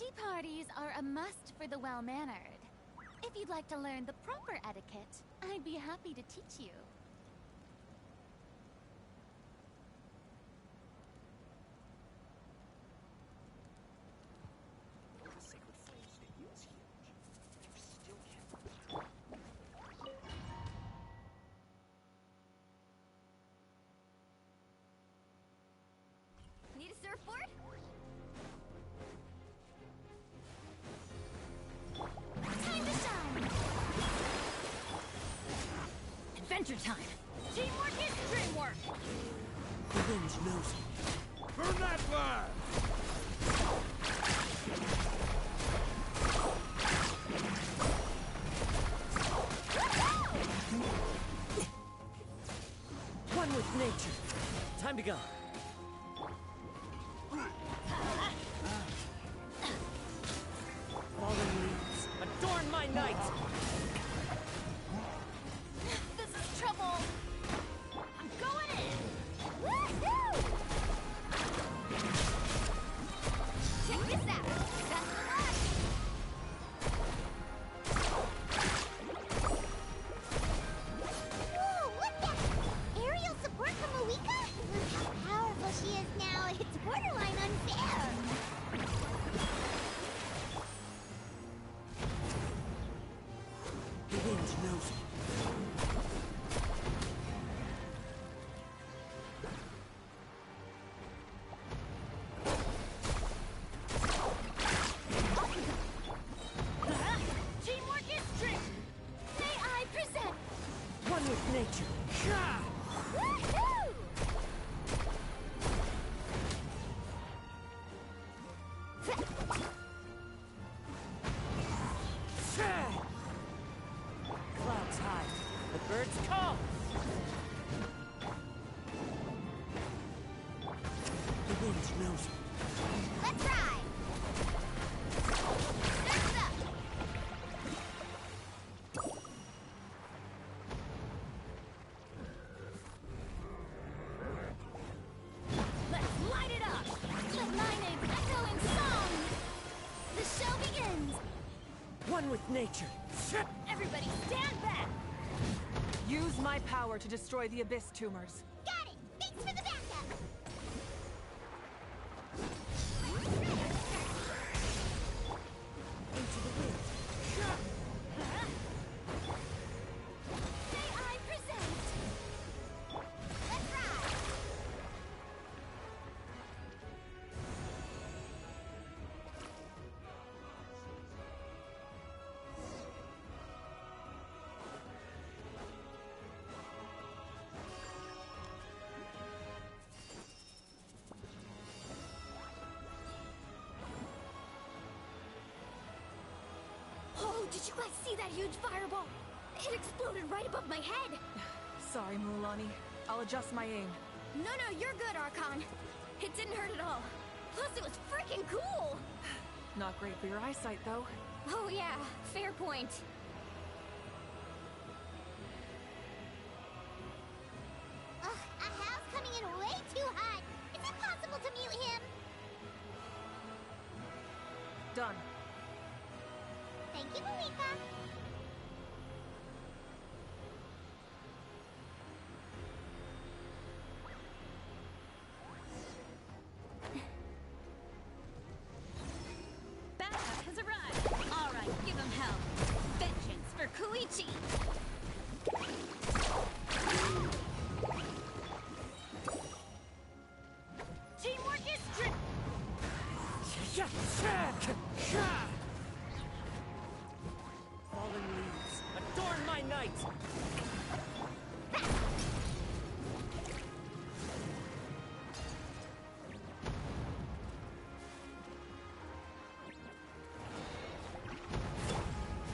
Tea parties are a must for the well-mannered. If you'd like to learn the proper etiquette, I'd be happy to teach you. The sacred flame state was huge. You still can't. Need a surfboard? Time to shine! Adventure time! Teamwork is dreamwork! The wind knows it. Burn that flag! One with nature. Time to go. Fallen leaves, adorn my night! This is trouble! I'm going in! Woohoo! Check this out! Best of luck! Whoa, look at that! Aerial support from Moika? Look how powerful she is now. It's borderline unfair! The wind knows it. Teamwork is strength! May I present? One with nature. Woohoo! Clouds high, the birds call. The wind knows it. Let's ride! Surf's up! Let's light it up! Let my name echo in song! The show begins! One with nature. Everybody stand back! Use my power to destroy the Abyss tumors. Got it! Thanks for the backup! Into the wind. May I present? Let's ride! Oh, did you guys see that huge fireball? It exploded right above my head! Sorry, Mulani. I'll adjust my aim. No, you're good, Archon. It didn't hurt at all. Plus, it was freaking cool! Not great for your eyesight, though. Oh yeah, fair point. Ugh, Ahal's coming in way too hot! Is it possible to mute him? Done. Thank you, Moika. Backup has arrived. All right, give him hell. Vengeance for Koichi. Teamwork is strict. Fallen leaves, adorn my night!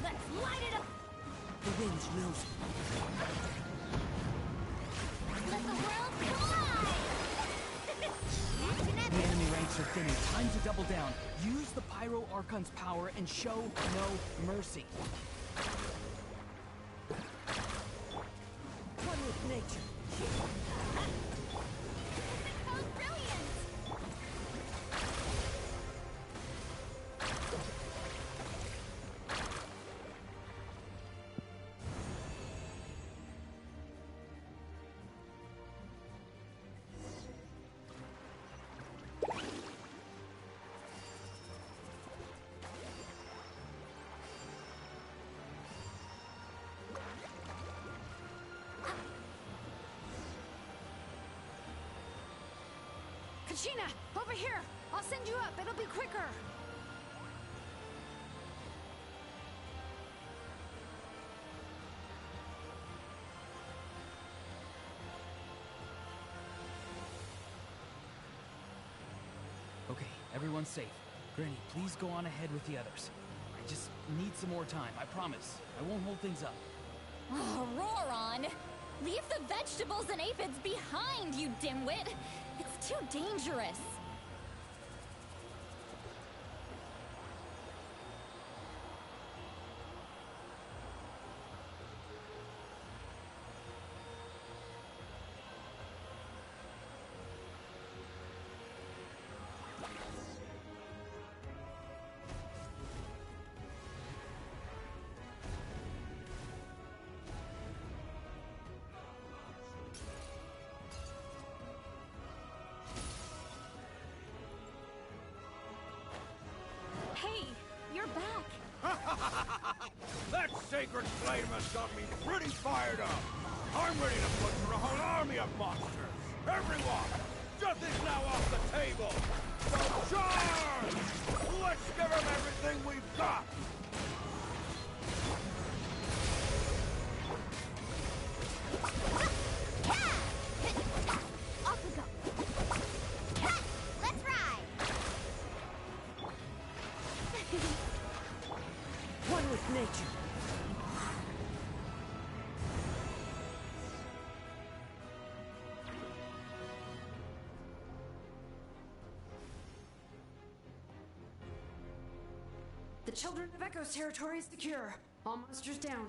Let's light it up. The wind knows it. Let the world collide. The enemy ranks are thinning. Time to double down. Use the Pyro Archon's power and show no mercy. One with nature. Oh, brilliant! Sheena, over here! I'll send you up, it'll be quicker! Okay, everyone's safe. Granny, please go on ahead with the others. I just need some more time, I promise. I won't hold things up. Oh, Roron! Leave the vegetables and aphids behind, you dimwit! It's too dangerous! Hey, you're back! That sacred flame has got me pretty fired up. I'm ready to butcher a whole army of monsters. Everyone, nothing's now off the table. So charge! Let's give them everything we've got. Off we go. Ha! Let's ride. One with nature. The Children of Echo's territory is secure. All monsters down.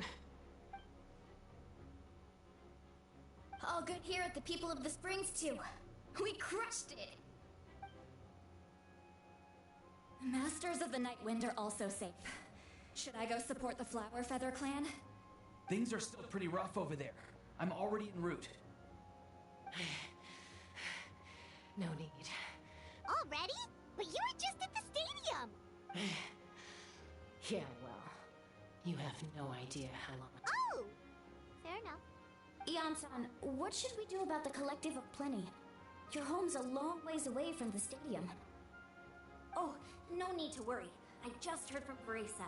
All good here at the People of the Springs, too. We crushed it! Masters of the Night Wind are also safe. Should I go support the Flower Feather clan? Things are still pretty rough over there. I'm already en route. No need. Already? But you were just at the stadium. Yeah, well, you have no idea how long. Oh! Fair enough. Ian-san, what should we do about the Collective of Plenty? Your home's a long ways away from the stadium. Oh, no need to worry. I just heard from Teresa.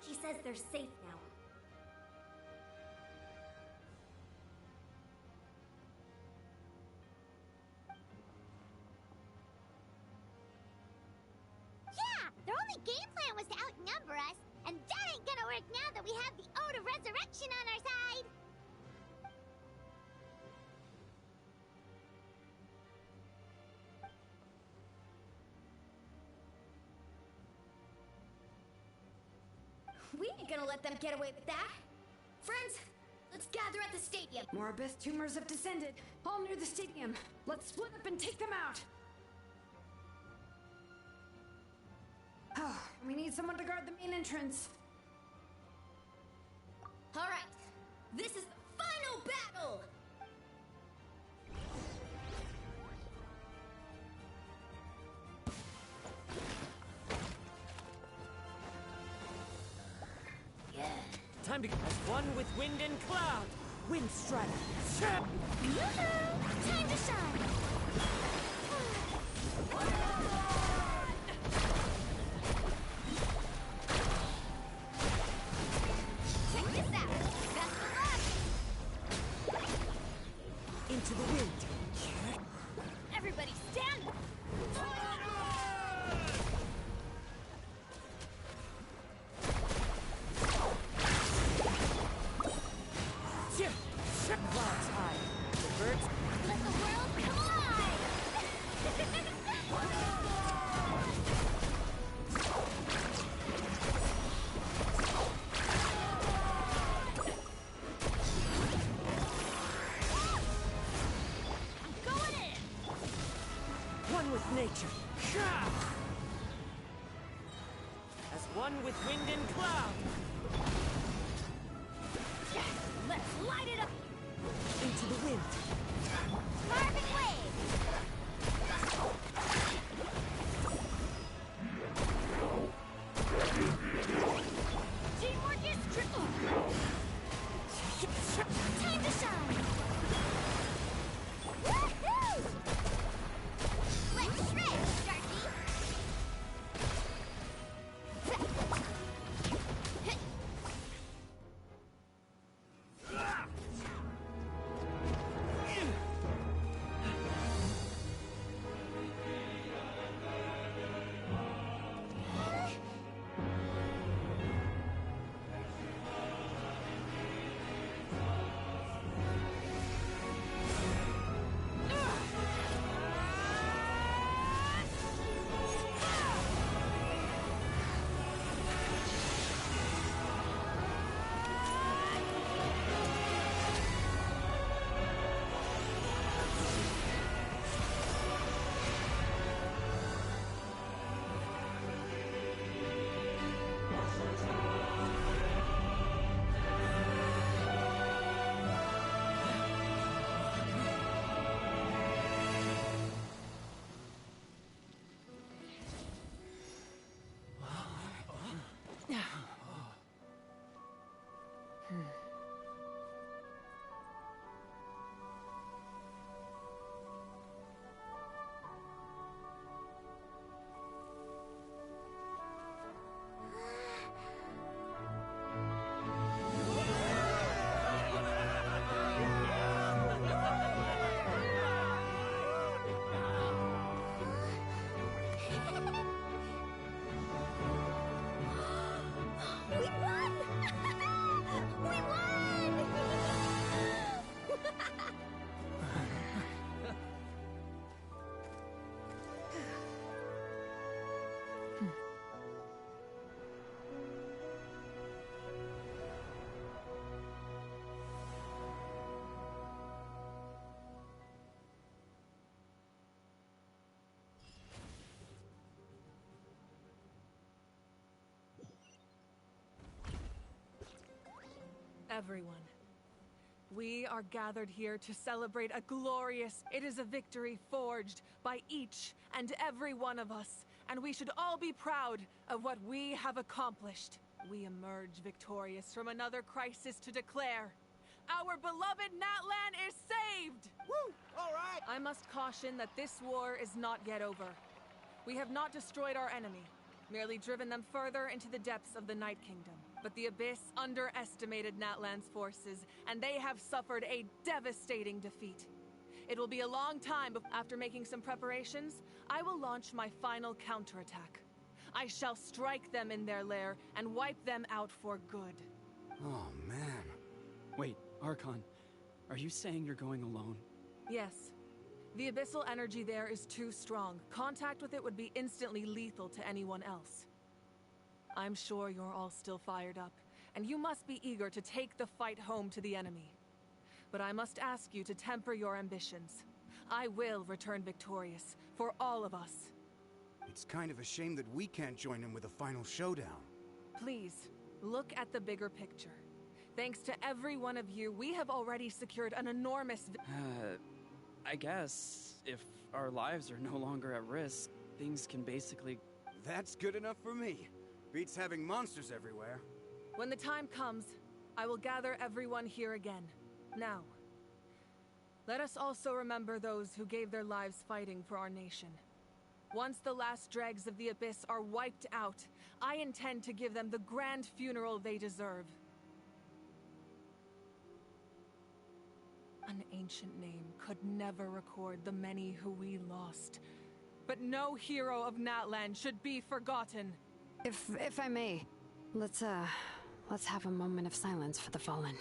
She says they're safe now. Yeah! Their only game plan was to outnumber us, and that ain't gonna work now that we have the Ode of Resurrection on our side! We ain't gonna let them get away with that. Friends, let's gather at the stadium. More abyss tumors have descended, all near the stadium. Let's split up and take them out. Oh, we need someone to guard the main entrance. All right, this is the final battle! Time to as one with wind and cloud. Wind strike. Yoo-hoo! Time to shine! Check this out! Best of luck! Into the wind. Everybody stand! Clouds high. The birds. Let the world come alive! I'm going in! One with nature. As one with wind and cloud. Let's light it up! Into the wind. Carving wave! Teamwork is tricky! Time to shine! Woohoo! Let's We won! We won! Everyone, we are gathered here to celebrate a glorious... It is a victory forged by each and every one of us, and we should all be proud of what we have accomplished. We emerge victorious from another crisis to declare, our beloved Natlan is saved! Woo! All right! I must caution that this war is not yet over. We have not destroyed our enemy, merely driven them further into the depths of the Night Kingdom. But the Abyss underestimated Natlan's forces, and they have suffered a devastating defeat. It will be a long time after making some preparations, I will launch my final counterattack. I shall strike them in their lair and wipe them out for good. Oh, man. Wait, Archon, are you saying you're going alone? Yes. The abyssal energy there is too strong. Contact with it would be instantly lethal to anyone else. I'm sure you're all still fired up, and you must be eager to take the fight home to the enemy. But I must ask you to temper your ambitions. I will return victorious, for all of us. It's kind of a shame that we can't join in with a final showdown. Please, look at the bigger picture. Thanks to every one of you, we have already secured an enormous... I guess if our lives are no longer at risk, things can basically... That's good enough for me. Beats having monsters everywhere. When the time comes, I will gather everyone here again. Now, let us also remember those who gave their lives fighting for our nation. Once the last dregs of the Abyss are wiped out, I intend to give them the grand funeral they deserve. An ancient name could never record the many who we lost. But no hero of Natlan should be forgotten. If I may, let's have a moment of silence for the fallen.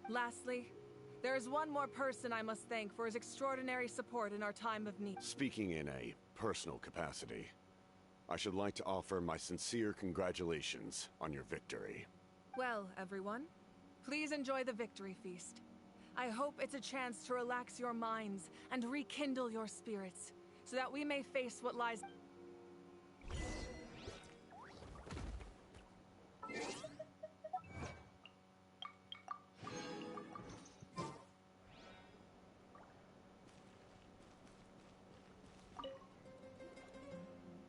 Lastly, there is one more person I must thank for his extraordinary support in our time of need. Speaking in a personal capacity, I should like to offer my sincere congratulations on your victory. Well, everyone, please enjoy the victory feast. I hope it's a chance to relax your minds and rekindle your spirits, so that we may face what lies...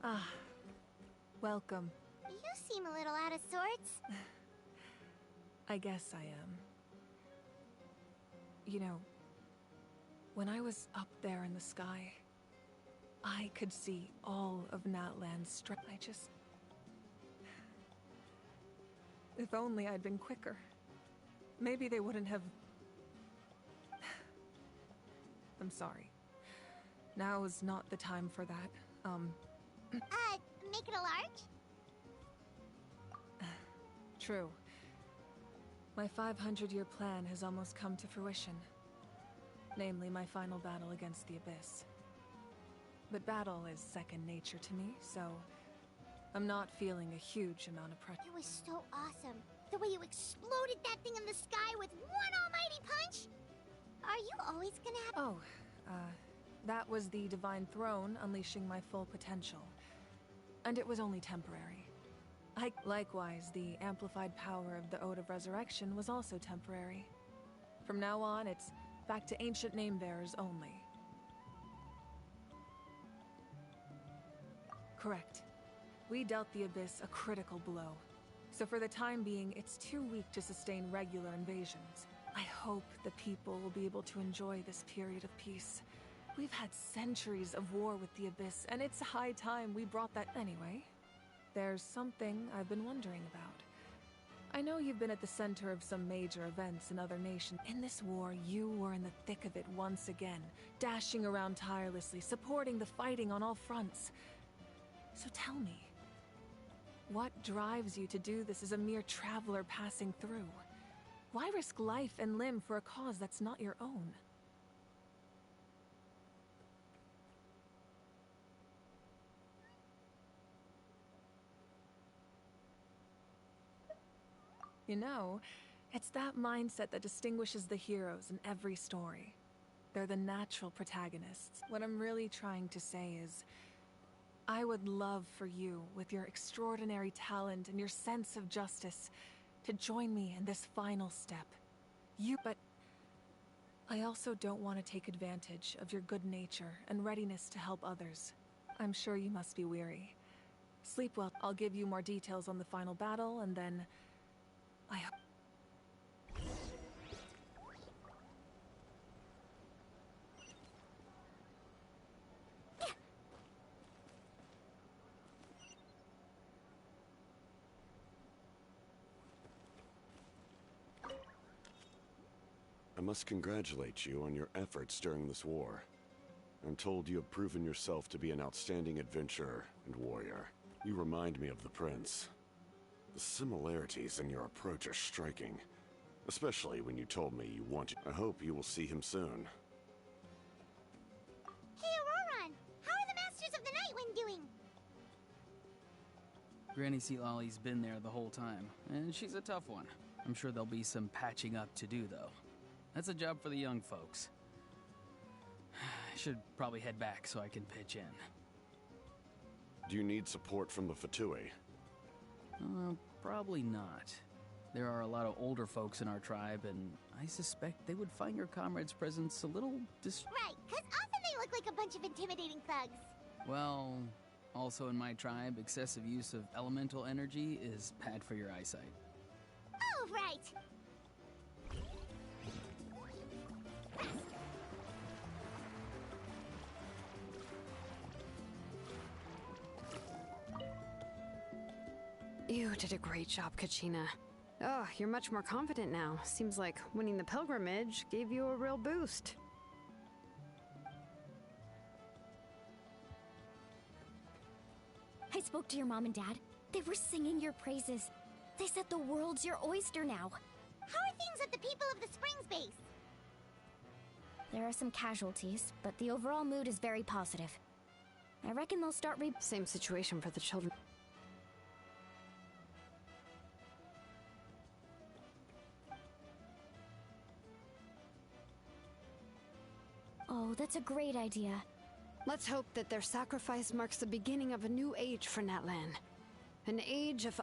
Ah, welcome. You seem a little out of sorts. I guess I am. You know, when I was up there in the sky, I could see all of Natlan's strength. If only I'd been quicker. Maybe they wouldn't have... I'm sorry. Now is not the time for that. Make it a large? True. My 500-year plan has almost come to fruition. Namely, my final battle against the Abyss. But battle is second nature to me, so I'm not feeling a huge amount of pressure. It was so awesome. The way you exploded that thing in the sky with one almighty punch! Are you always gonna have... That was the Divine Throne unleashing my full potential. And it was only temporary. Likewise, the amplified power of the Ode of Resurrection was also temporary. From now on, it's back to ancient name-bearers only. Correct. We dealt the Abyss a critical blow. So for the time being, it's too weak to sustain regular invasions. I hope the people will be able to enjoy this period of peace. We've had centuries of war with the Abyss, and it's high time we brought that... Anyway, there's something I've been wondering about. I know you've been at the center of some major events in other nations. In this war, you were in the thick of it once again, dashing around tirelessly, supporting the fighting on all fronts. So tell me, what drives you to do this as a mere traveler passing through? Why risk life and limb for a cause that's not your own? You know, it's that mindset that distinguishes the heroes in every story. They're the natural protagonists. What I'm really trying to say is, I would love for you, with your extraordinary talent and your sense of justice, to join me in this final step. But I also don't want to take advantage of your good nature and readiness to help others. I'm sure you must be weary. Sleep well. I'll give you more details on the final battle, and then I hope. I must congratulate you on your efforts during this war. I'm told you have proven yourself to be an outstanding adventurer and warrior. You remind me of the Prince. The similarities in your approach are striking, especially when you told me you wanted. I hope you will see him soon. Hey, Auroron! How are the Masters of the Nightwind doing? Granny Sealolly's been there the whole time, and she's a tough one. I'm sure there'll be some patching up to do, though. That's a job for the young folks. I should probably head back so I can pitch in. Do you need support from the Fatui? Probably not. There are a lot of older folks in our tribe, and I suspect they would find your comrade's presence a little Right, because often they look like a bunch of intimidating thugs. Well, also in my tribe, excessive use of elemental energy is bad for your eyesight. Oh, right! You did a great job, Kachina. Oh, you're much more confident now. Seems like winning the pilgrimage gave you a real boost. I spoke to your mom and dad. They were singing your praises. They said the world's your oyster now. How are things at the People of the Springs base? There are some casualties, but the overall mood is very positive. I reckon they'll start Same situation for the children. Oh, that's a great idea. Let's hope that their sacrifice marks the beginning of a new age for Natlan. An age of...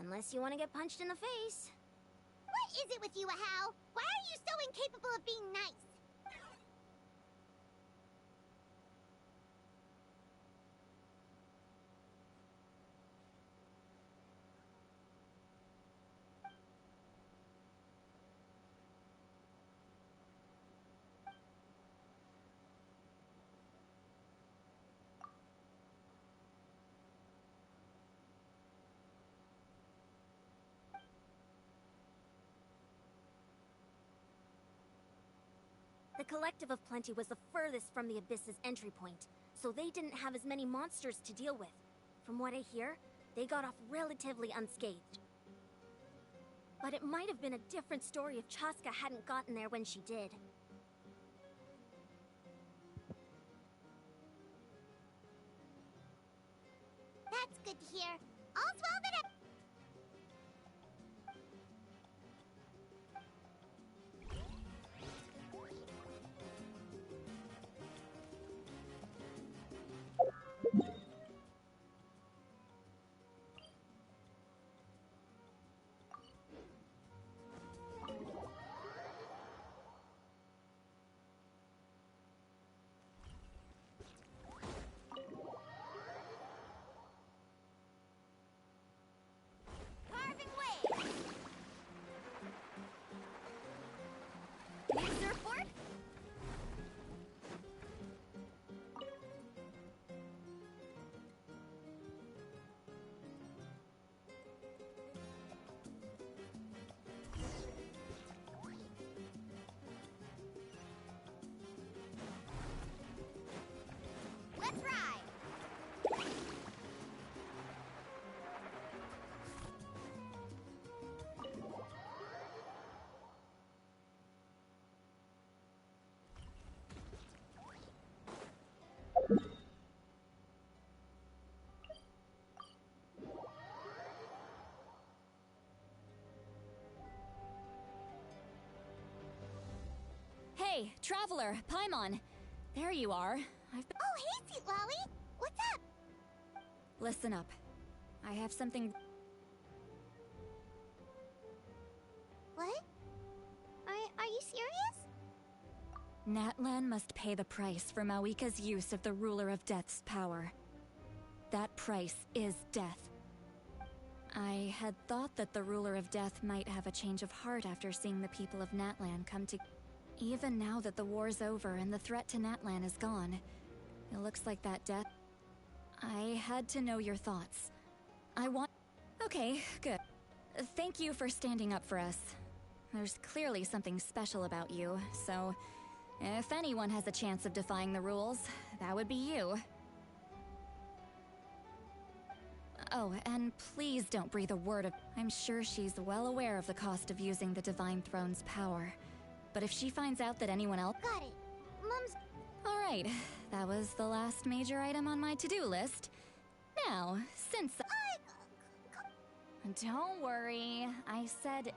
Unless you want to get punched in the face. What is it with you, Ahau? Why are you so incapable of being nice? The Collective of Plenty was the furthest from the Abyss's entry point, so they didn't have as many monsters to deal with. From what I hear, they got off relatively unscathed. But it might have been a different story if Chaska hadn't gotten there when she did. That's good to hear. All's well that Hey, Traveler, Paimon. There you are. I've been... Oh, hey, Sweet Lolly! What's up? Listen up. I have something... What? Are you serious? Natlan must pay the price for Mawika's use of the Ruler of Death's power. That price is death. I had thought that the Ruler of Death might have a change of heart after seeing the people of Natlan come to... Even now that the war's over and the threat to Natlan is gone, it looks like that death... I had to know your thoughts. I want... Okay, good. Thank you for standing up for us. There's clearly something special about you, so... If anyone has a chance of defying the rules, that would be you. Oh, and please don't breathe a word of... I'm sure she's well aware of the cost of using the Divine Throne's power. But if she finds out that anyone else... Got it. Mom's... Alright, that was the last major item on my to-do list. Now, since... Don't worry, I said...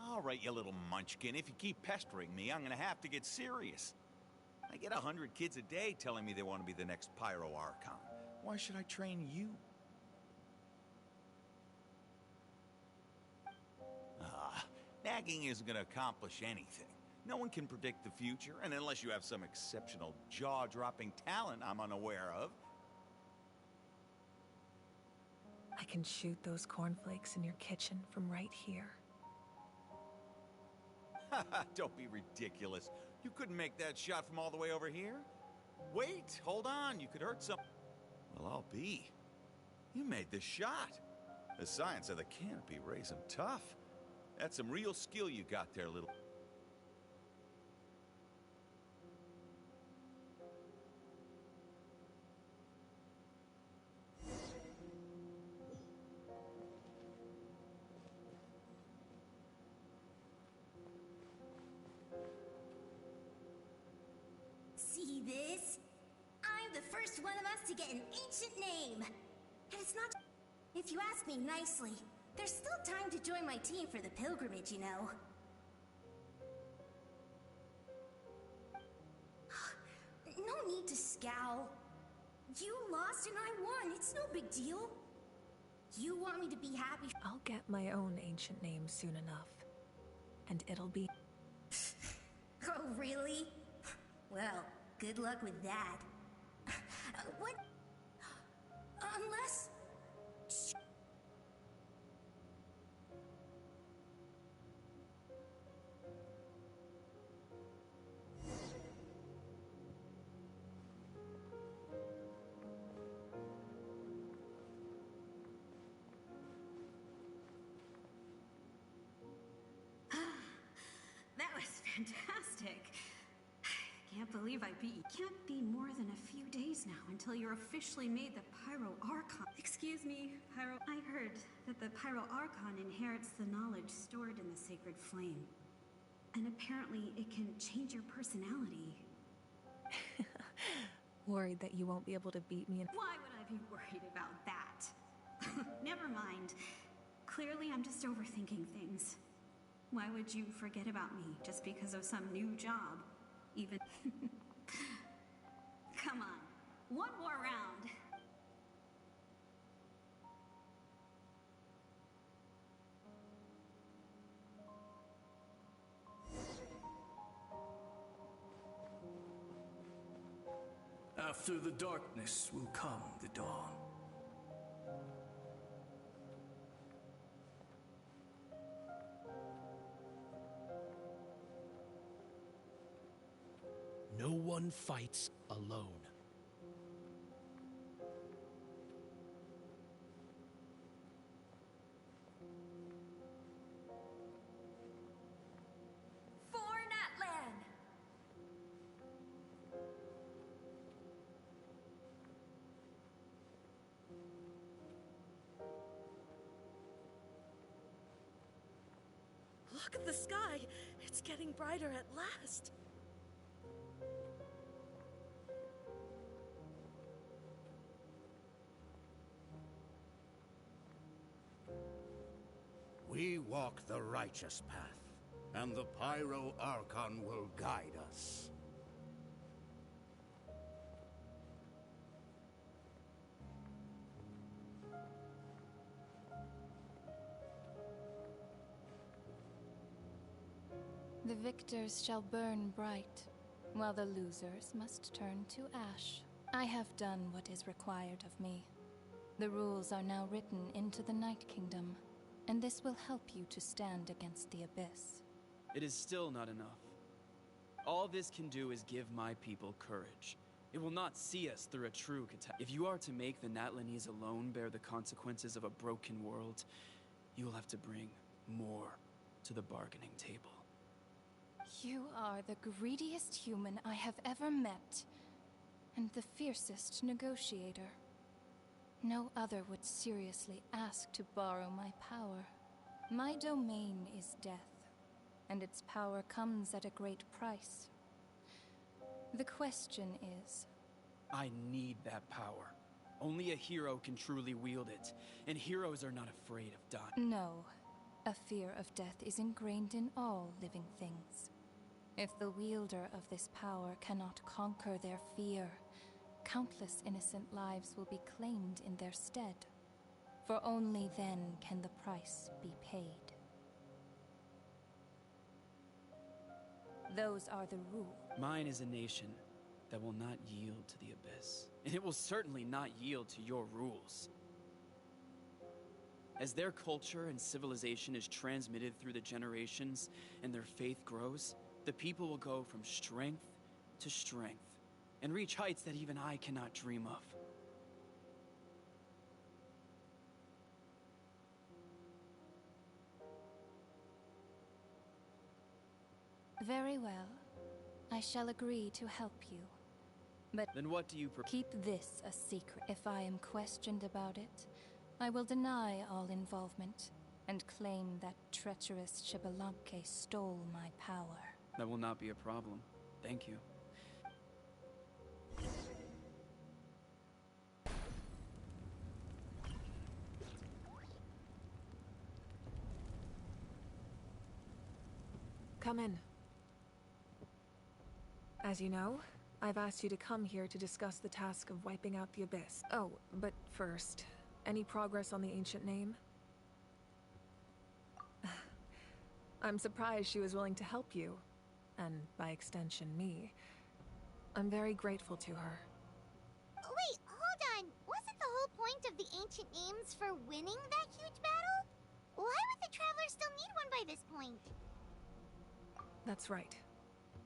All right, you little munchkin. If you keep pestering me, I'm gonna have to get serious. I get 100 kids a day telling me they want to be the next Pyro Archon. Why should I train you? Nagging isn't gonna accomplish anything. No one can predict the future, and unless you have some exceptional jaw-dropping talent I'm unaware of... I can shoot those cornflakes in your kitchen from right here. Don't be ridiculous. You couldn't make that shot from all the way over here? Wait, hold on, you could hurt some... Well, I'll be. You made the shot. The science of the canopy raised him tough. That's some real skill you got there, little... See this? I'm the first one of us to get an ancient name. And it's not... If you ask me nicely, there's still time to join my team for the pilgrimage, you know. No need to scowl. You lost and I won. It's no big deal. You want me to be happy? I'll get my own ancient name soon enough. And it'll be... Oh, really? Well, good luck with that. What? Unless... That was fantastic. Can't believe I beat you. Can't be more than a few days now until you're officially made the Pyro Archon. Excuse me, Pyro. I heard that the Pyro Archon inherits the knowledge stored in the Sacred Flame. And apparently it can change your personality. Worried that you won't be able to beat me in... Why would I be worried about that? Never mind. Clearly I'm just overthinking things. Why would you forget about me just because of some new job? Even... Come on, one more round. After the darkness will come the dawn. No one fights alone. For Natlan! Look at the sky! It's getting brighter at last! We walk the righteous path, and the Pyro Archon will guide us. The victors shall burn bright, while the losers must turn to ash. I have done what is required of me. The rules are now written into the Night Kingdom, and this will help you to stand against the Abyss. It is still not enough. All this can do is give my people courage. It will not see us through a true catastrophe. If you are to make the Natlanese alone bear the consequences of a broken world, you will have to bring more to the bargaining table. You are the greediest human I have ever met, and the fiercest negotiator. No other would seriously ask to borrow my power. My domain is death, and its power comes at a great price. The question is... I need that power. Only a hero can truly wield it, and heroes are not afraid of dying. No. A fear of death is ingrained in all living things. If the wielder of this power cannot conquer their fear, countless innocent lives will be claimed in their stead. For only then can the price be paid. Those are the rules. Mine is a nation that will not yield to the Abyss, and it will certainly not yield to your rules. As their culture and civilization is transmitted through the generations and their faith grows, the people will go from strength to strength and reach heights that even I cannot dream of. Very well. I shall agree to help you. But then what do you keep this a secret. If I am questioned about it, I will deny all involvement and claim that treacherous Xbalanque stole my power. That will not be a problem. Thank you. Come in. As you know, I've asked you to come here to discuss the task of wiping out the Abyss. Oh, but first, any progress on the ancient name? I'm surprised she was willing to help you, and by extension me. I'm very grateful to her. Wait, hold on. Wasn't the whole point of the ancient names for winning that huge battle? Why would the Travelers still need one by this point? That's right.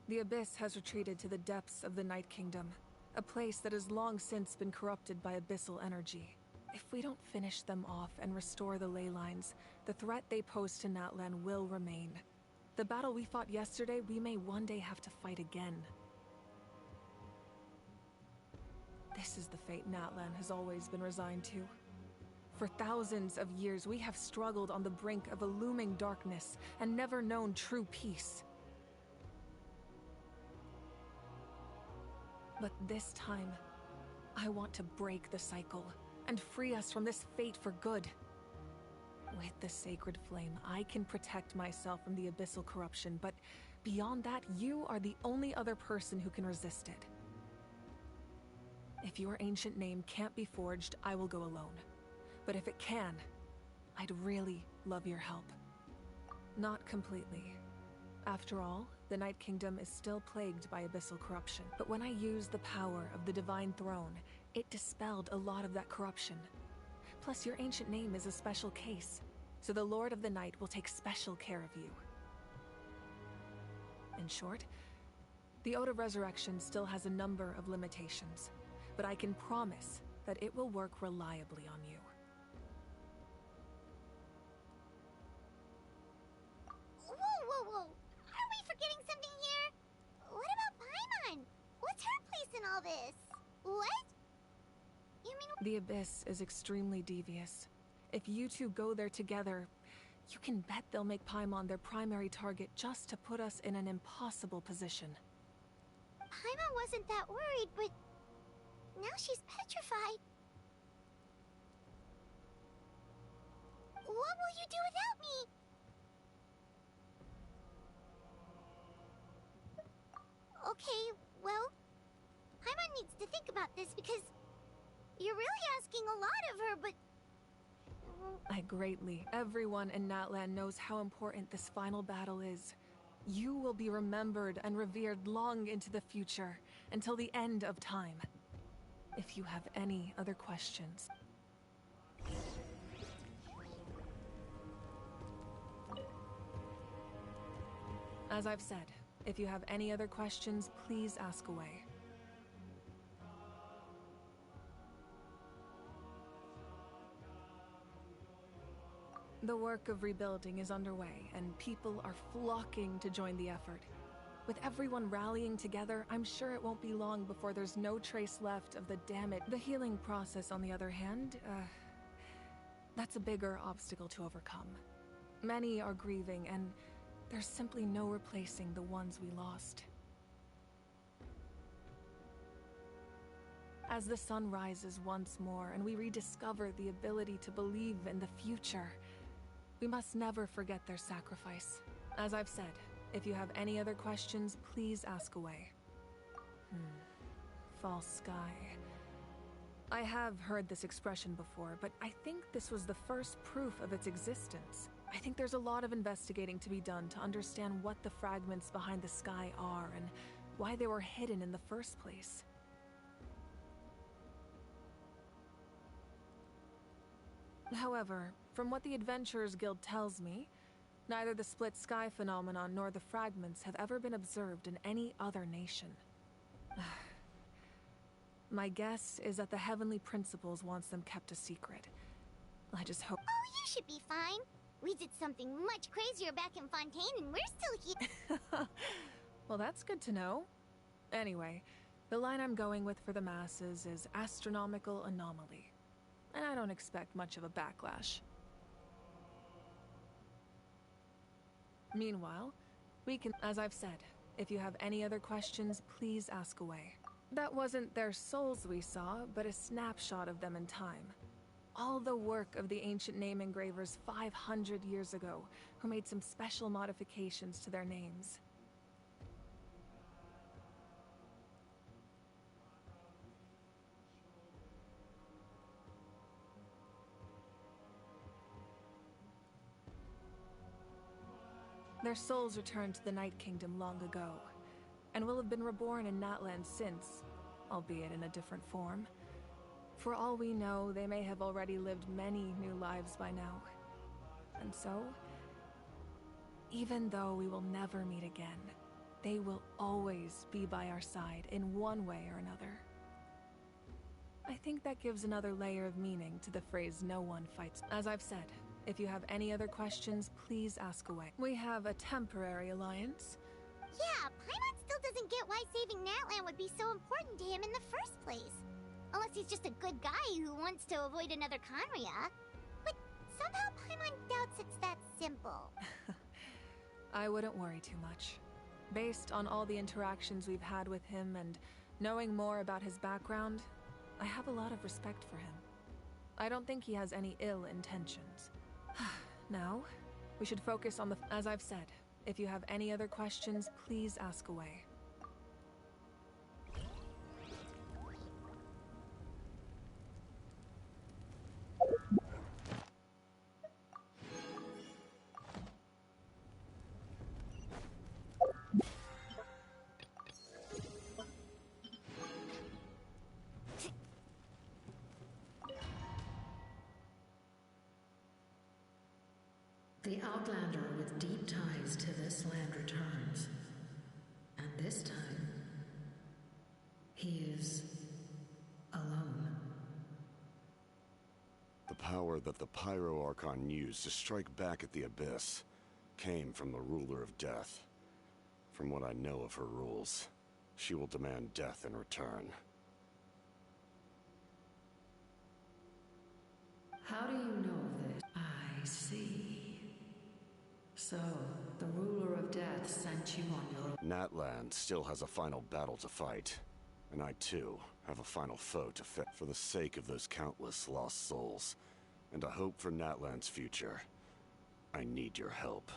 The Abyss has retreated to the depths of the Night Kingdom, a place that has long since been corrupted by abyssal energy. If we don't finish them off and restore the ley lines, the threat they pose to Natlan will remain. The battle we fought yesterday, we may one day have to fight again. This is the fate Natlan has always been resigned to. For thousands of years, we have struggled on the brink of a looming darkness and never known true peace. But this time, I want to break the cycle and free us from this fate for good. With the sacred flame, I can protect myself from the abyssal corruption, but beyond that, you are the only other person who can resist it. If your ancient name can't be forged, I will go alone. But if it can, I'd really love your help. Not completely. After all, the Night Kingdom is still plagued by abyssal corruption. But when I used the power of the Divine Throne, it dispelled a lot of that corruption. Plus, your ancient name is a special case, so the Lord of the Night will take special care of you. In short, the Ode of Resurrection still has a number of limitations, but I can promise that it will work reliably on you. Whoa. Are we forgetting something here? What about Paimon? What's her place in all this? What? You mean... The Abyss is extremely devious. If you two go there together, you can bet they'll make Paimon their primary target just to put us in an impossible position. Paimon wasn't that worried, but... now she's petrified. What will you do without me? Okay, well, Paimon needs to think about this because you're really asking a lot of her, but... I greatly. Everyone in Natlan knows how important this final battle is. You will be remembered and revered long into the future, until the end of time. If you have any other questions... As I've said, if you have any other questions, please ask away. The work of rebuilding is underway, and people are flocking to join the effort. With everyone rallying together, I'm sure it won't be long before there's no trace left of the damage. The healing process, on the other hand, that's a bigger obstacle to overcome. Many are grieving, and there's simply no replacing the ones we lost. As the sun rises once more and we rediscover the ability to believe in the future, we must never forget their sacrifice. As I've said, if you have any other questions, please ask away. False sky. I have heard this expression before, but I think this was the first proof of its existence. I think there's a lot of investigating to be done to understand what the fragments behind the sky are and why they were hidden in the first place. However, from what the Adventurers Guild tells me, neither the split sky phenomenon nor the fragments have ever been observed in any other nation. My guess is that the Heavenly Principles wants them kept a secret. I just hope— Oh, you should be fine. We did something much crazier back in Fontaine and we're still here. Well, that's good to know. Anyway, the line I'm going with for the masses is astronomical anomaly. And I don't expect much of a backlash. Meanwhile, we can— As I've said, if you have any other questions, please ask away. That wasn't their souls we saw, but a snapshot of them in time. All the work of the ancient name engravers 500 years ago, who made some special modifications to their names. Their souls returned to the Night Kingdom long ago, and will have been reborn in Natlan since, albeit in a different form. For all we know, they may have already lived many new lives by now. And so, even though we will never meet again, they will always be by our side in one way or another. I think that gives another layer of meaning to the phrase "no one fights." As I've said, if you have any other questions, please ask away. We have a temporary alliance. Yeah, Paimon still doesn't get why saving Natlan would be so important to him in the first place. Unless he's just a good guy who wants to avoid another Conria. But somehow Paimon doubts it's that simple. I wouldn't worry too much. Based on all the interactions we've had with him and knowing more about his background, I have a lot of respect for him. I don't think he has any ill intentions. Now, we should focus on the— As I've said, if you have any other questions, please ask away. The Outlander with deep ties to this land returns. And this time, he is alone. The power that the Pyro Archon used to strike back at the Abyss came from the Ruler of Death. From what I know of her rules, she will demand death in return. How do you know this? I see. So, the Ruler of Death sent you on your— Natlan still has a final battle to fight, and I too have a final foe to face. For the sake of those countless lost souls, and a hope for Natlan's future, I need your help.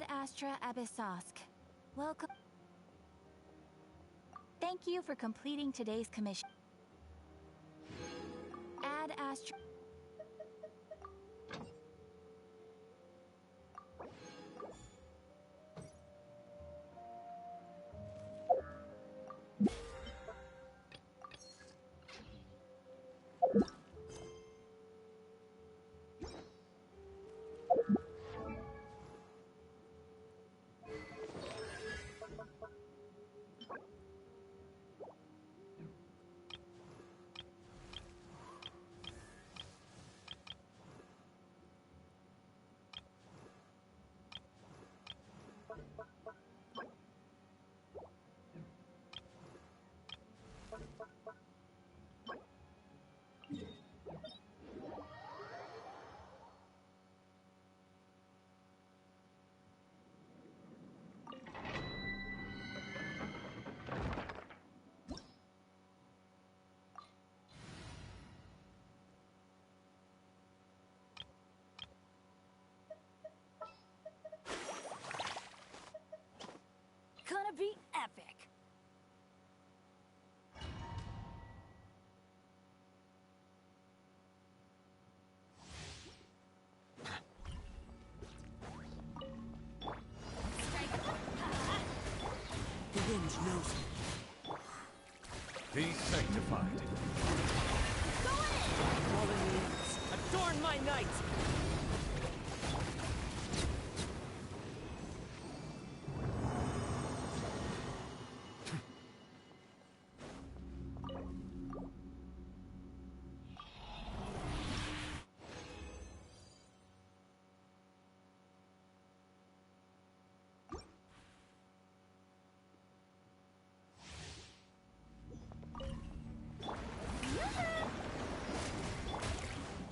Ad Astra Abyssosk. Welcome. Thank you for completing today's commission. Ad Astra. Gonna be epic. The wind knows me. Be sanctified. Fallen leaves, adorn my night!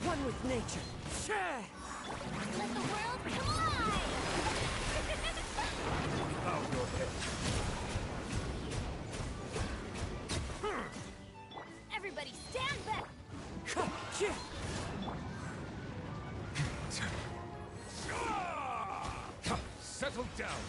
One with nature. Share! Let the world collide! Bow your head. Everybody stand back! Settle down.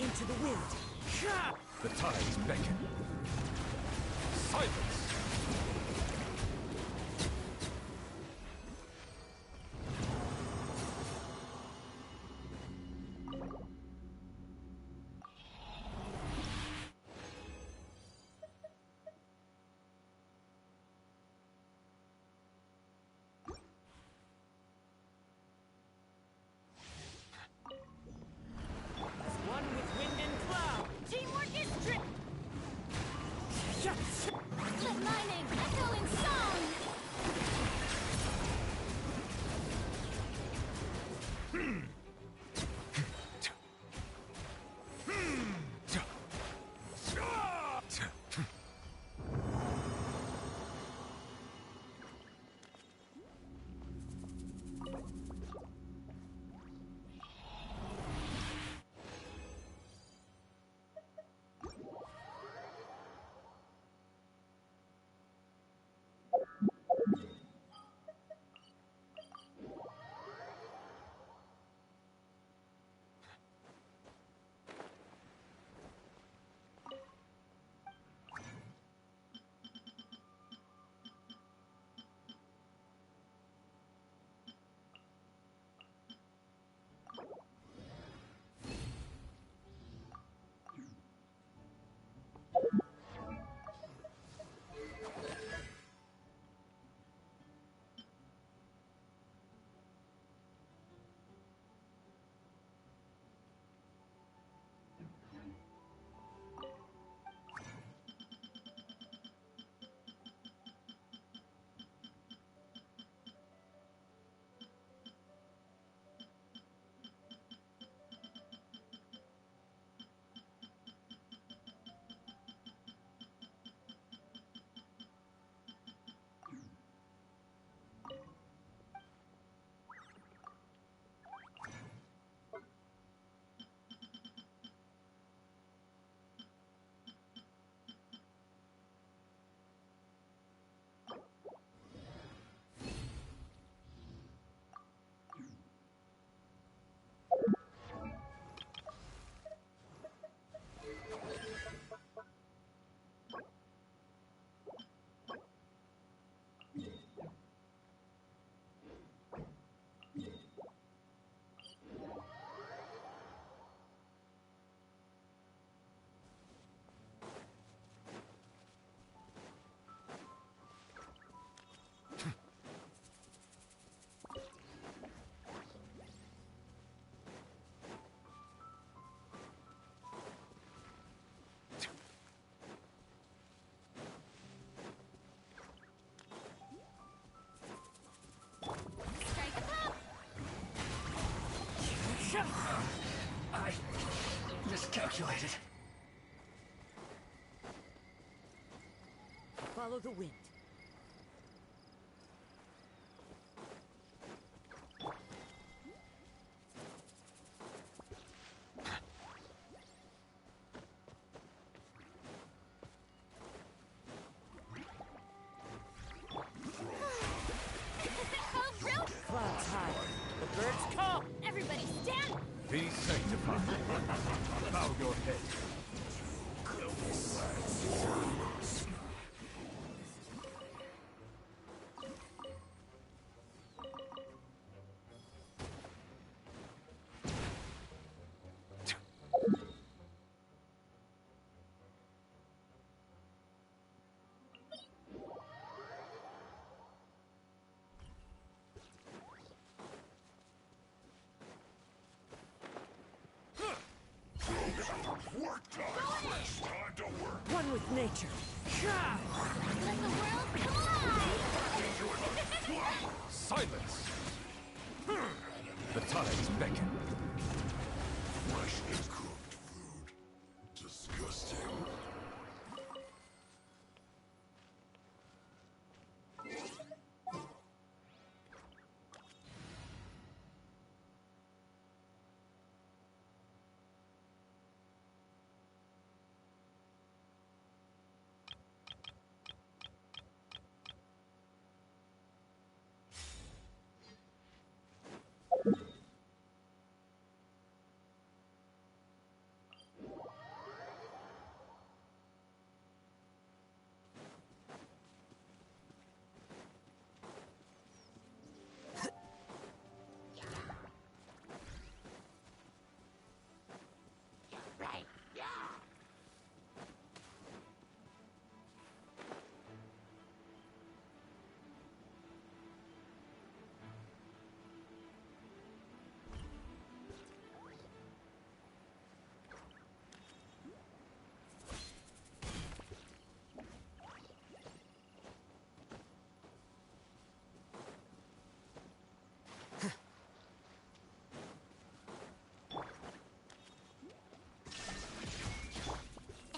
Into the wind. The tides beckon. Silence! As one with wind and cloud. Teamwork is trick. manipulated. Follow the wind. Clouds high. The birds call. Everybody stand! Be sanctified. Bow your head. One with nature. Let the world collide! Silence! The tides beckon. Freshly cooked food. Disgusting.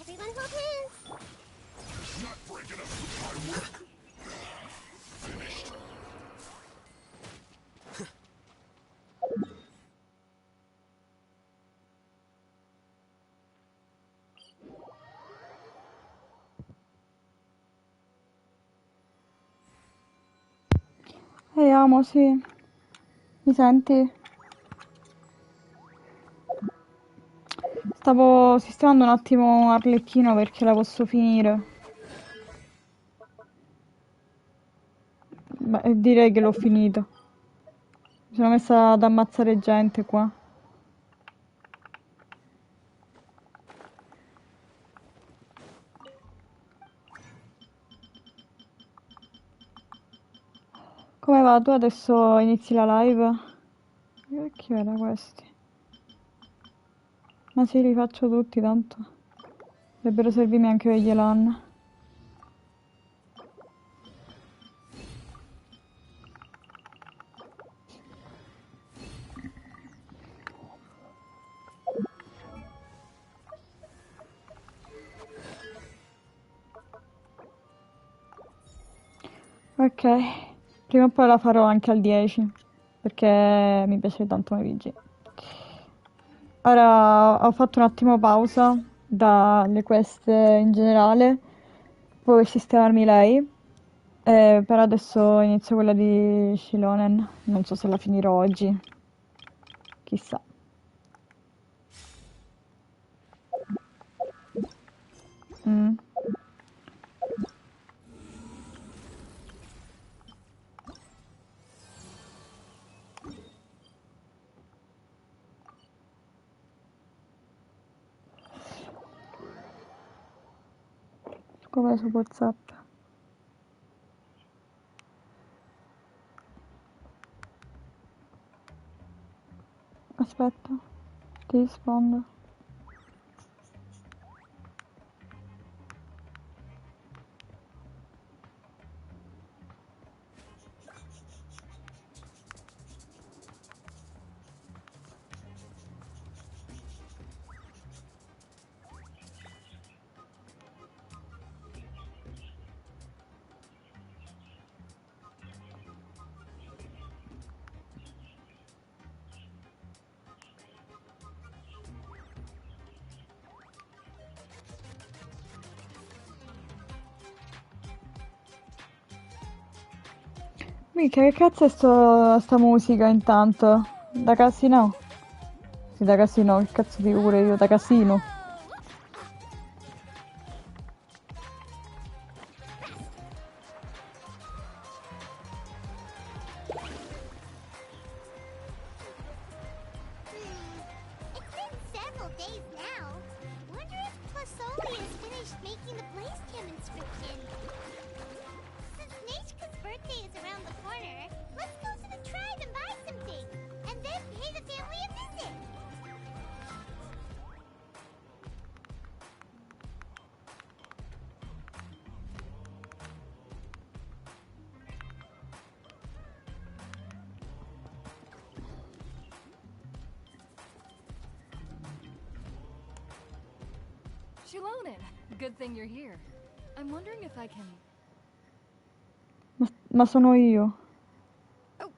Everyone hold hands. Not breaking up my work. Finished. Amo, sì. Mi senti? Stavo sistemando un attimo Arlecchino perché la posso finire. Beh, direi che l'ho finito. Mi sono messa ad ammazzare gente qua. Come va? Tu adesso inizi la live? Che chi era questi? Ma sì, li faccio tutti tanto. Dovrebbero servirmi anche per Xilonen. Ok, prima o poi la farò anche al 10, perché mi piace tanto come VG. Ora ho fatto un attimo pausa dalle quest in generale, poi sistemarmi lei, per adesso inizio quella di Xilonen, non so se la finirò oggi, chissà. Mm. Come su WhatsApp. Aspetta, ti rispondo. Mica, che cazzo è sta musica intanto? Da casino? Sì, da casino, che cazzo dico pure io, da casino. It's been several days now. Wonder if Plasoli has finished making the blaze gem inscription. Since Nishka's birthday is around the corner, let's go to the tribe and buy some things, and then pay the family a visit. Xilonen, good thing you're here. I'm wondering if I can... Ma sono io. Oh,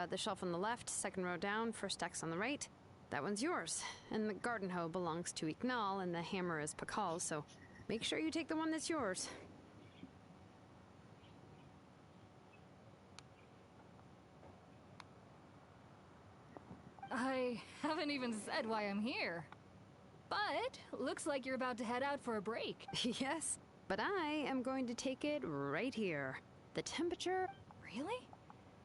the shelf on the left, second row down, first X on the right. That one's yours. And the garden hoe belongs to Ignal, and the hammer is Pakal's, so make sure you take the one that's yours. I haven't even said why I'm here. But looks like you're about to head out for a break. Yes, but I am going to take it right here. The temperature... Really?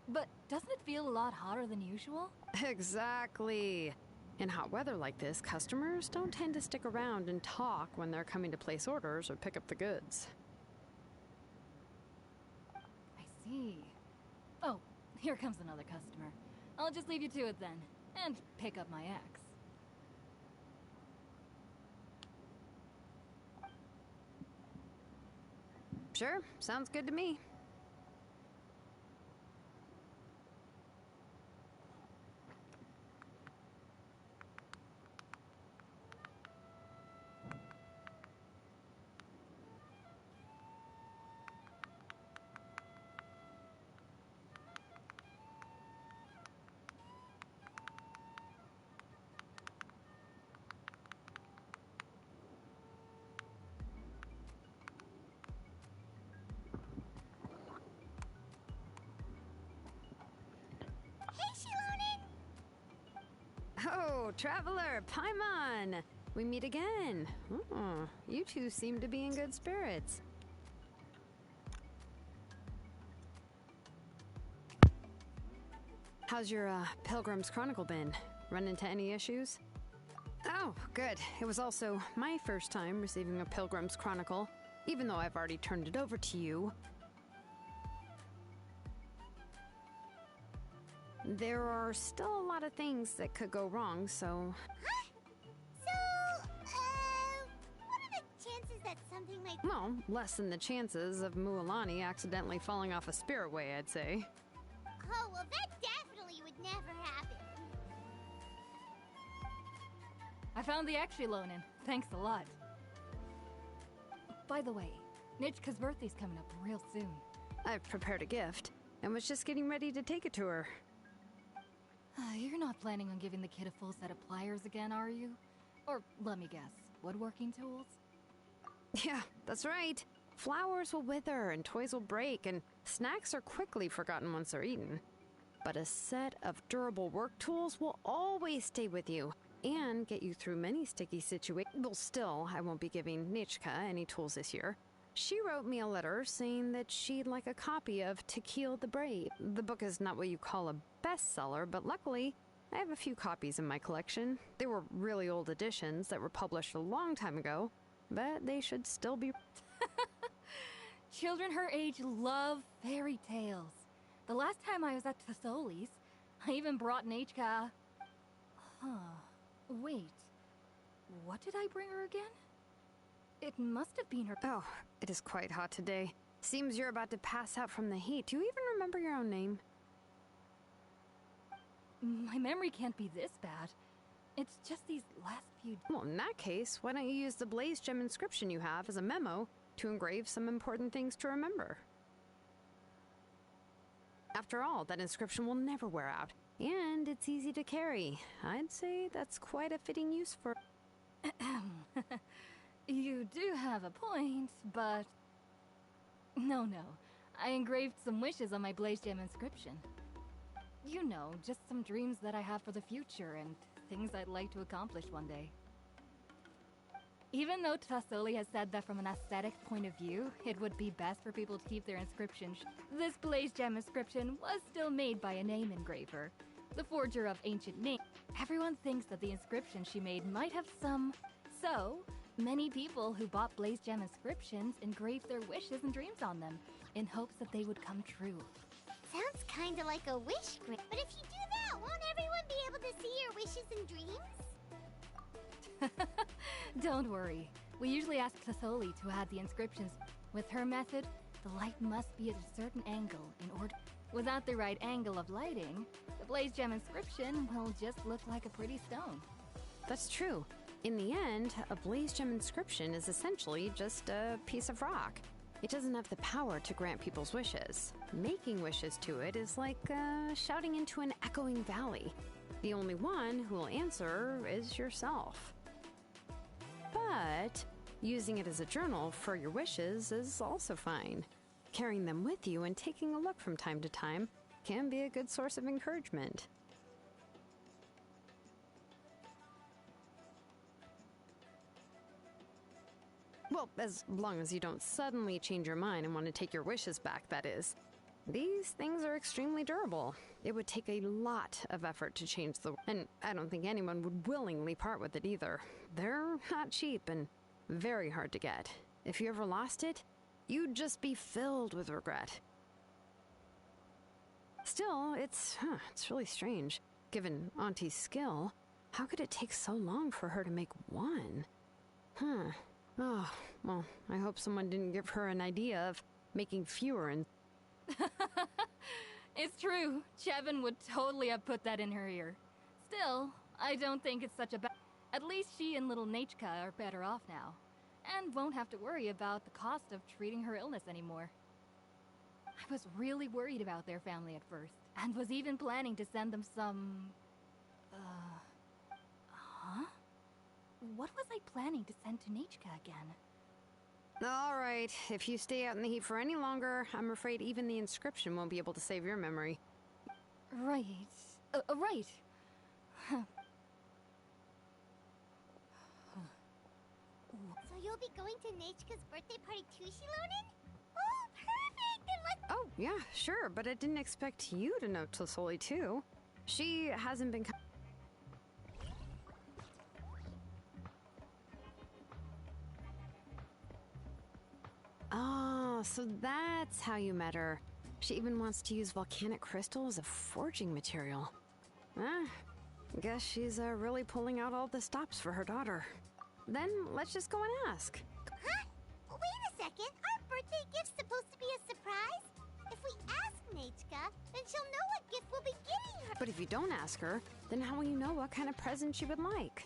But doesn't it feel a lot hotter than usual? Exactly. In hot weather like this, customers don't tend to stick around and talk when they're coming to place orders or pick up the goods. I see. Oh, here comes another customer. I'll just leave you to it then, and pick up my axe. Sure, sounds good to me. Oh, Traveler, Paimon! We meet again. Oh, you two seem to be in good spirits. How's your, Pilgrim's Chronicle been? Run into any issues? Oh, good. It was also my first time receiving a Pilgrim's Chronicle, even though I've already turned it over to you. There are still a lot of things that could go wrong, so... What are the chances that something might... Well, less than the chances of Mualani accidentally falling off a spiritway, I'd say. Oh, well, that definitely would never happen. I found the Xilonen. Thanks a lot. By the way, Nitchka's birthday's coming up real soon. I've prepared a gift, and was just getting ready to take it to her. You're not planning on giving the kid a full set of pliers again, are you? Or, let me guess, woodworking tools? Yeah, that's right. Flowers will wither, and toys will break, and snacks are quickly forgotten once they're eaten. But a set of durable work tools will always stay with you, and get you through many sticky situations. Well, still, I won't be giving Nichka any tools this year. She wrote me a letter saying that she'd like a copy of To Kill the Brave. The book is not what you call a bestseller, but luckily, I have a few copies in my collection. They were really old editions that were published a long time ago, but they should still be... Children her age love fairy tales. The last time I was at Tasoli's, I even brought Nechka... Wait. What did I bring her again? It must have been her... Oh, it is quite hot today. Seems you're about to pass out from the heat. Do you even remember your own name? My memory can't be this bad. It's just these last few... Well, in that case, why don't you use the blaze gem inscription you have as a memo to engrave some important things to remember? After all, that inscription will never wear out, and it's easy to carry. I'd say that's quite a fitting use for... You do have a point, but... No. I engraved some wishes on my blaze gem inscription. You know, just some dreams that I have for the future and things I'd like to accomplish one day. Even though Tassoli has said that from an aesthetic point of view, it would be best for people to keep their inscriptions, this blaze gem inscription was still made by a name engraver, the forger of ancient names. Everyone thinks that the inscription she made might have some... So, many people who bought blaze gem inscriptions engraved their wishes and dreams on them, in hopes that they would come true. Sounds kinda like a wish grid. But if you do that, won't everyone be able to see your wishes and dreams? Don't worry. We usually ask Tassoli to add the inscriptions. With her method, the light must be at a certain angle in order... Without the right angle of lighting, the blaze gem inscription will just look like a pretty stone. That's true. In the end, a blaze gem inscription is essentially just a piece of rock. It doesn't have the power to grant people's wishes. Making wishes to it is like shouting into an echoing valley. The only one who will answer is yourself. But using it as a journal for your wishes is also fine. Carrying them with you and taking a look from time to time can be a good source of encouragement. Well, as long as you don't suddenly change your mind and want to take your wishes back, that is. These things are extremely durable. It would take a lot of effort to change the... And I don't think anyone would willingly part with it either. They're not cheap and very hard to get. If you ever lost it, you'd just be filled with regret. Still, it's really strange. Given Auntie's skill, how could it take so long for her to make one? Oh, well, I hope someone didn't give her an idea of making fewer and... It's true. Chevin would totally have put that in her ear. Still, I don't think it's such a bad... At least she and little Nachka are better off now, and won't have to worry about the cost of treating her illness anymore. I was really worried about their family at first, and was even planning to send them some... What was I planning to send to Nachka again? Alright, if you stay out in the heat for any longer, I'm afraid even the inscription won't be able to save your memory. Right. Right. So you'll be going to Nachka's birthday party too, Xilonen? Oh, perfect! Then let's... Oh, yeah, sure, but I didn't expect you to know Tassoli too. She hasn't been... Oh, so that's how you met her. She even wants to use volcanic crystal as a forging material. Guess she's really pulling out all the stops for her daughter. Then let's just go and ask. Huh? Wait a second. Our birthday gift's supposed to be a surprise? If we ask Nachka, then she'll know what gift we'll be getting her. But if you don't ask her, then how will you know what kind of present she would like?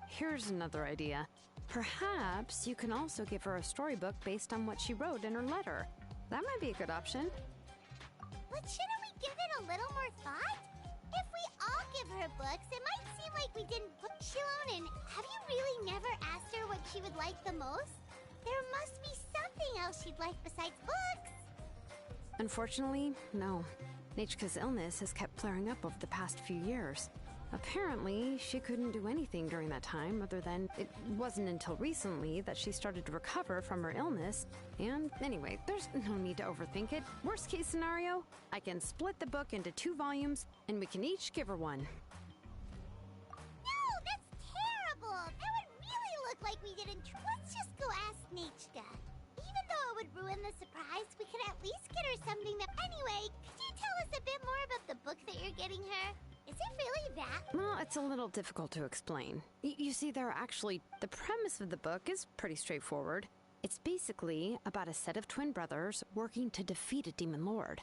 Here's another idea. Perhaps you can also give her a storybook based on what she wrote in her letter. That might be a good option. But shouldn't we give it a little more thought? If we all give her books, it might seem like we didn't put... Xilonen, have you really never asked her what she would like the most? There must be something else she'd like besides books. Unfortunately, no. Nachka's illness has kept flaring up over the past few years. Apparently, she couldn't do anything during that time other than it wasn't until recently that she started to recover from her illness. And anyway, there's no need to overthink it. Worst case scenario, I can split the book into 2 volumes and we can each give her one. No, that's terrible. That would really look like we didn't... Let's just go ask Nachka. Even though it would ruin the surprise, we could at least get her something that... Anyway, could you tell us a bit more about the book that you're getting her? Is it really that? Well, it's a little difficult to explain. You see, the premise of the book is pretty straightforward. It's basically about a set of twin brothers working to defeat a demon lord.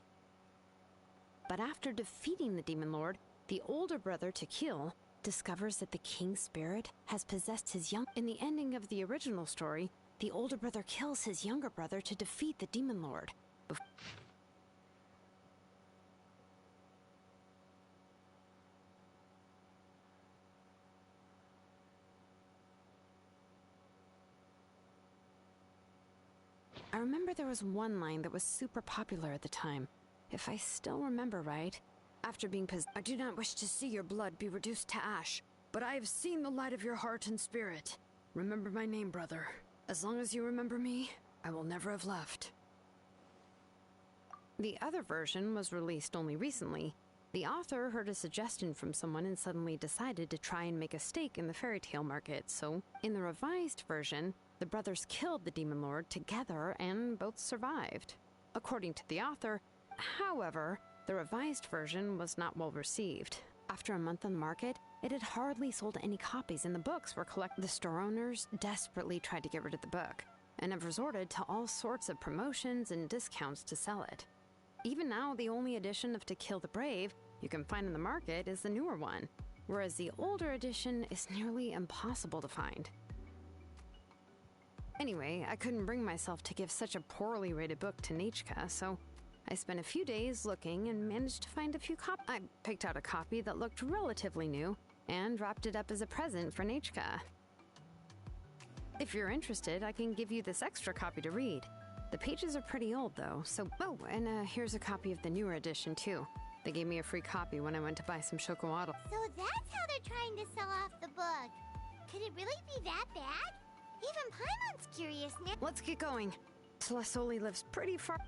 But after defeating the demon lord, the older brother, Tequil, discovers that the king's spirit has possessed his young... In the ending of the original story, the older brother kills his younger brother to defeat the demon lord. I remember there was one line that was super popular at the time. If I still remember right, after being possessed, I do not wish to see your blood be reduced to ash, but I have seen the light of your heart and spirit. Remember my name, brother. As long as you remember me, I will never have left. The other version was released only recently. The author heard a suggestion from someone and suddenly decided to try and make a stake in the fairy tale market, so in the revised version, the brothers killed the demon lord together and both survived. According to the author, however, the revised version was not well received. After a month on the market, it had hardly sold any copies, and the books were collected. The store owners desperately tried to get rid of the book, and have resorted to all sorts of promotions and discounts to sell it. Even now, the only edition of To Kill the Brave you can find in the market is the newer one, whereas the older edition is nearly impossible to find. Anyway, I couldn't bring myself to give such a poorly rated book to Nechka, so I spent a few days looking and managed to find a few copies. I picked out a copy that looked relatively new and wrapped it up as a present for Nechka. If you're interested, I can give you this extra copy to read. The pages are pretty old though, so... Oh, and here's a copy of the newer edition too. They gave me a free copy when I went to buy some chocolate. So that's how they're trying to sell off the book. Could it really be that bad? Even Paimon's curious now. Let's get going. Telesoli lives pretty far...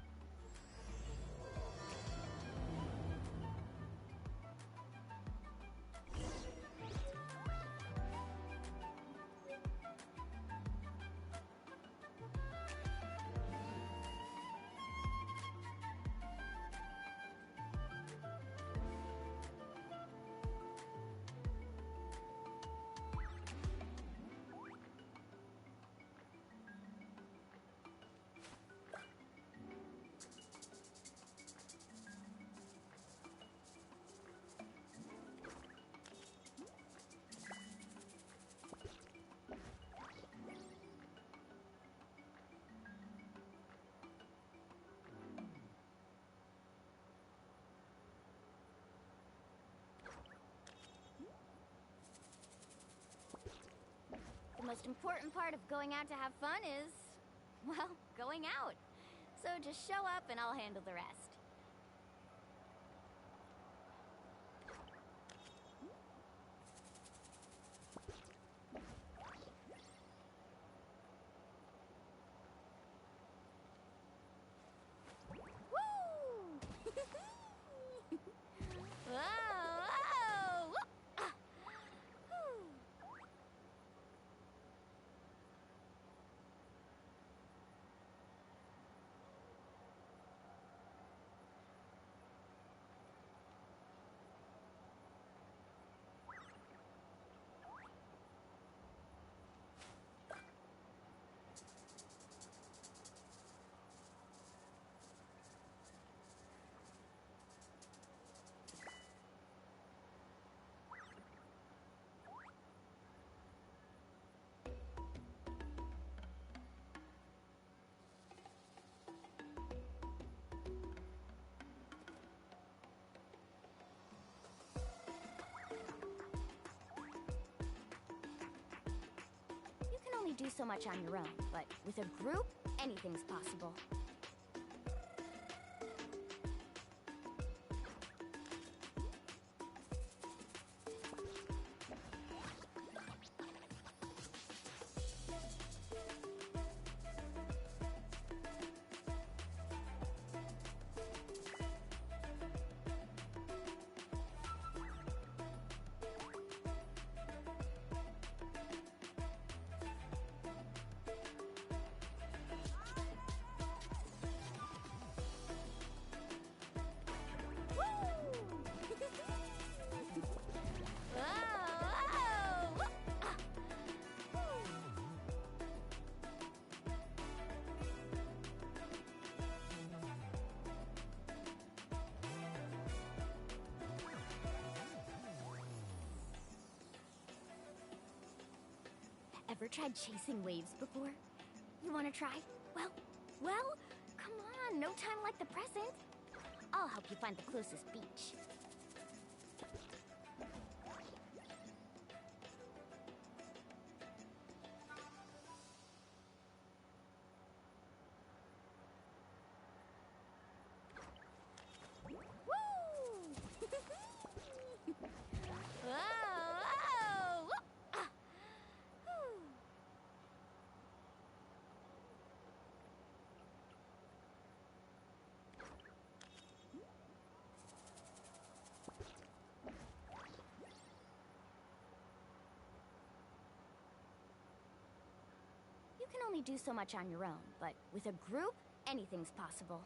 The most important part of going out to have fun is, well, going out. So just show up and I'll handle the rest. You can only do so much on your own, but with a group, anything's possible. Ever tried chasing waves before? You want to try? Well, come on, no time like the present. I'll help you find the closest beach. only do so much on your own, but with a group, anything's possible.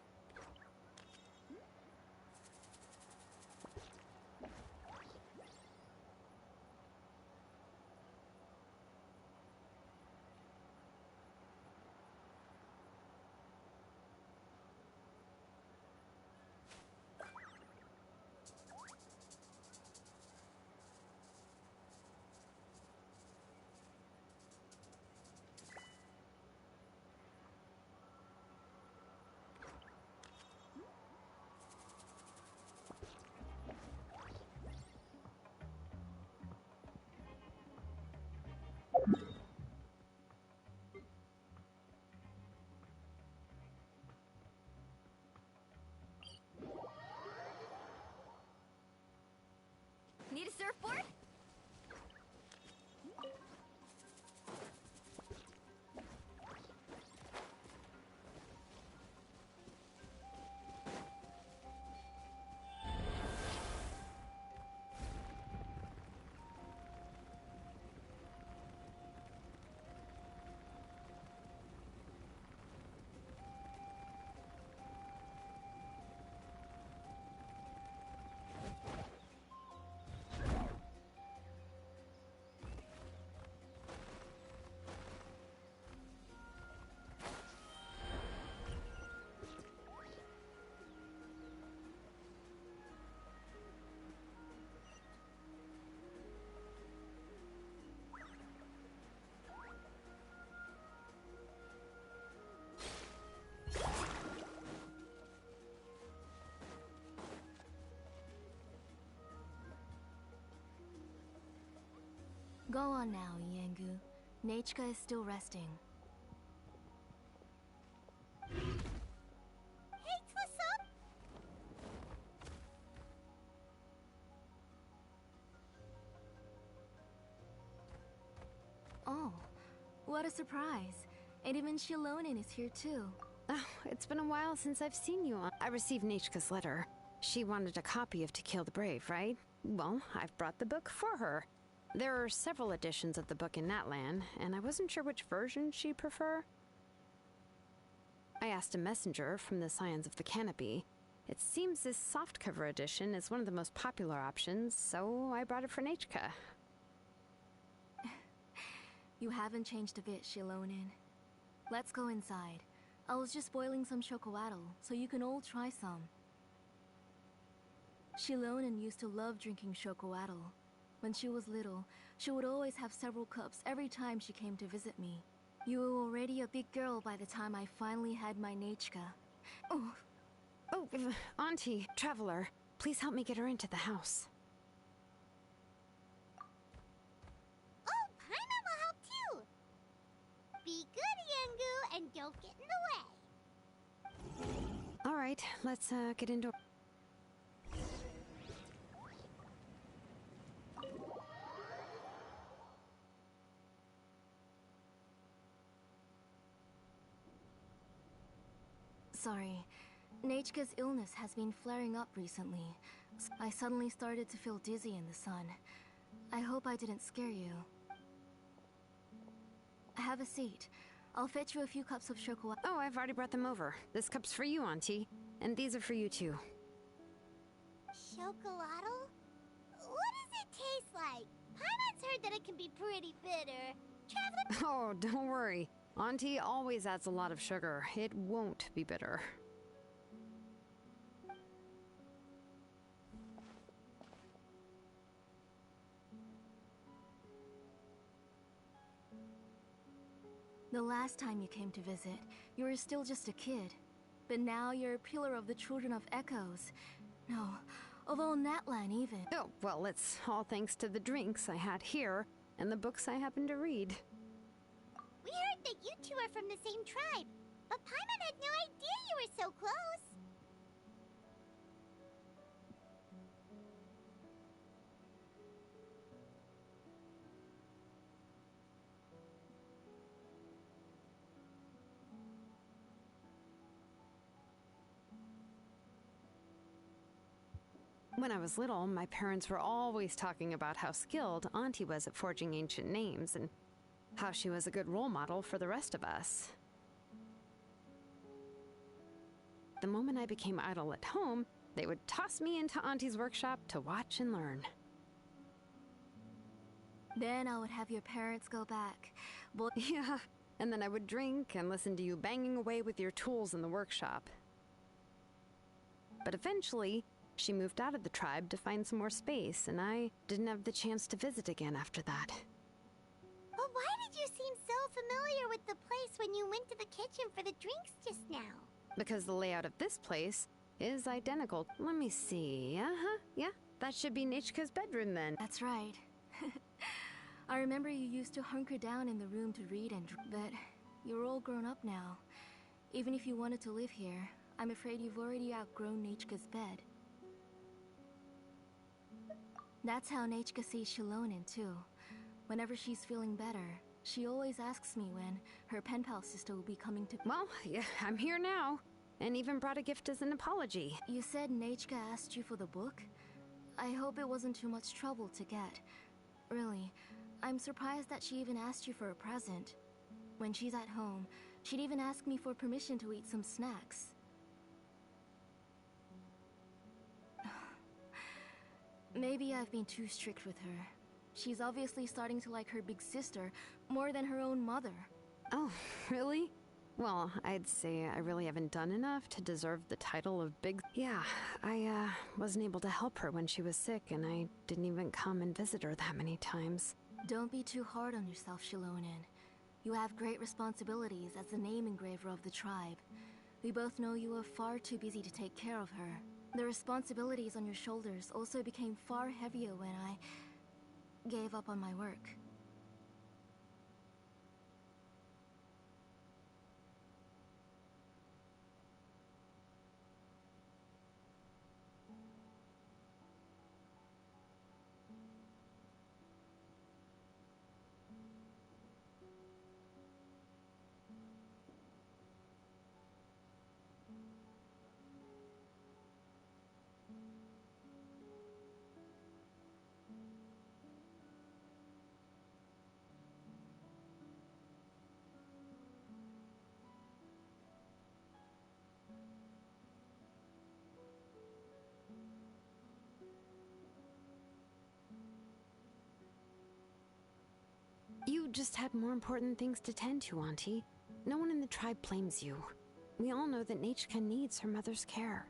Need a surfboard? Go on now, Yengu. Nachka is still resting. Hey, what's up? Oh, what a surprise. And even Xilonen is here too. Oh, it's been a while since I've seen you. I received Nachka's letter. She wanted a copy of To Kill the Brave, right? Well, I've brought the book for her. There are several editions of the book in Natlan, and I wasn't sure which version she'd prefer. I asked a messenger from the Scions of the Canopy. It seems this softcover edition is one of the most popular options, so I brought it for Nachka. You haven't changed a bit, Xilonen. Let's go inside. I was just boiling some chocolatl, so you can all try some. Xilonen used to love drinking chocolatl. When she was little, she would always have several cups every time she came to visit me. You were already a big girl by the time I finally had my Nachka. Oh, Auntie, Traveler, please help me get her into the house. Oh, Paimon will help too. Be good, Yengu, and don't get in the way. All right, let's get into... Sorry. Nachka's illness has been flaring up recently. I suddenly started to feel dizzy in the sun. I hope I didn't scare you. Have a seat. I'll fetch you a few cups of chocolate. Oh, I've already brought them over. This cup's for you, Auntie. And these are for you, too. Chocolatl? What does it taste like? Paimon's heard that it can be pretty bitter. Traveler... Oh, don't worry. Auntie always adds a lot of sugar. It won't be bitter. The last time you came to visit, you were still just a kid. But now you're a pillar of the Children of Echoes. No, of all Natlan even. Oh, well, it's all thanks to the drinks I had here and the books I happened to read. We heard that you two are from the same tribe, but Paimon had no idea you were so close. When I was little, my parents were always talking about how skilled Auntie was at forging ancient names, and how she was a good role model for the rest of us. The moment I became idle at home, they would toss me into Auntie's workshop to watch and learn. Then I would have your parents go back. Yeah, and then I would drink and listen to you banging away with your tools in the workshop. But eventually, she moved out of the tribe to find some more space, and I didn't have the chance to visit again after that. But why did you seem so familiar with the place when you went to the kitchen for the drinks just now? Because the layout of this place is identical. Let me see. Yeah, that should be Nichka's bedroom then. That's right. I remember you used to hunker down in the room to read but you're all grown up now. Even if you wanted to live here, I'm afraid you've already outgrown Nichka's bed. That's how Nichka sees Xilonen too. Whenever she's feeling better, she always asks me when her pen pal sister will be coming to— Well, yeah, I'm here now. And even brought a gift as an apology. You said Nichka asked you for the book? I hope it wasn't too much trouble to get. Really, I'm surprised that she even asked you for a present. When she's at home, she'd even ask me for permission to eat some snacks. Maybe I've been too strict with her. She's obviously starting to like her big sister more than her own mother. Oh, really? Well, I'd say I really haven't done enough to deserve the title of big... Yeah, I wasn't able to help her when she was sick, and I didn't even come and visit her that many times. Don't be too hard on yourself, Xilonen. You have great responsibilities as the name engraver of the tribe. We both know you are far too busy to take care of her. The responsibilities on your shoulders also became far heavier when I gave up on my work. You just had more important things to tend to, Auntie. No one in the tribe blames you. We all know that Nichka needs her mother's care.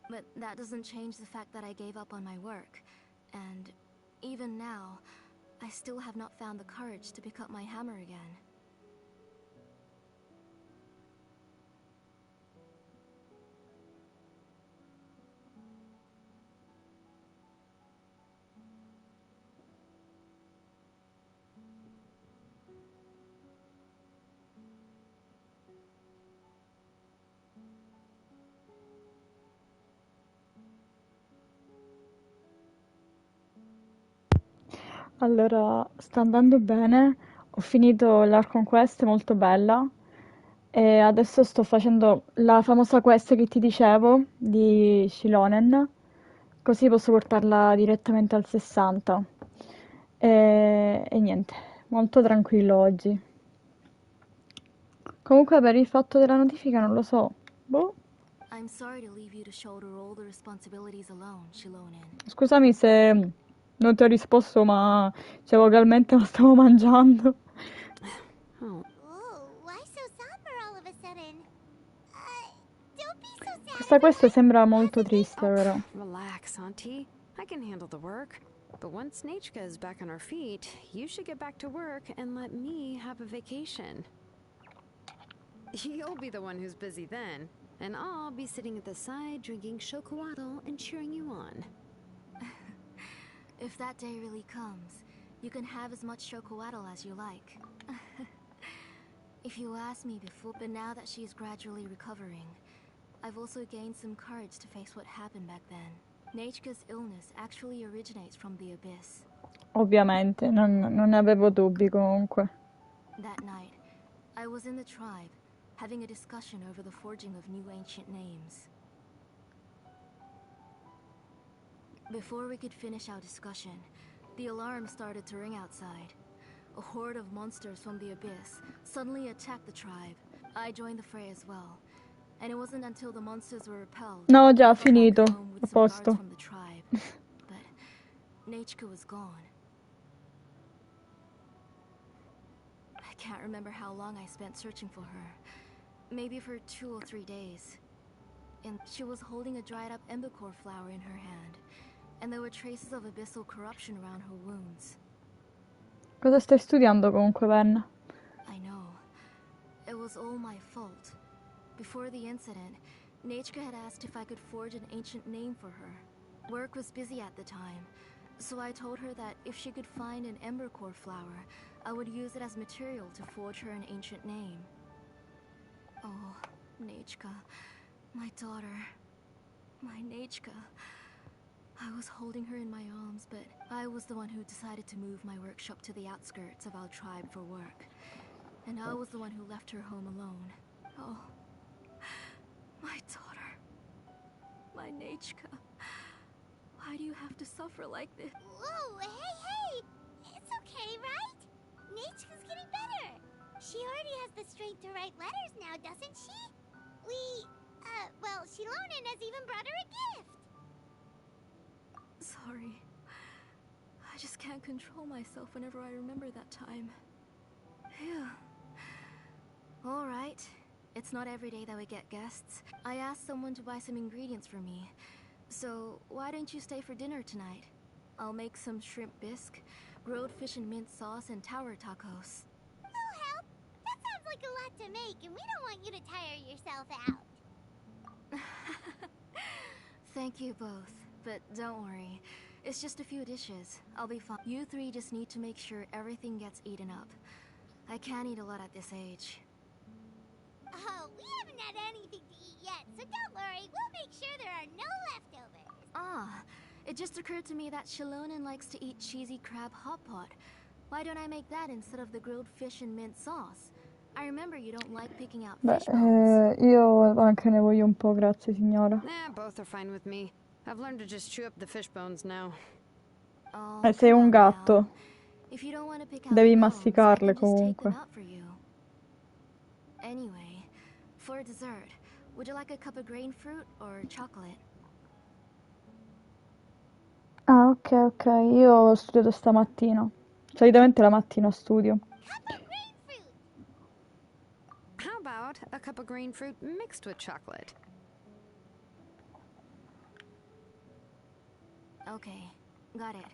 But that doesn't change the fact that I gave up on my work. And even now, I still have not found the courage to pick up my hammer again. Allora, sta andando bene, ho finito l'Archon Quest, molto bella, e adesso sto facendo la famosa quest che ti dicevo di Xilonen, così posso portarla direttamente al 60. E niente, molto tranquillo oggi. Comunque per il fatto della notifica non lo so. Boh. I'm sorry to leave you to shoulder all the responsibilities alone, Xilonen. Scusami se non ti ho risposto, ma cioè, vocalmente lo stavo mangiando. Ooh, why so somber all of a sudden? Don't be so sad. Questa sembra molto triste, però. Relax, Auntie. I can handle the work. But once Nichka is back on her feet, you should get back to work and let me have a vacation. You'll be the one who's busy then, and I'll be sitting at the side drinking chocolatl and cheering you on. If that day really comes, you can have as much chocolatl as you like. If you asked me before, but now that she's gradually recovering, I've also gained some courage to face what happened back then. Nichka's illness actually originates from the abyss. Ovviamente, non ne avevo dubbi comunque. That night, I was in the tribe, having a discussion over the forging of new ancient names. Before we could finish our discussion, the alarm started to ring outside. A horde of monsters from the abyss suddenly attacked the tribe. I joined the fray as well, and it wasn't until the monsters were repelled No, già, I got back finito. home with A some guards posto. from the tribe. But Nechka was gone. I can't remember how long I spent searching for her. Maybe for 2 or 3 days. And she was holding a dried up embercore flower in her hand, and there were traces of abyssal corruption around her wounds. Cosa stai studiando comunque, Ben? I know. It was all my fault. Before the incident, Nechka had asked if I could forge an ancient name for her. Work was busy at the time, so I told her that if she could find an embercore flower, I would use it as material to forge her an ancient name. Oh, Nechka, my daughter, my Nechka. I was holding her in my arms, but I was the one who decided to move my workshop to the outskirts of our tribe for work. And I was the one who left her home alone. Oh, my daughter, my Nechka. Why do you have to suffer like this? Whoa, hey! It's okay, right? Nechka's getting better. She already has the strength to write letters now, doesn't she? Well, Xilonen has even brought her a gift. Sorry. I just can't control myself whenever I remember that time. Phew. Alright. It's not every day that we get guests. I asked someone to buy some ingredients for me. So, why don't you stay for dinner tonight? I'll make some shrimp bisque, grilled fish and mint sauce, and tower tacos. Oh, help! That sounds like a lot to make, and we don't want you to tire yourself out. Thank you both, but don't worry. It's just a few dishes. I'll be fine. You three just need to make sure everything gets eaten up. I can't eat a lot at this age. Oh, we haven't had anything to eat yet, so don't worry. We'll make sure there are no leftovers. Ah, it just occurred to me that Xilonen likes to eat cheesy crab hot pot. Why don't I make that instead of the grilled fish and mint sauce? I remember you don't like picking out Beh, fish bones. io anche ne voglio un po', grazie signora. Both are fine with me. I've learned to just chew up the fish bones now. Oh, Sei come un on gatto. now. If you don't want to pick out Devi the bones, I masticarle can just take them comunque. out for you. Anyway, for dessert, would you like a cup of grain fruit or chocolate? Ah, ok. Io ho studiato stamattina. Solitamente la mattina studio. How about a cup of green fruit mixed with chocolate? Okay, got it.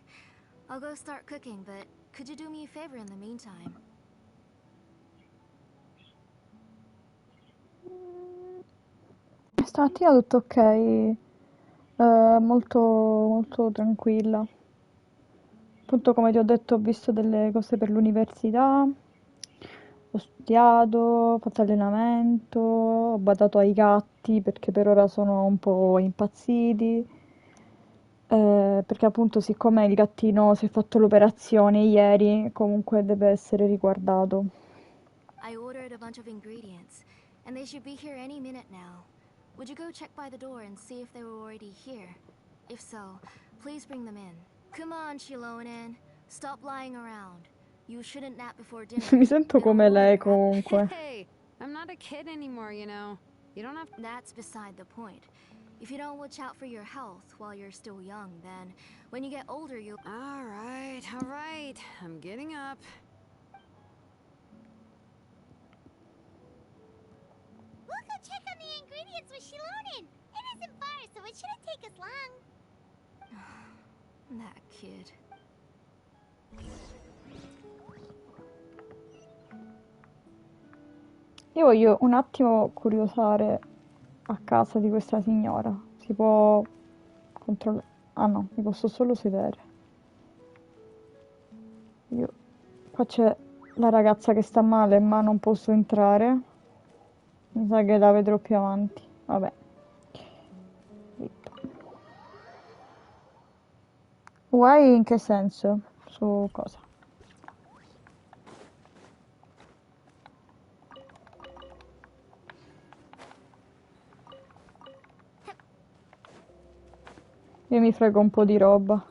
I'll go start cooking, but could you do me a favor in the meantime? Stamattina tutto ok. Molto tranquilla. Appunto, come ti ho detto, ho visto delle cose per l'università. Ho studiato, ho fatto allenamento, ho badato ai gatti perché per ora sono un po' impazziti. Perché appunto siccome il gattino si è fatto l'operazione ieri, comunque deve essere riguardato. I ordered a bunch of ingredients, and they should be here any minute now. Would you go check by the door and see if they were already here? If so, please bring them in. Come on, Xilonen. Stop lying around. You shouldn't nap before dinner. Mi sento come lei comunque. Hey, I'm not a kid anymore, you know. You don't have... That's beside the point. If you don't watch out for your health while you're still young, then when you get older, you'll... All right. I'm getting up. We'll go check on the ingredients with Xilonen. It isn't far, so it shouldn't take us long. That kid. Io voglio un attimo curiosare a casa di questa signora. Si può controllare? Ah no, mi posso solo sedere. Qua c'è la ragazza che sta male, ma non posso entrare. Mi sa che la vedrò più avanti. Vabbè. Guai in che senso? Su cosa? Io mi frego un po' di roba.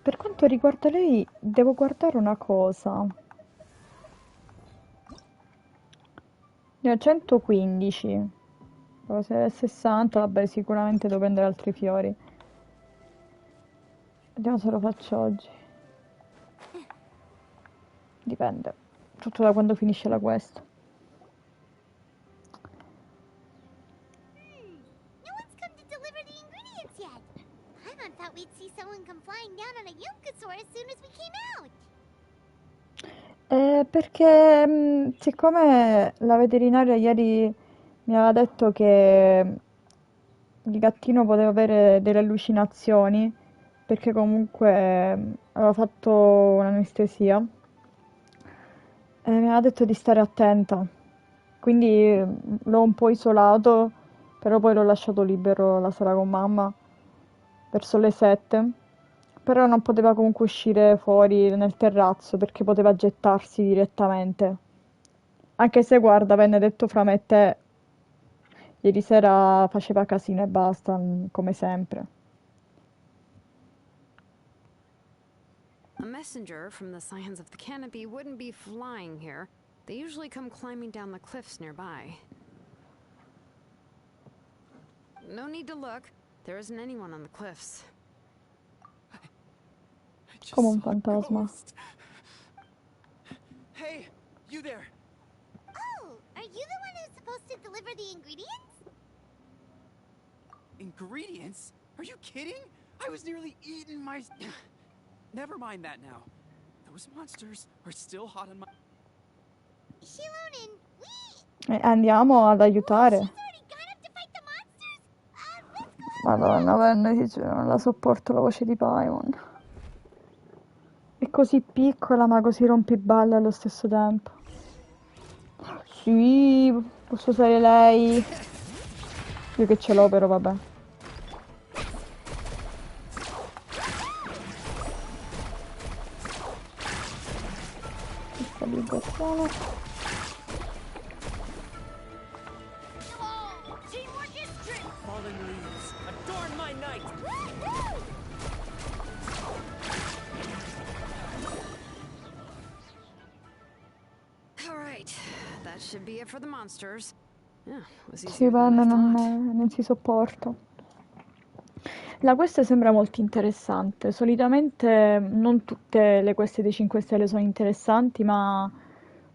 Per quanto riguarda lei, devo guardare una cosa. Ne ho 115. Se è 60, vabbè, sicuramente devo prendere altri fiori. Vediamo se lo faccio oggi. Dipende. Tutto da quando finisce la quest. No one's come to deliver the ingredients yet. Paimon thought we'd see someone come flying down on a Yunkasaur as soon as we came out. Perché siccome la veterinaria ieri mi aveva detto che il gattino poteva avere delle allucinazioni, perché comunque aveva fatto un'anestesia, mi aveva detto di stare attenta. Quindi l'ho un po' isolato, però poi l'ho lasciato libero la sera con mamma, verso le 7. Però non poteva comunque uscire fuori nel terrazzo perché poteva gettarsi direttamente. Anche se, guarda, venne detto fra me e te, ieri sera faceva casino e basta, come sempre. A messenger from the Scions of the Canopy wouldn't be flying here. They usually come climbing down the cliffs nearby. No need to look. There isn't anyone on the cliffs. Come un fantasma. Hey, you there! Oh, are you the one who's supposed to deliver the ingredients? Ingredients? Are you kidding? I was nearly eating my... Never mind that now. Those monsters are still hot on my... Xilonen, Andiamo ad aiutare. Madonna, non la sopporto la voce di Paimon. È così piccola ma così rompiballe allo stesso tempo. Sì, posso usare lei. Io che ce l'ho però, vabbè. Stabilizzazione. Should be it for the monsters. Sì, beh, non si sopporta. La quest sembra molto interessante. Solitamente non tutte le quest dei 5 stelle sono interessanti, ma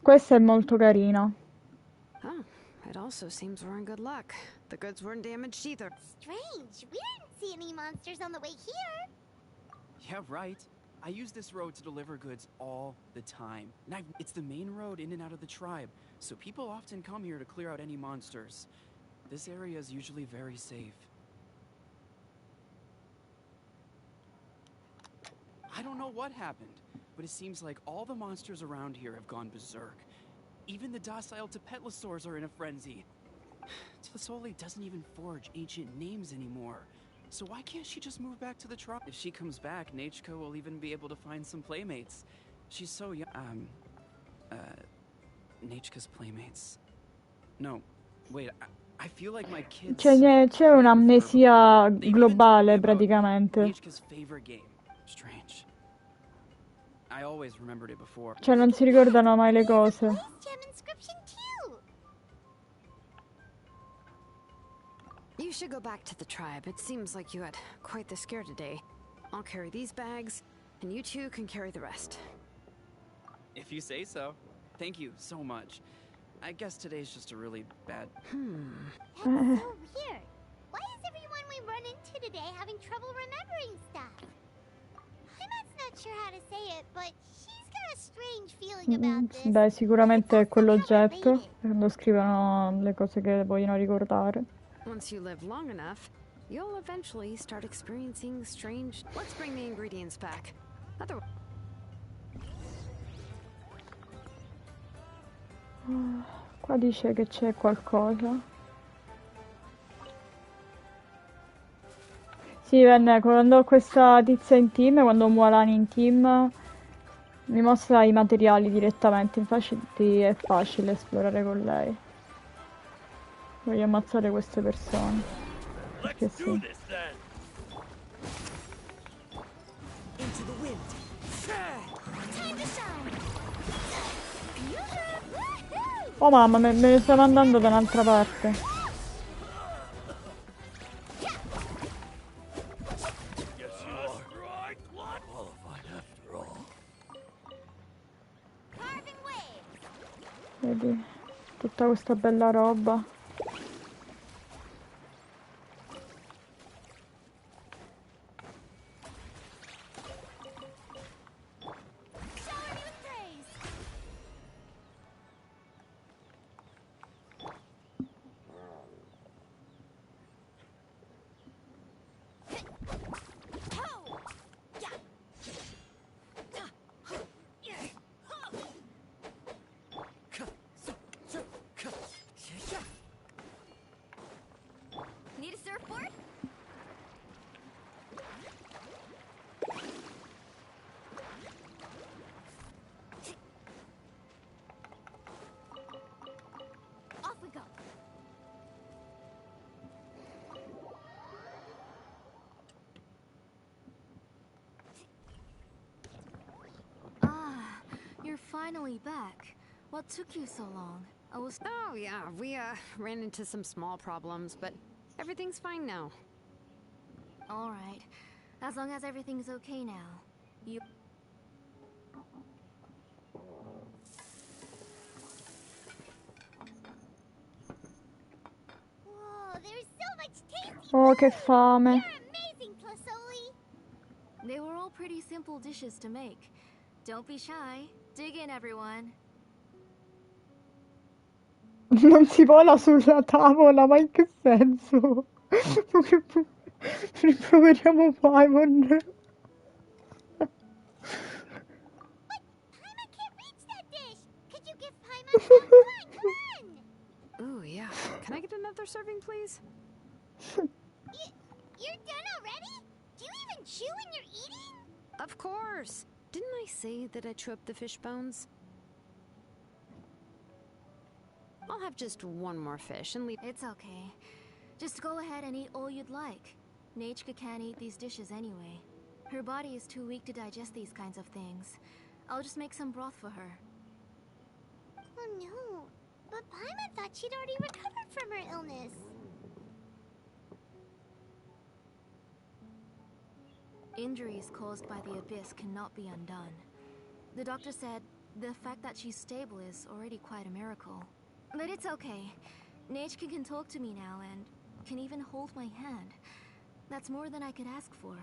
questa è molto carina. Oh, it also seems we're in good luck. The goods weren't damaged either. Strange. We didn't see any monsters on the way here. Yeah, right. I use this road to deliver goods all the time. And it's the main road in and out of the tribe, so people often come here to clear out any monsters. This area is usually very safe. I don't know what happened, but it seems like all the monsters around here have gone berserk. Even the docile Tepetlosaurs are in a frenzy. Tlisoli doesn't even forge ancient names anymore. So why can't she just move back to the tribe? If she comes back, Nachko will even be able to find some playmates. She's so young. Nachka's playmates. No, wait, I feel like my kids... C'è un'amnesia globale, praticamente. Nachka's favorite game. Strange. I always remembered it before. Cioè, non si ricordano mai le cose. You should go back to the tribe. It seems like you had quite the scare today. I'll carry these bags, and you two can carry the rest. If you say so. Thank you so much. I guess today's just a really bad... That's so weird. Why is everyone we run into today having trouble remembering stuff? Paimon's not sure how to say it, but she's got a strange feeling about this. Beh, sicuramente è quell'oggetto, quando scrivono le cose che vogliono ricordare. Once you live long enough, you'll eventually start experiencing strange... Let's bring the ingredients back. Otherwise... Qua dice che c'è qualcosa. Sì, quando ho questa tizia in team, quando ho Mualani in team, mi mostra i materiali direttamente, infatti è facile esplorare con lei. Voglio ammazzare queste persone. Perché sì. Into the wind. Time to shine. Oh mamma, me ne stanno andando da un'altra parte. Vedi, tutta questa bella roba. Need a surfboard? Off we go. Ah, you're finally back. What took you so long? Oh, yeah, we, ran into some small problems, but everything's fine now. Alright. As long as everything's okay now. You... Whoa, there's so much tasty Oh, che food! fame. You're amazing, Plasoli! They were all pretty simple dishes to make. Don't be shy. Dig in, everyone. Non si vola sulla tavola, ma in che senso? Riproveriamo Paimon. Paimon can't reach that dish! Could you give Paimon some? Come on, come on! Ooh, yeah. Can I get another serving, please? You're done already? Do you even chew when you're eating? Of course. Didn't I say that I chew up the fish bones? I'll have just one more fish and leave. It's okay. Just go ahead and eat all you'd like. Nachka can't eat these dishes anyway. Her body is too weak to digest these kinds of things. I'll just make some broth for her. Oh no, but Paimon thought she'd already recovered from her illness. Injuries caused by the abyss cannot be undone. The doctor said the fact that she's stable is already quite a miracle. But it's okay. Nachka can talk to me now and can even hold my hand. That's more than I could ask for.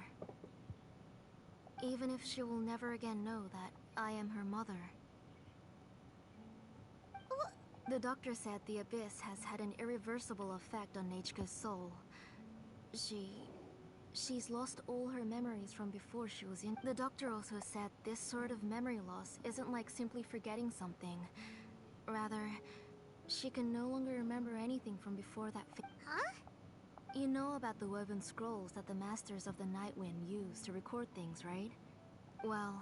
Even if she will never again know that I am her mother. The doctor said the abyss has had an irreversible effect on Nachka's soul. She's lost all her memories from before she was in. The doctor also said this sort of memory loss isn't like simply forgetting something. Rather, she can no longer remember anything from before that. Huh? You know about the woven scrolls that the Masters of the Night Wind use to record things, right? Well,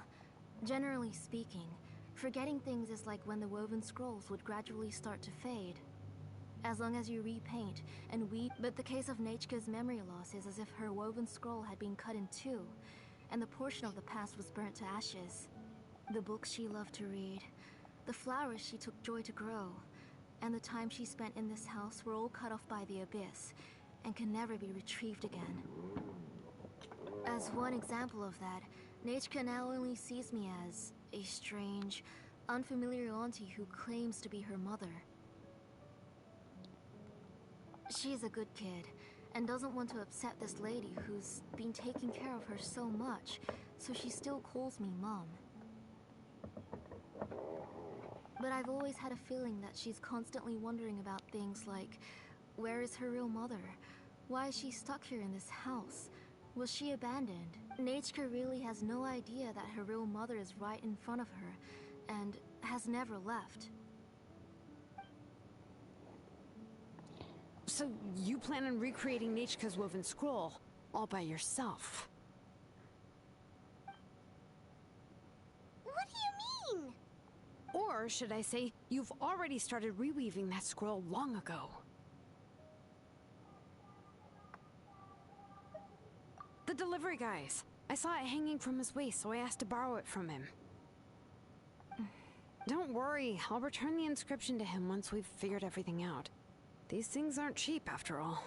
generally speaking, forgetting things is like when the woven scrolls would gradually start to fade. As long as you repaint and weave. But the case of Nachka's memory loss is as if her woven scroll had been cut in two, and the portion of the past was burnt to ashes. The books she loved to read, the flowers she took joy to grow, and the time she spent in this house were all cut off by the abyss, and can never be retrieved again. As one example of that, Nachka now only sees me as a strange, unfamiliar auntie who claims to be her mother. She's a good kid, and doesn't want to upset this lady who's been taking care of her so much, so she still calls me Mom. But I've always had a feeling that she's constantly wondering about things like, where is her real mother? Why is she stuck here in this house? Was she abandoned? Nachka really has no idea that her real mother is right in front of her, and has never left. So, you plan on recreating Nachka's woven scroll? all by yourself. What do you mean? Or should I say, you've already started reweaving that scroll long ago. The delivery guys. I saw it hanging from his waist, so I asked to borrow it from him. Don't worry, I'll return the inscription to him once we've figured everything out. These things aren't cheap, after all.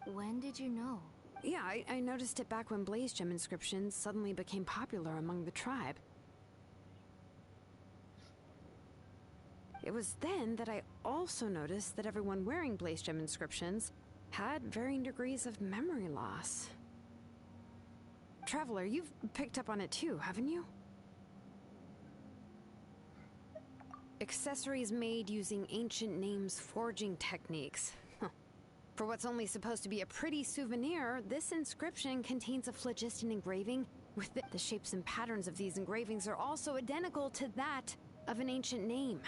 When did you know? Yeah, I noticed it back when Blaze Gem inscriptions suddenly became popular among the tribe. It was then that I also noticed that everyone wearing Blaze Gem inscriptions had varying degrees of memory loss. Traveler, you've picked up on it too, haven't you? Accessories made using ancient names forging techniques. For what's only supposed to be a pretty souvenir, this inscription contains a phlogiston engraving with the shapes and patterns of these engravings are also identical to that of an ancient name.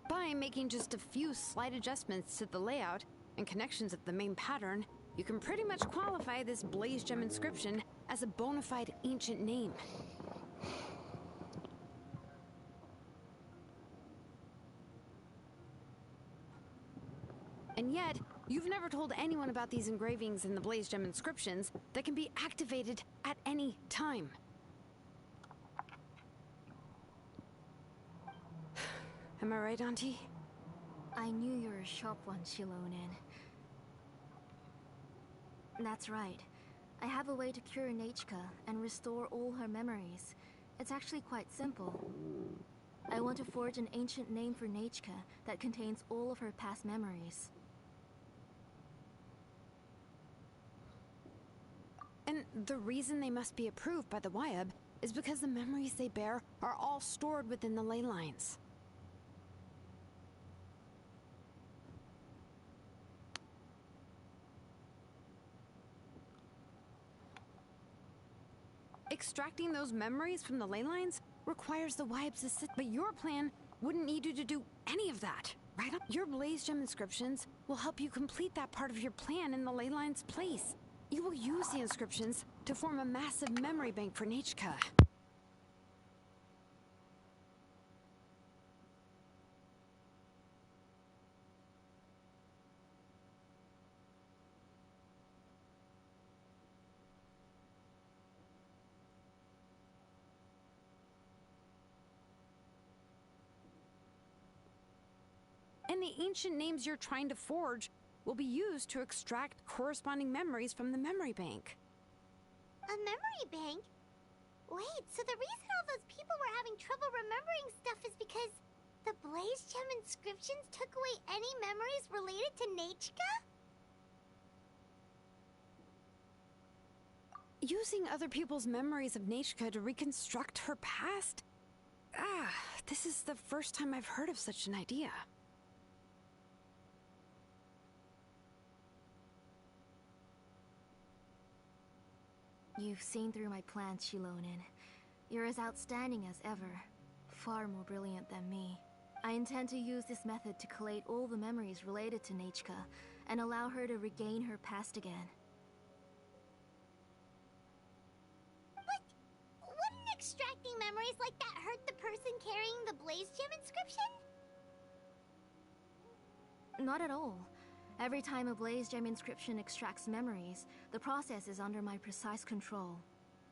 By making just a few slight adjustments to the layout and connections of the main pattern, you can pretty much qualify this Blaze Gem inscription as a bona fide ancient name. And yet, you've never told anyone about these engravings in the Blaze Gem inscriptions that can be activated at any time. Am I right, Auntie? I knew you were a sharp one, Xilonen. That's right. I have a way to cure Nechka and restore all her memories. It's actually quite simple. I want to forge an ancient name for Nechka that contains all of her past memories. And the reason they must be approved by the Wyab is because the memories they bear are all stored within the ley lines. Extracting those memories from the ley lines requires the Wyab's assist, but your plan wouldn't need you to do any of that, right? Your Blaze Gem inscriptions will help you complete that part of your plan in the ley lines' place. You will use the inscriptions to form a massive memory bank for Nechka. And the ancient names you're trying to forge will be used to extract corresponding memories from the memory bank. A memory bank? Wait, so the reason all those people were having trouble remembering stuff is because the Blaze Gem inscriptions took away any memories related to Nechka? Using other people's memories of Nechka to reconstruct her past? This is the first time I've heard of such an idea. You've seen through my plans, Xilonen. You're as outstanding as ever. Far more brilliant than me. I intend to use this method to collate all the memories related to Nechka and allow her to regain her past again. But wouldn't extracting memories like that hurt the person carrying the Blaze Gem inscription? Not at all. Every time a Blaze Gem inscription extracts memories, the process is under my precise control.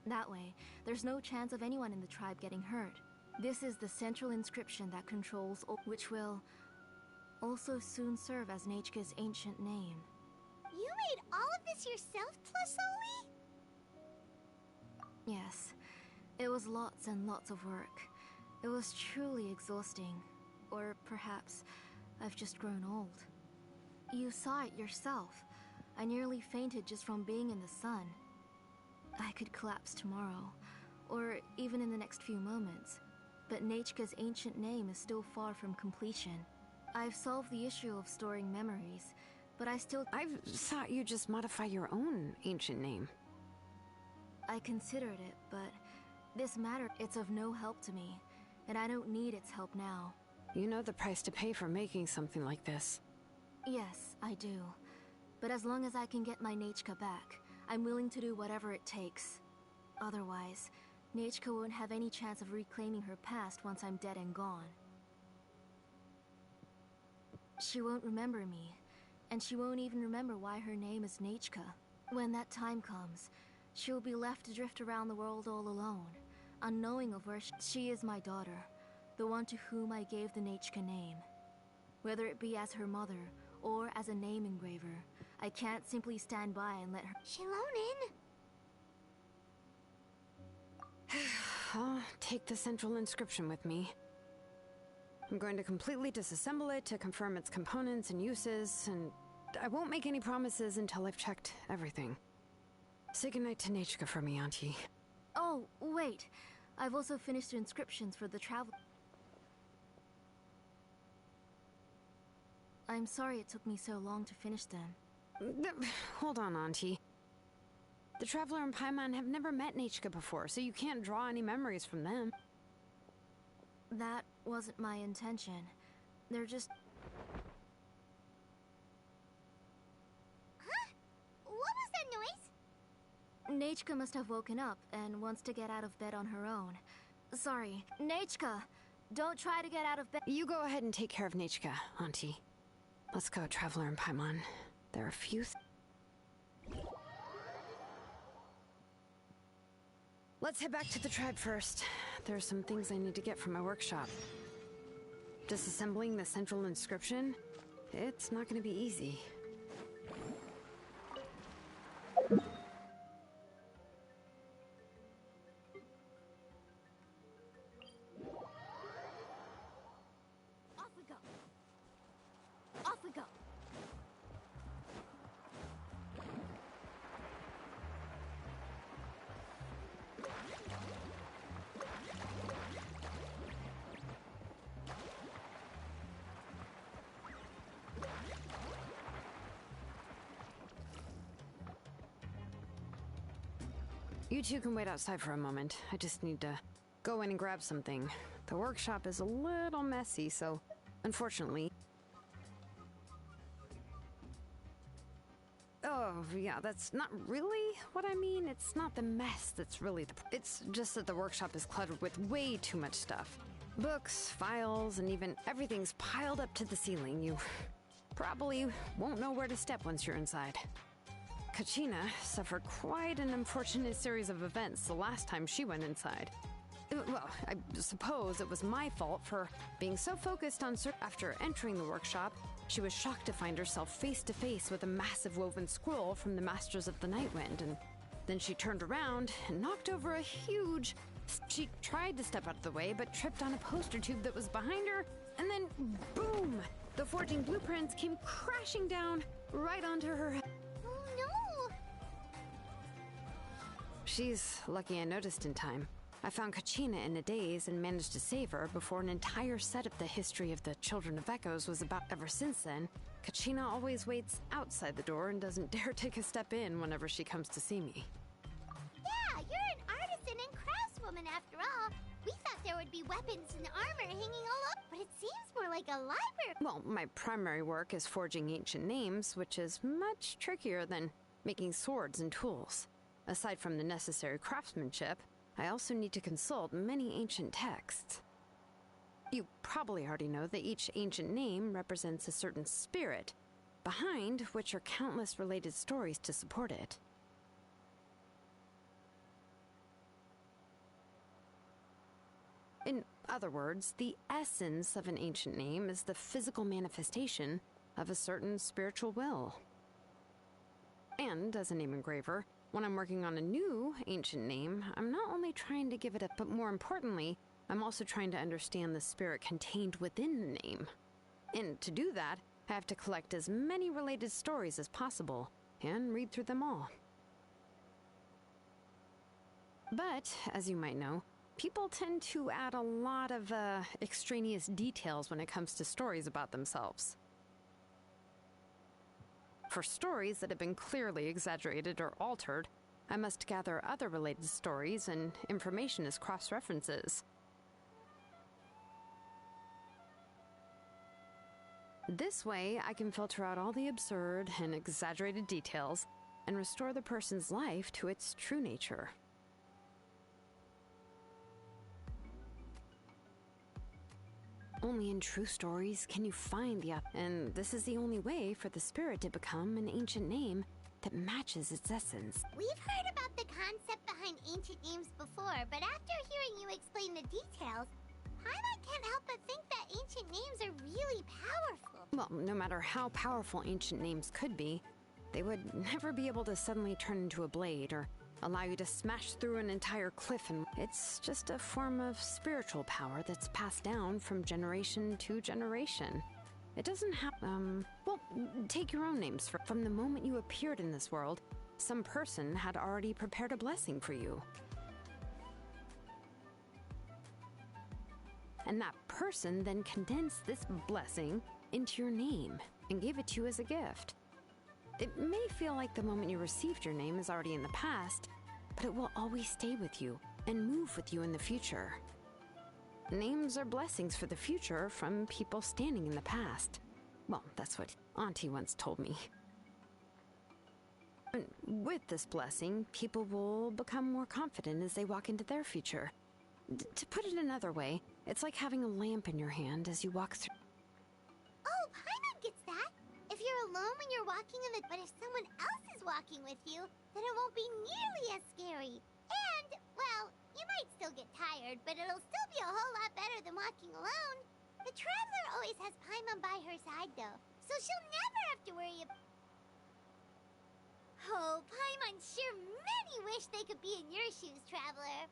That way, there's no chance of anyone in the tribe getting hurt. This is the central inscription that controls all, which will also soon serve as Nechka's ancient name. You made all of this yourself, Tlusoli? Yes. It was lots and lots of work. It was truly exhausting. Or perhaps I've just grown old. You saw it yourself. I nearly fainted just from being in the sun. I could collapse tomorrow, or even in the next few moments. But Nechka's ancient name is still far from completion. I've solved the issue of storing memories, but I thought you just modify your own ancient name. I considered it, but this matter, it's of no help to me. and I don't need its help now. You know the price to pay for making something like this. Yes, I do. But as long as I can get my Nechka back, I'm willing to do whatever it takes. Otherwise, Nechka won't have any chance of reclaiming her past once I'm dead and gone. She won't remember me, and she won't even remember why her name is Nechka. When that time comes, she'll be left to drift around the world all alone, unknowing of where she is my daughter, the one to whom I gave the Nechka name. Whether it be as her mother, or as a name engraver, I can't simply stand by and let her— Xilonen! I'll take the central inscription with me. I'm going to completely disassemble it to confirm its components and uses, and I won't make any promises until I've checked everything. Say goodnight to Nechka for me, Auntie. Oh, wait. I've also finished the inscriptions for the travel— I'm sorry it took me so long to finish them. Hold on, Auntie. The Traveler and Paimon have never met Nechka before, so you can't draw any memories from them. That wasn't my intention. They're just— Huh? What was that noise? Nechka must have woken up and wants to get out of bed on her own. Sorry. Nechka! Don't try to get out of bed— You go ahead and take care of Nechka, Auntie. Let's go, Traveler and Paimon. There are a few— Let's head back to the tribe first. There are some things I need to get from my workshop. Disassembling the central inscription? It's not going to be easy. Off we go! Off we go! You two can wait outside for a moment. I just need to go in and grab something. The workshop is a little messy, so unfortunately— Oh, yeah, that's not really what I mean. It's not the mess that's really it's just that the workshop is cluttered with way too much stuff. Books, files, and even everything's piled up to the ceiling. You probably won't know where to step once you're inside. Kachina suffered quite an unfortunate series of events the last time she went inside. Well, I suppose it was my fault for being so focused on after entering the workshop, she was shocked to find herself face to face with a massive woven scroll from the Masters of the Nightwind, and then she turned around and knocked over a huge— She tried to step out of the way, but tripped on a poster tube that was behind her, and then boom! The forging blueprints came crashing down right onto her head. Oh no! She's lucky I noticed in time. I found Kachina in a daze and managed to save her before an entire set of the history of the Children of Echoes was about. Ever since then, Kachina always waits outside the door and doesn't dare take a step in whenever she comes to see me. Yeah, you're an artisan and craftswoman after all. We thought there would be weapons and armor hanging all up, but it seems more like a library. Well, my primary work is forging ancient names, which is much trickier than making swords and tools. Aside from the necessary craftsmanship, I also need to consult many ancient texts. You probably already know that each ancient name represents a certain spirit, behind which are countless related stories to support it. In other words, the essence of an ancient name is the physical manifestation of a certain spiritual will. And as a name engraver, when I'm working on a new ancient name, I'm not only trying to give it a, but more importantly, I'm also trying to understand the spirit contained within the name. And to do that, I have to collect as many related stories as possible and read through them all. But, as you might know, people tend to add a lot of extraneous details when it comes to stories about themselves. For stories that have been clearly exaggerated or altered, I must gather other related stories and information as cross-references. This way, I can filter out all the absurd and exaggerated details and restore the person's life to its true nature. Only in true stories can you find and this is the only way for the spirit to become an ancient name that matches its essence. We've heard about the concept behind ancient names before, but after hearing you explain the details, Paimon can't help but think that ancient names are really powerful. Well, no matter how powerful ancient names could be, they would never be able to suddenly turn into a blade or allow you to smash through an entire cliff, and it's just a form of spiritual power that's passed down from generation to generation. It doesn't have, well, take your own names. From the moment you appeared in this world, some person had already prepared a blessing for you. And that person then condensed this blessing into your name and gave it to you as a gift. It may feel like the moment you received your name is already in the past, but it will always stay with you and move with you in the future. Names are blessings for the future from people standing in the past. Well, that's what Auntie once told me. And with this blessing, people will become more confident as they walk into their future. To put it another way, it's like having a lamp in your hand as you walk through. Oh, Paimon gets that. If you're alone when you're walking in the... But if someone else is walking with you, then it won't be nearly as scary. And, well, you might still get tired, but it'll still be a whole lot better than walking alone. The Traveler always has Paimon by her side, though, so she'll never have to worry about... Oh, Paimon sure many wish they could be in your shoes, Traveler.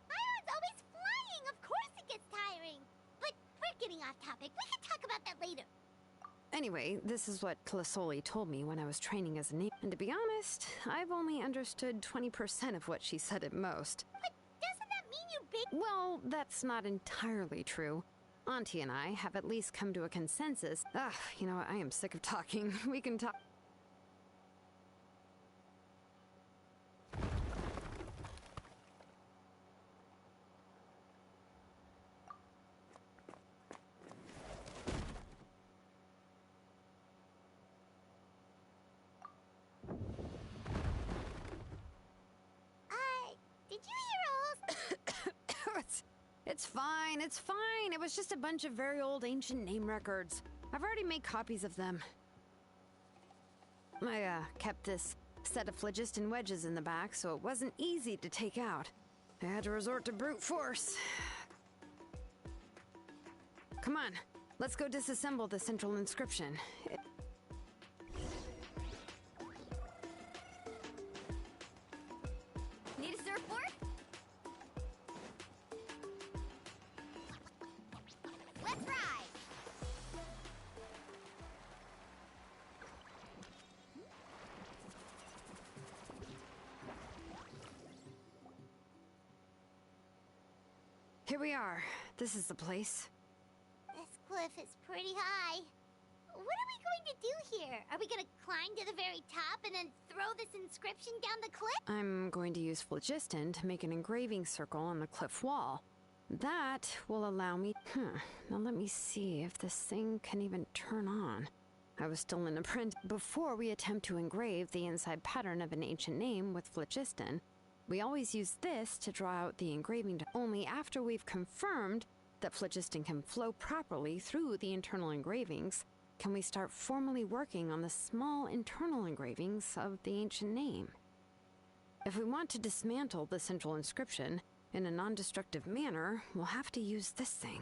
Paimon's always flying. Of course it gets tiring. But we're getting off topic. We can talk about that later. Anyway, this is what Clisoli told me when I was training as a name. And to be honest, I've only understood 20% of what she said at most. But doesn't that mean you big... Well, that's not entirely true. Auntie and I have at least come to a consensus. You know, I am sick of talking. We can talk... Did you hear all... It's fine. It was just a bunch of very old ancient name records. I've already made copies of them. I, kept this set of phlogiston wedges in the back, so it wasn't easy to take out. I had to resort to brute force. Come on, let's go disassemble the central inscription. Need a surfboard? Let's ride! Here we are. This is the place. This cliff is pretty high. What are we going to do here? Are we gonna climb to the very top and then throw this inscription down the cliff? I'm going to use phlogiston to make an engraving circle on the cliff wall. That will allow me... Now let me see if this thing can even turn on. I was still in a print. Before we attempt to engrave the inside pattern of an ancient name with phlogiston, we always use this to draw out the engraving. Only after we've confirmed that phlogiston can flow properly through the internal engravings, can we start formally working on the small internal engravings of the ancient name. If we want to dismantle the central inscription in a non-destructive manner, we'll have to use this thing.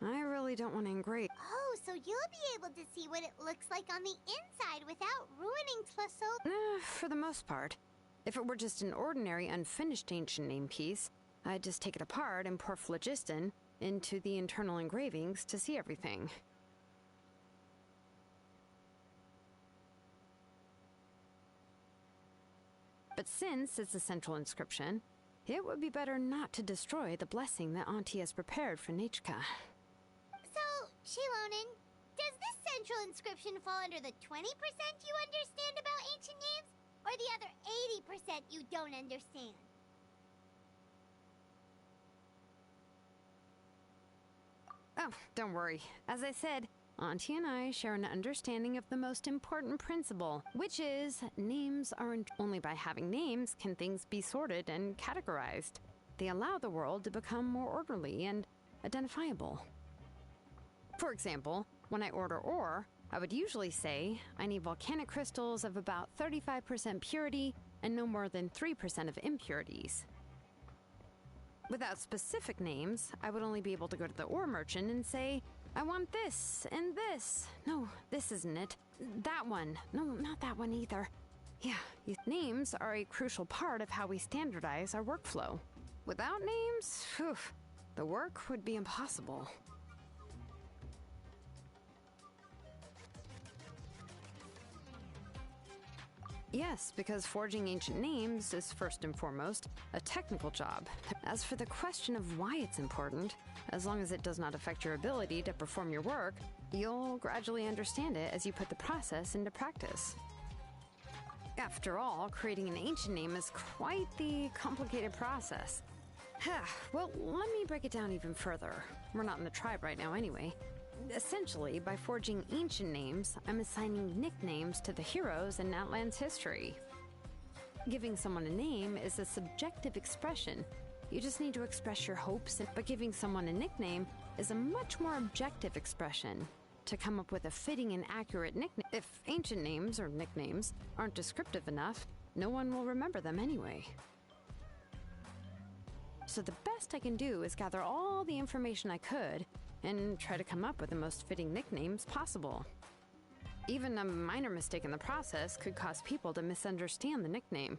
I really don't want to engrave. Oh, so you'll be able to see what it looks like on the inside without ruining Tlasol. For the most part. If it were just an ordinary unfinished ancient name piece, I'd just take it apart and pour phlogiston into the internal engravings to see everything. But since it's a central inscription, it would be better not to destroy the blessing that Auntie has prepared for Nechka. So, Xilonen, does this central inscription fall under the 20% you understand about ancient names? Or the other 80% you don't understand? Oh, don't worry. As I said, Auntie and I share an understanding of the most important principle, which is names aren't only by having names can things be sorted and categorized. They allow the world to become more orderly and identifiable. For example, when I order ore, I would usually say I need volcanic crystals of about 35% purity and no more than 3% of impurities. Without specific names, I would only be able to go to the ore merchant and say, I want this and this. No, this isn't it. That one. No, not that one either. Yeah, names are a crucial part of how we standardize our workflow. Without names, the work would be impossible. Yes, because forging ancient names is first and foremost a technical job. As for the question of why it's important, as long as it does not affect your ability to perform your work, you'll gradually understand it as you put the process into practice. After all, creating an ancient name is quite the complicated process. Well, let me break it down even further. We're not in the tribe right now anyway. Essentially, by forging ancient names, I'm assigning nicknames to the heroes in Natlan's history. Giving someone a name is a subjective expression. You just need to express your hopes, but giving someone a nickname is a much more objective expression. To come up with a fitting and accurate nickname, if ancient names or nicknames aren't descriptive enough, no one will remember them anyway. So the best I can do is gather all the information I could and try to come up with the most fitting nicknames possible. Even a minor mistake in the process could cause people to misunderstand the nickname.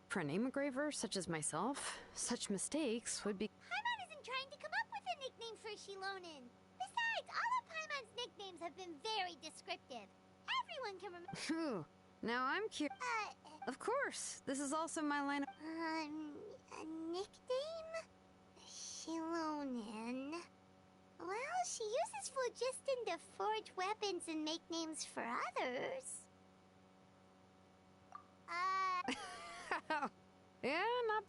For a name engraver such as myself, such mistakes would be... Paimon isn't trying to come up with a nickname for Xilonen. Besides, all of Paimon's nicknames have been very descriptive. Everyone can remember... Phew. Now I'm curious. Of course, this is also my line of... A nickname? Xilonen... Well, she uses phlogiston to forge weapons and make names for others. Yeah, not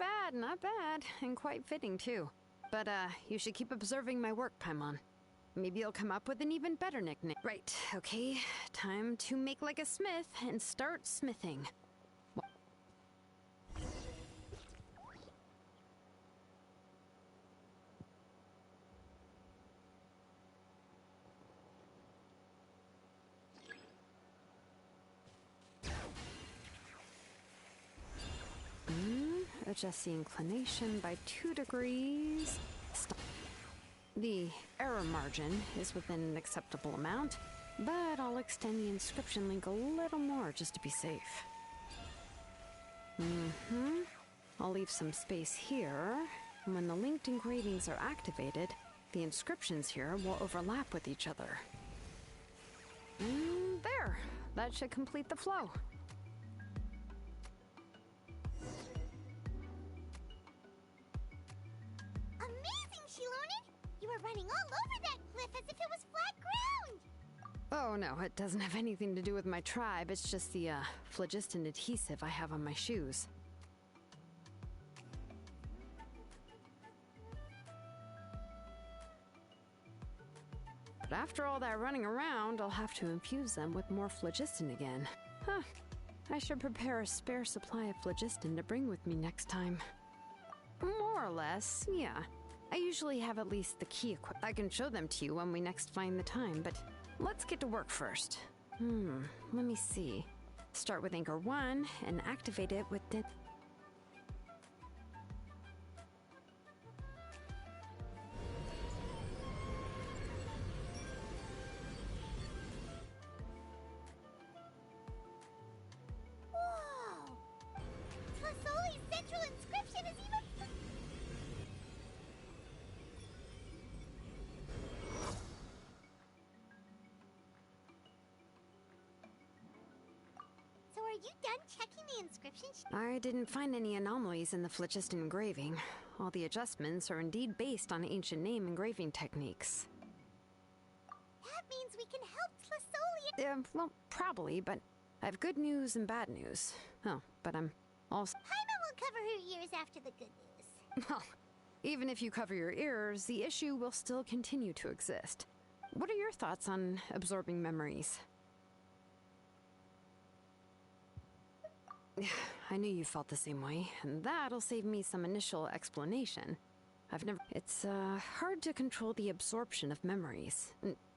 bad, and quite fitting too. But, you should keep observing my work, Paimon. Maybe you'll come up with an even better nickname. Right, okay, time to make like a smith and start smithing. Adjust the inclination by 2 degrees. Stop. The error margin is within an acceptable amount, but I'll extend the inscription link a little more just to be safe. I'll leave some space here, and when the linked engravings are activated, the inscriptions here will overlap with each other. There! That should complete the flow. You were running all over that cliff as if it was flat ground! Oh no, it doesn't have anything to do with my tribe. It's just the, phlogiston adhesive I have on my shoes. But after all that running around, I'll have to infuse them with more phlogiston again. I should prepare a spare supply of phlogiston to bring with me next time. More or less, yeah. I usually have at least the key equipped. I can show them to you when we next find the time, but let's get to work first. Let me see. Start with Anchor 1 and activate it with the... Whoa! Tlasoli's central inscription is even... So are you done checking the inscription? I didn't find any anomalies in the phlogiston engraving. All the adjustments are indeed based on ancient name engraving techniques. That means we can help Tlasoli. Well, probably, but I have good news and bad news. Oh, but I'm also... Paimon will cover her ears after the good news. Well, Even if you cover your ears, the issue will still continue to exist. What are your thoughts on absorbing memories? I knew you felt the same way, and that'll save me some initial explanation. It's hard to control the absorption of memories.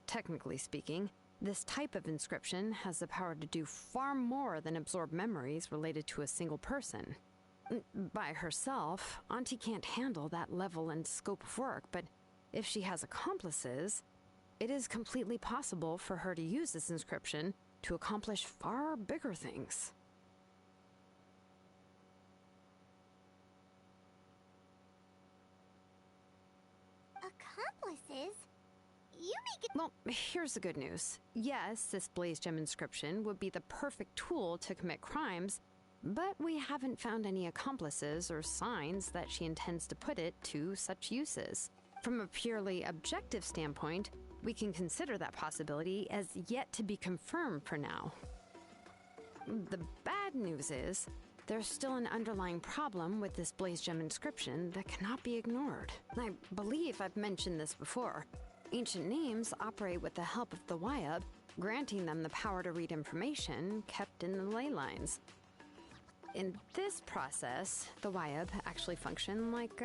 Technically speaking, this type of inscription has the power to do far more than absorb memories related to a single person. By herself, Auntie can't handle that level and scope of work, but if she has accomplices, it is completely possible for her to use this inscription to accomplish far bigger things. Accomplices? You make it— Well, here's the good news. Yes, this blaze gem inscription would be the perfect tool to commit crimes, but we haven't found any accomplices or signs that she intends to put it to such uses. From a purely objective standpoint, we can consider that possibility as yet to be confirmed for now. The bad news is, there's still an underlying problem with this blaze gem inscription that cannot be ignored. I believe I've mentioned this before. Ancient names operate with the help of the Wyab, granting them the power to read information kept in the ley lines. In this process, the Wyab actually function like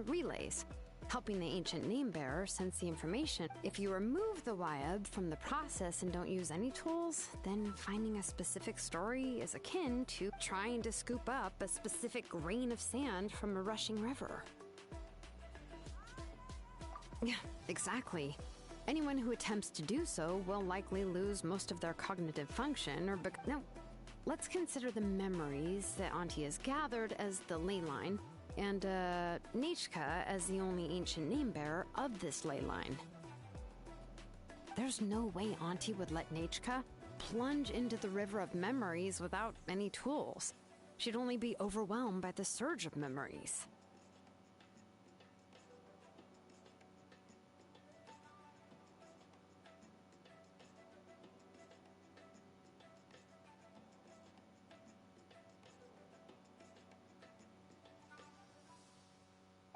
relays, helping the ancient name bearer sense the information. If you remove the Wyab from the process and don't use any tools, then finding a specific story is akin to trying to scoop up a specific grain of sand from a rushing river. Yeah, exactly. Anyone who attempts to do so will likely lose most of their cognitive function or Now, let's consider the memories that Auntie has gathered as the ley line, and Nechka as the only ancient name bearer of this ley line. There's no way Auntie would let Nechka plunge into the river of memories without any tools. She'd only be overwhelmed by the surge of memories.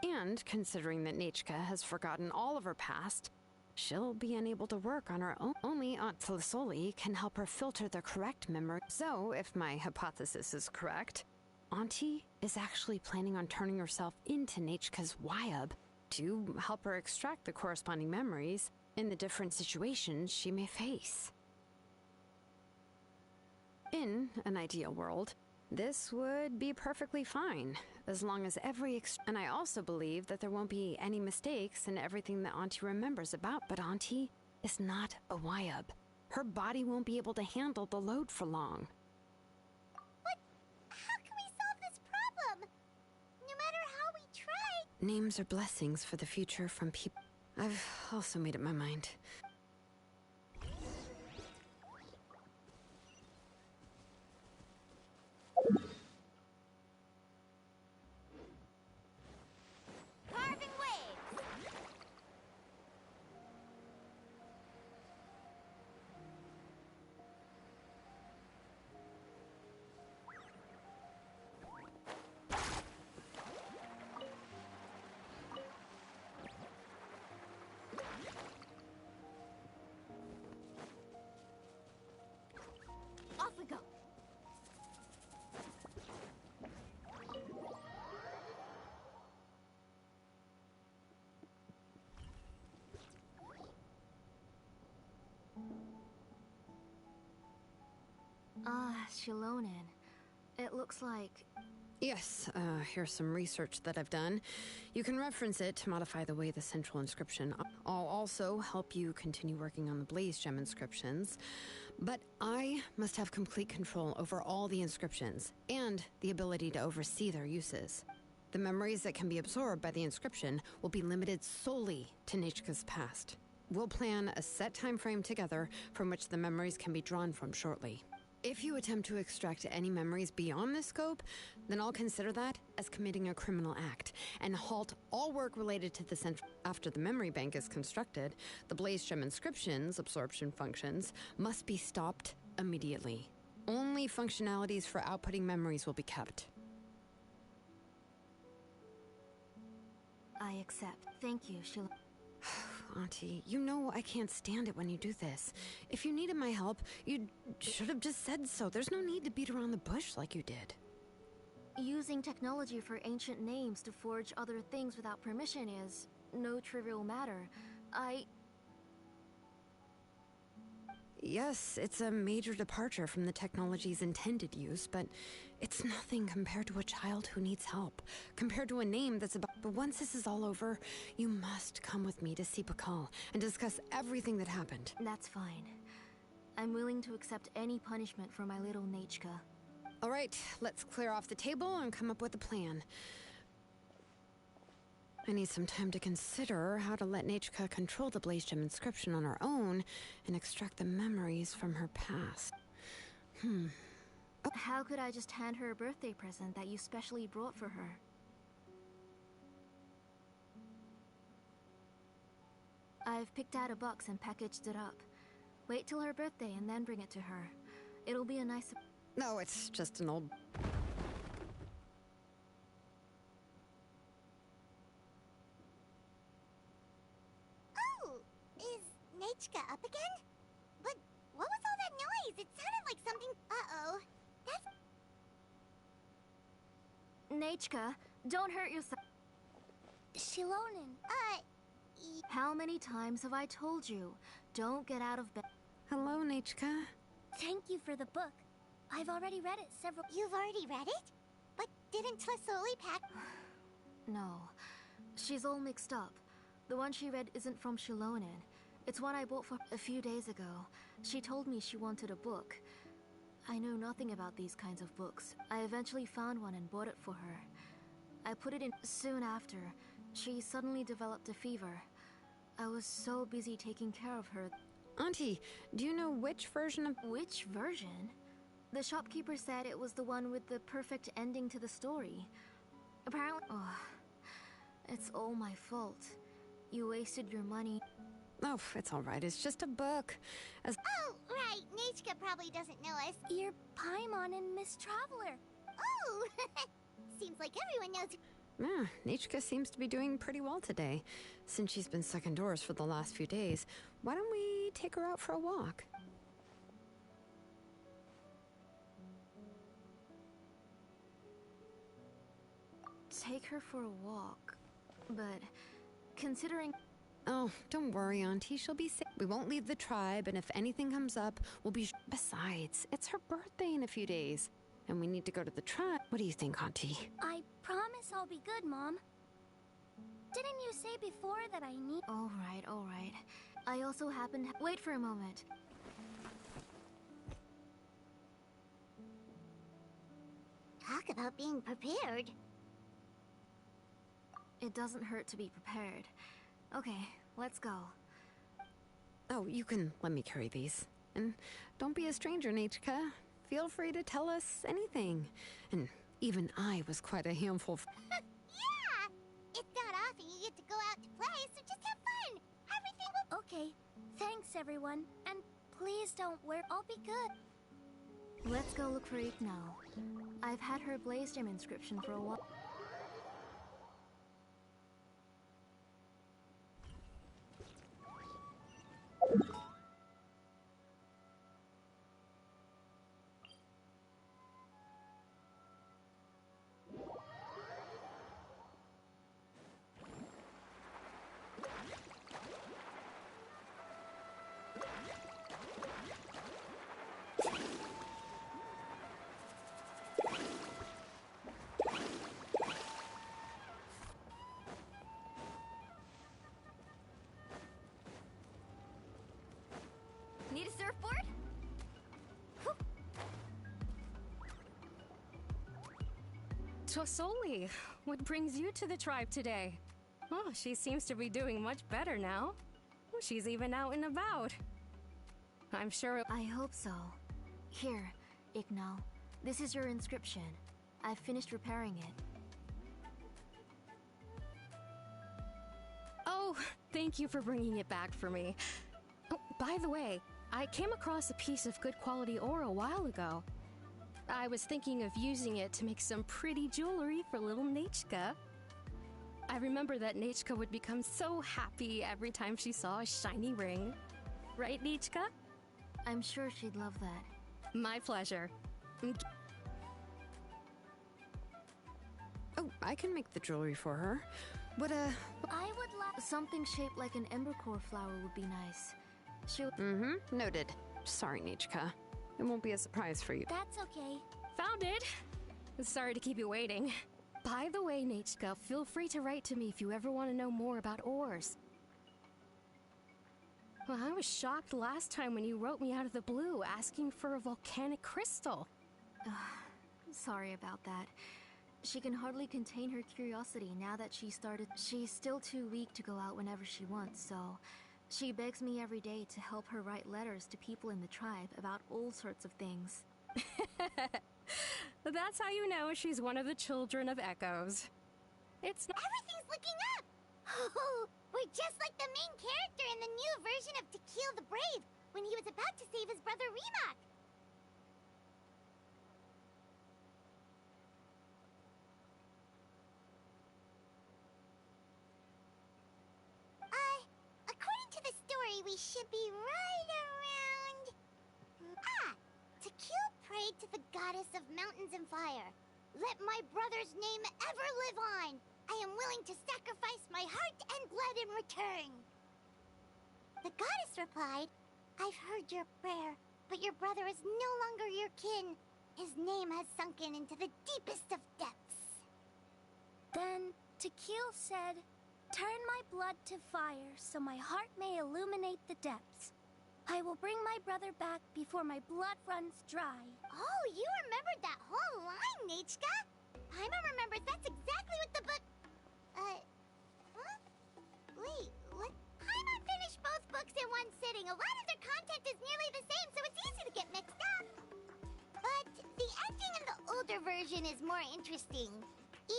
And considering that Nechka has forgotten all of her past, she'll be unable to work on her own. Only Aunt Tlisoli can help her filter the correct memory. So, if my hypothesis is correct, Auntie is actually planning on turning herself into Nechka's Wyab to help her extract the corresponding memories in the different situations she may face. In an ideal world, this would be perfectly fine, as long as and I also believe that there won't be any mistakes in everything that Auntie remembers about, but Auntie is not a Wyab. Her body won't be able to handle the load for long. But how can we solve this problem? No matter how we try— Names are blessings for the future from people. I've also made up my mind. Carving waves! Off we go! Xilonen. It looks like... Yes, here's some research that I've done. You can reference it to modify the way the central inscription. I'll also help you continue working on the blaze gem inscriptions, but I must have complete control over all the inscriptions and the ability to oversee their uses. The memories that can be absorbed by the inscription will be limited solely to Nechka's past. We'll plan a set time frame together from which the memories can be drawn from shortly. If you attempt to extract any memories beyond this scope, then I'll consider that as committing a criminal act and halt all work related to the central. After the memory bank is constructed, the blaze gem inscriptions, absorption functions, must be stopped immediately. Only functionalities for outputting memories will be kept. I accept. Thank you, Xilonen. Auntie, you know I can't stand it when you do this. If you needed my help, you should have just said so. There's no need to beat around the bush like you did. Using technology for ancient names to forge other things without permission is no trivial matter. Yes, it's a major departure from the technology's intended use, but it's nothing compared to a child who needs help. Compared to a name that's about... But once this is all over, you must come with me to see Pakal and discuss everything that happened. That's fine. I'm willing to accept any punishment for my little Nechka. All right, let's clear off the table and come up with a plan. I need some time to consider how to let Nechka control the Blaze Gem inscription on her own and extract the memories from her past. How could I just hand her a birthday present that you specially brought for her? I've picked out a box and packaged it up. Wait till her birthday and then bring it to her. It'll be a nice... No, it's just an old... Nechka up again? But what was all that noise? It sounded like something... Uh-oh. That's... Nechka, don't hurt yourself. Xilonen, How many times have I told you? Don't get out of bed. Hello, Nechka. Thank you for the book. I've already read it several... You've already read it? But didn't Tlesoli pack... No. She's all mixed up. The one she read isn't from Xilonen. It's one I bought for a few days ago. She told me she wanted a book. I know nothing about these kinds of books. I eventually found one and bought it for her. I put it in soon after. She suddenly developed a fever. I was so busy taking care of her. Auntie, do you know which version of... Which version? The shopkeeper said it was the one with the perfect ending to the story. Apparently... Oh, it's all my fault. You wasted your money. Oh, it's all right. It's just a book. Oh, right. Nechka probably doesn't know us. You're Paimon and Miss Traveler. Oh! Seems like everyone knows... Yeah, Nechka seems to be doing pretty well today. Since she's been stuck indoors for the last few days, why don't we take her out for a walk? Take her for a walk. But, considering... Oh, don't worry, Auntie. She'll be safe. We won't leave the tribe, and if anything comes up, we'll be... Besides, it's her birthday in a few days, and we need to go to the tribe. What do you think, Auntie? I promise I'll be good, Mom. Didn't you say before that I need... All right. I also happen to... Wait for a moment. Talk about being prepared. It doesn't hurt to be prepared. Okay, let's go. Oh, you can let me carry these. And don't be a stranger, Nechka. Feel free to tell us anything. And even I was quite a handful. Yeah! It's not often you get to go out to play, so just have fun. Everything will... Okay, thanks everyone. And please don't worry, I'll be good. Let's go look for Igno. I've had her Blaze Gem inscription for a while. Need a surfboard? Tosoli, what brings you to the tribe today? Oh, she seems to be doing much better now. She's even out and about. I'm sure... I hope so. Here, Igno. This is your inscription. I've finished repairing it. Oh, thank you for bringing it back for me. Oh, by the way, I came across a piece of good quality ore a while ago. I was thinking of using it to make some pretty jewelry for little Nechka. I remember that Nechka would become so happy every time she saw a shiny ring. Right, Nechka? I'm sure she'd love that. My pleasure. Oh, I can make the jewelry for her. But, I would like something shaped like an embercore flower would be nice. She'll... Noted. Sorry, Nechka. It won't be a surprise for you. That's okay. Found it! Sorry to keep you waiting. By the way, Nechka, feel free to write to me if you ever want to know more about ores. Well, I was shocked last time when you wrote me out of the blue asking for a volcanic crystal. Sorry about that. She can hardly contain her curiosity now that she started. She's still too weak to go out whenever she wants, so she begs me every day to help her write letters to people in the tribe about all sorts of things. That's how you know she's one of the children of Echoes. It's not— Everything's looking up! Oh, we're just like the main character in the new version of To Kill the Brave, when he was about to save his brother Rimac. According to the story, we should be right around... To Kill prayed to the goddess of mountains and fire. Let my brother's name ever live on. I am willing to sacrifice my heart and blood in return. The goddess replied, I've heard your prayer, but your brother is no longer your kin. His name has sunken into the deepest of depths. Then Tequil said, turn my blood to fire so my heart may illuminate the depths. I will bring my brother back before my blood runs dry. Oh, you remembered that whole line, Nechka? Paimon remembers that's exactly what the book... Wait, what? Paimon finished both books in one sitting. A lot of their content is nearly the same, so it's easy to get mixed up. But the ending in the older version is more interesting,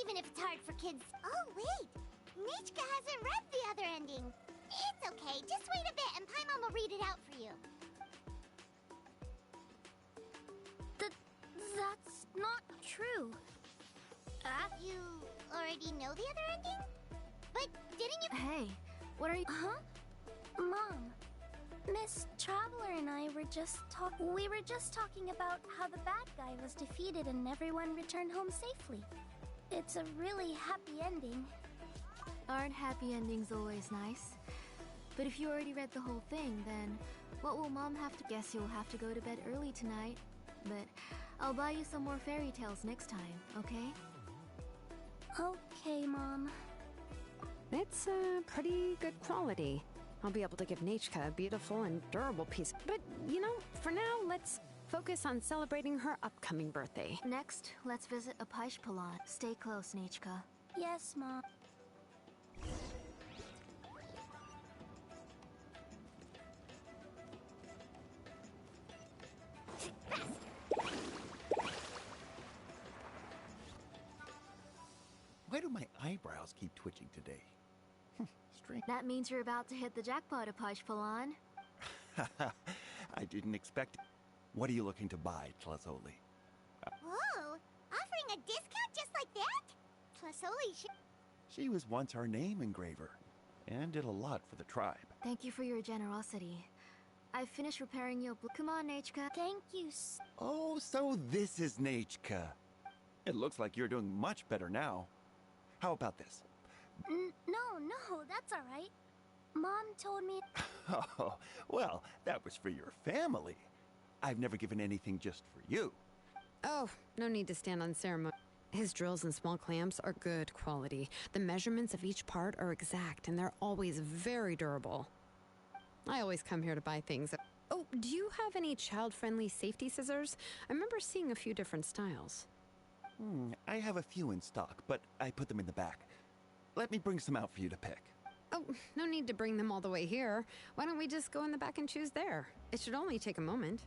even if it's hard for kids. Oh, wait. Nechka hasn't read the other ending. It's okay, just wait a bit and Paimon will read it out for you. That's not true. You already know the other ending? But didn't you— Hey, what are you— Huh? Mom, Miss Traveler and I were just talking about how the bad guy was defeated and everyone returned home safely. It's a really happy ending. Aren't happy endings always nice? But if you already read the whole thing, then what will Mom have to— Guess you'll have to go to bed early tonight. But I'll buy you some more fairy tales next time, okay? Okay, Mom. It's pretty good quality. I'll be able to give Nechka a beautiful and durable piece. But, you know, for now, let's focus on celebrating her upcoming birthday. Next, let's visit Apaish-Palan. Stay close, Nechka. Yes, Mom. Why do my eyebrows keep twitching today? Strange. That means you're about to hit the jackpot, Apaish-Palan. I didn't expect it. What are you looking to buy, Tlazoli? Whoa! Offering a discount just like that? Tlazoli She was once our name engraver, and did a lot for the tribe. Thank you for your generosity. I've finished repairing your Come on, Nechka. Thank you. Oh, so this is Nechka. It looks like you're doing much better now. How about this? No, that's all right. Mom told me... Oh, well, that was for your family. I've never given anything just for you. Oh, no need to stand on ceremony. His drills and small clamps are good quality. The measurements of each part are exact, and they're always very durable. I always come here to buy things. Oh, do you have any child-friendly safety scissors? I remember seeing a few different styles. I have a few in stock, but I put them in the back. Let me bring some out for you to pick. Oh, no need to bring them all the way here. Why don't we just go in the back and choose there? It should only take a moment.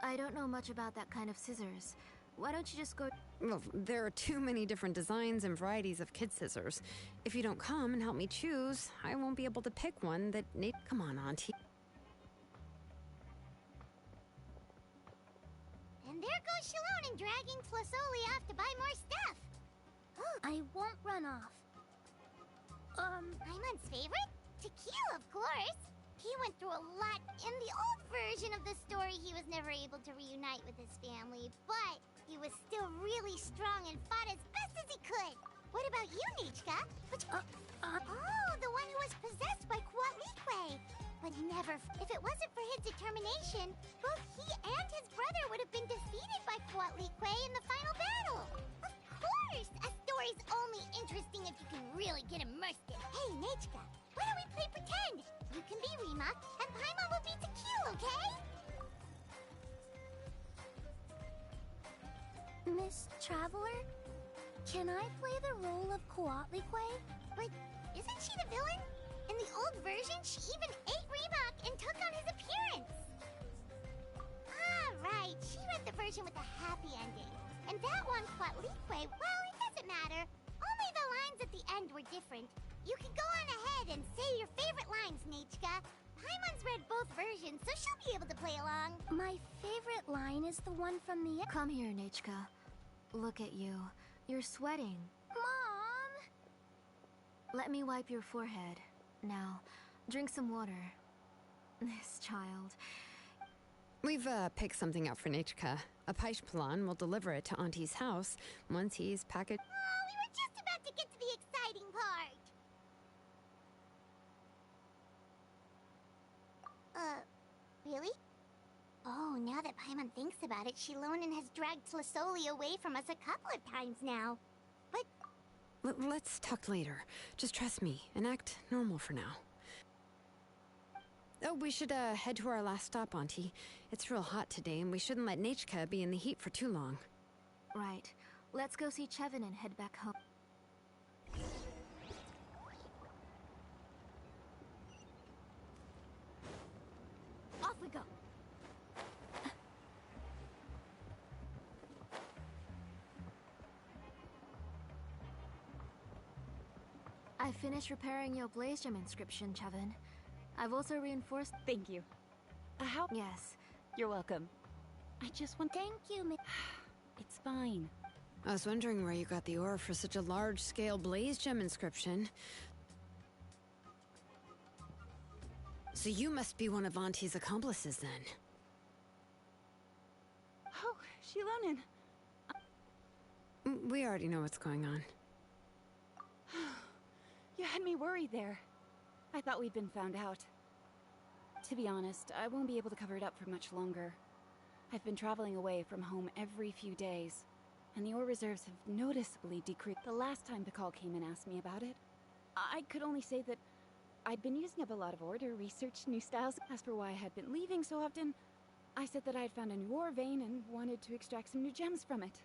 I don't know much about that kind of scissors. Why don't you just go... Well, there are too many different designs and varieties of kid scissors. If you don't come and help me choose, I won't be able to pick one that... Come on, Auntie. And there goes Xilonen dragging Tlazoli off to buy more stuff. I won't run off. Paimon's favorite? Tequila, of course. He went through a lot. In the old version of the story, he was never able to reunite with his family, but he was still really strong and fought as best as he could. What about you, Nichka? Oh, the one who was possessed by Quatlique. But never. If it wasn't for his determination, both he and his brother would have been defeated by Quatlique in the final battle. Of course! A story's only interesting if you can really get immersed in it. Hey, Nichka, why don't we play pretend? You can be Rima, and Paimon will be Tequila, okay? Miss Traveler, can I play the role of Quatlique? But isn't she the villain? In the old version, she even ate Reebok and took on his appearance. Ah, right. She read the version with a happy ending. And that one, Quatlique, well, it doesn't matter. Only the lines at the end were different. You can go on ahead and say your favorite lines, Nichka. Paimon's read both versions, so she'll be able to play along. My favorite line is the one from the... Come here, Nichka. Look at you. You're sweating. Mom! Let me wipe your forehead. Now, drink some water. This child. We've picked something out for Nichka. A Paishpalan will deliver it to Auntie's house once he's packaged. Oh, we were just about to get to the exciting part. Really? Oh, now that Paimon thinks about it, Xilonen has dragged Tlisoli away from us a couple of times now. But... Let's talk later. Just trust me and act normal for now. Oh, we should head to our last stop, Auntie. It's real hot today, and we shouldn't let Nichka be in the heat for too long. Right. Let's go see Chevin and head back home. Off we go. I finished repairing your blaze gem inscription, Chevin. I've also reinforced... Thank you. How? Yes. You're welcome. I just want... Thank you, Miss... It's fine. I was wondering where you got the ore for such a large-scale blaze gem inscription. So you must be one of Auntie's accomplices, then. Oh, Xilonen. We already know what's going on. You had me worried there. I thought we'd been found out. To be honest, I won't be able to cover it up for much longer. I've been traveling away from home every few days, and the ore reserves have noticeably decreased. The last time Pakal came and asked me about it, I could only say that I'd been using up a lot of ore to research new styles. As for why I had been leaving so often, I said that I had found a new ore vein and wanted to extract some new gems from it.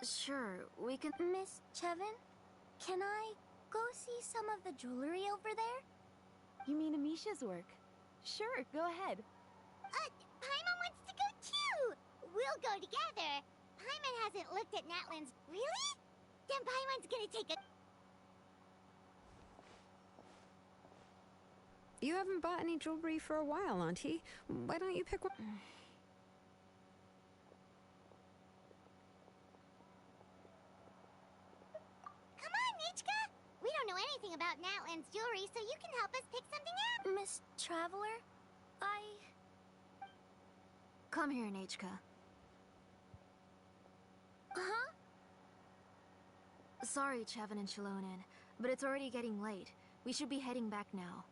Sure, we can... Miss Chevin, can I go see some of the jewelry over there? You mean Amisha's work? Sure, go ahead. Paimon wants to go too! We'll go together. Paimon hasn't looked at Natlan's... Really? Then Paimon's gonna take a... You haven't bought any jewelry for a while, Auntie. Why don't you pick one? We don't know anything about Natlan's jewelry, so you can help us pick something out. Miss Traveler, Come here, Nichka. Huh? Sorry, Chevin and Xilonen, but it's already getting late. We should be heading back now.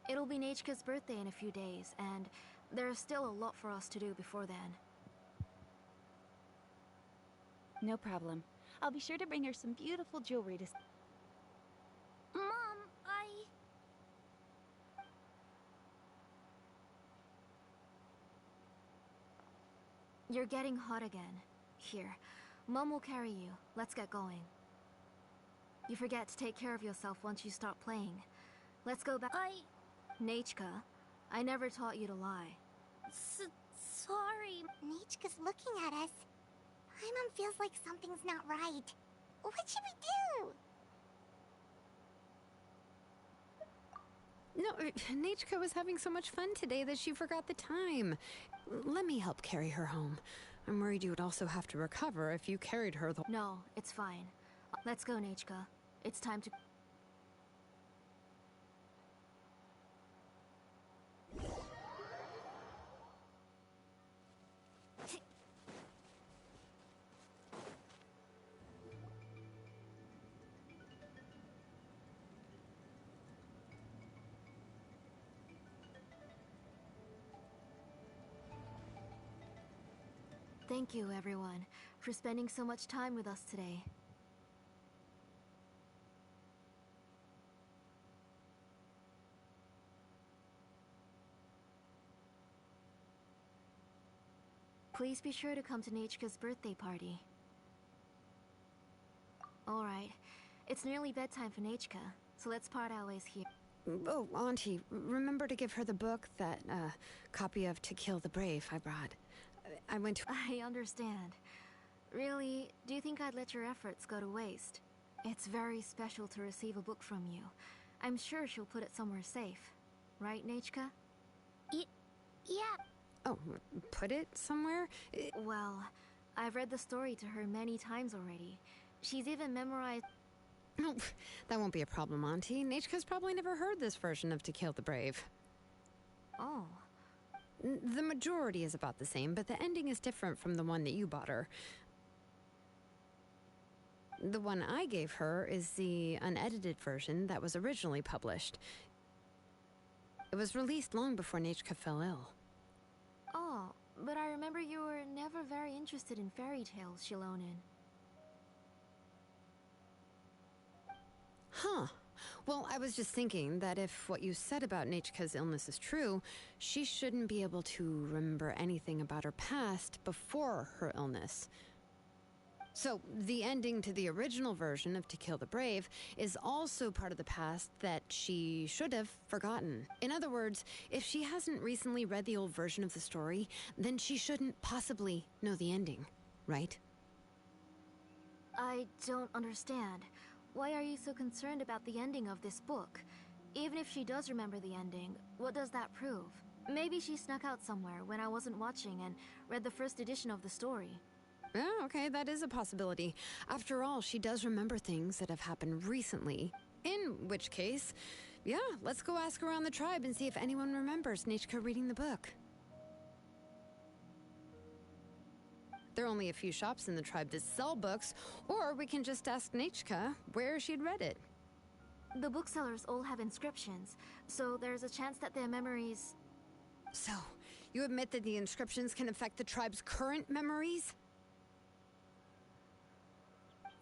It'll be Nichka's birthday in a few days, and there's still a lot for us to do before then. No problem. I'll be sure to bring her some beautiful jewelry to... Mom, You're getting hot again. Here, Mom will carry you. Let's get going. You forget to take care of yourself once you start playing. Let's go back. Nichka, I never taught you to lie. Sorry. Nichka's looking at us. Paimon feels like something's not right. What should we do? No, Nichka was having so much fun today that she forgot the time. Let me help carry her home. I'm worried you would also have to recover if you carried her the— No, it's fine. Let's go, Nechka. It's time to... Thank you, everyone, for spending so much time with us today. Please be sure to come to Nechka's birthday party. Alright, it's nearly bedtime for Nechka, so let's part our ways here. Oh, Auntie, remember to give her the book, that, copy of To Kill the Brave I brought. I went to— I understand. Really, do you think I'd let your efforts go to waste? It's very special to receive a book from you. I'm sure she'll put it somewhere safe. Right, Nechka? Yeah. Oh, put it somewhere? Well, I've read the story to her many times already. She's even memorized... Oh, that won't be a problem, Auntie. Nechka's probably never heard this version of To Kill the Brave. Oh. The majority is about the same, but the ending is different from the one that you bought her. The one I gave her is the unedited version that was originally published. It was released long before Nechka fell ill. Oh, but I remember you were never very interested in fairy tales, Xilonen. Huh. Well, I was just thinking that if what you said about Nechka's illness is true, she shouldn't be able to remember anything about her past before her illness. So, the ending to the original version of To Kill the Brave is also part of the past that she should have forgotten. In other words, if she hasn't recently read the old version of the story, then she shouldn't possibly know the ending, right? I don't understand. Why are you so concerned about the ending of this book? Even if she does remember the ending, what does that prove? Maybe she snuck out somewhere when I wasn't watching and read the first edition of the story. Oh, okay, that is a possibility. After all, she does remember things that have happened recently. In which case, yeah, let's go ask around the tribe and see if anyone remembers Nechka reading the book. There are only a few shops in the tribe that sell books, or we can just ask Nechka where she'd read it. The booksellers all have inscriptions, so there's a chance that their memories... So, you admit that the inscriptions can affect the tribe's current memories?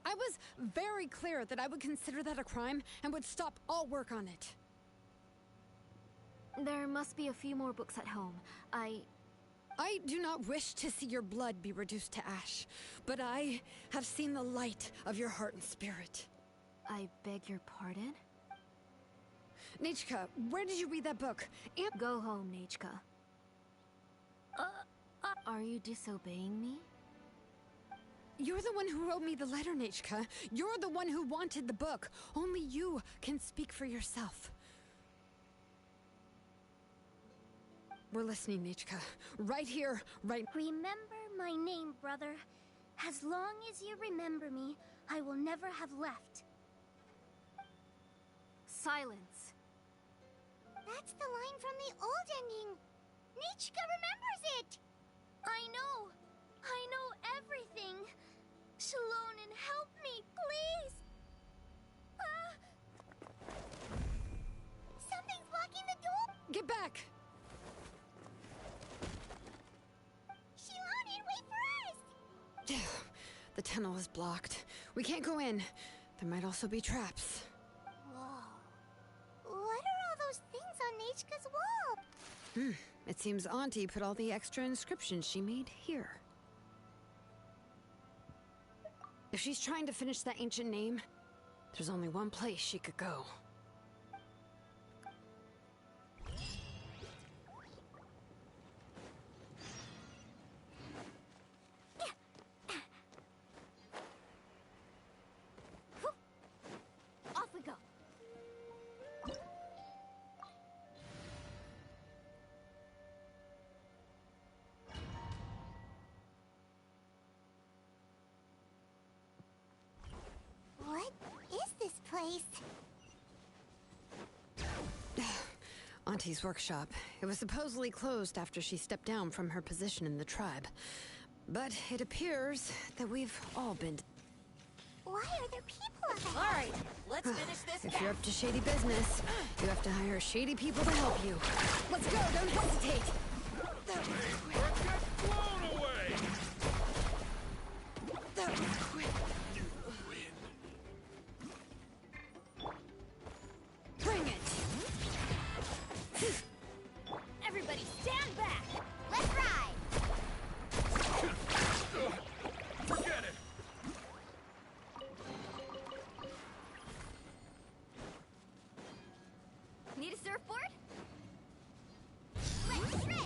I was very clear that I would consider that a crime and would stop all work on it. There must be a few more books at home. I do not wish to see your blood be reduced to ash, but I have seen the light of your heart and spirit. I beg your pardon? Nechka, where did you read that book? Go home, Nechka. Are you disobeying me? You're the one who wrote me the letter, Nechka. You're the one who wanted the book. Only you can speak for yourself. We're listening, Nechka. Right here, right... Remember my name, brother. As long as you remember me, I will never have left. Silence. That's the line from the old ending. Nechka remembers it. I know everything. Xilonen, help me, please. Something's blocking the door. Get back. Xilonen, wait for us. The tunnel is blocked. We can't go in. There might also be traps. Whoa. What are all those things on Nechka's wall? It seems Auntie put all the extra inscriptions she made here. If she's trying to finish that ancient name, there's only one place she could go. Off we go. place? Auntie's workshop. It was supposedly closed after she stepped down from her position in the tribe. But it appears that we've all been... Why are there people up ahead? All right, let's finish this. If you're up to shady business, you have to hire shady people to help you. Let's go, don't hesitate! Get blown away! That was quick. Bring it! Everybody stand back. Let's ride! Forget it! Need a surfboard? Let's shred!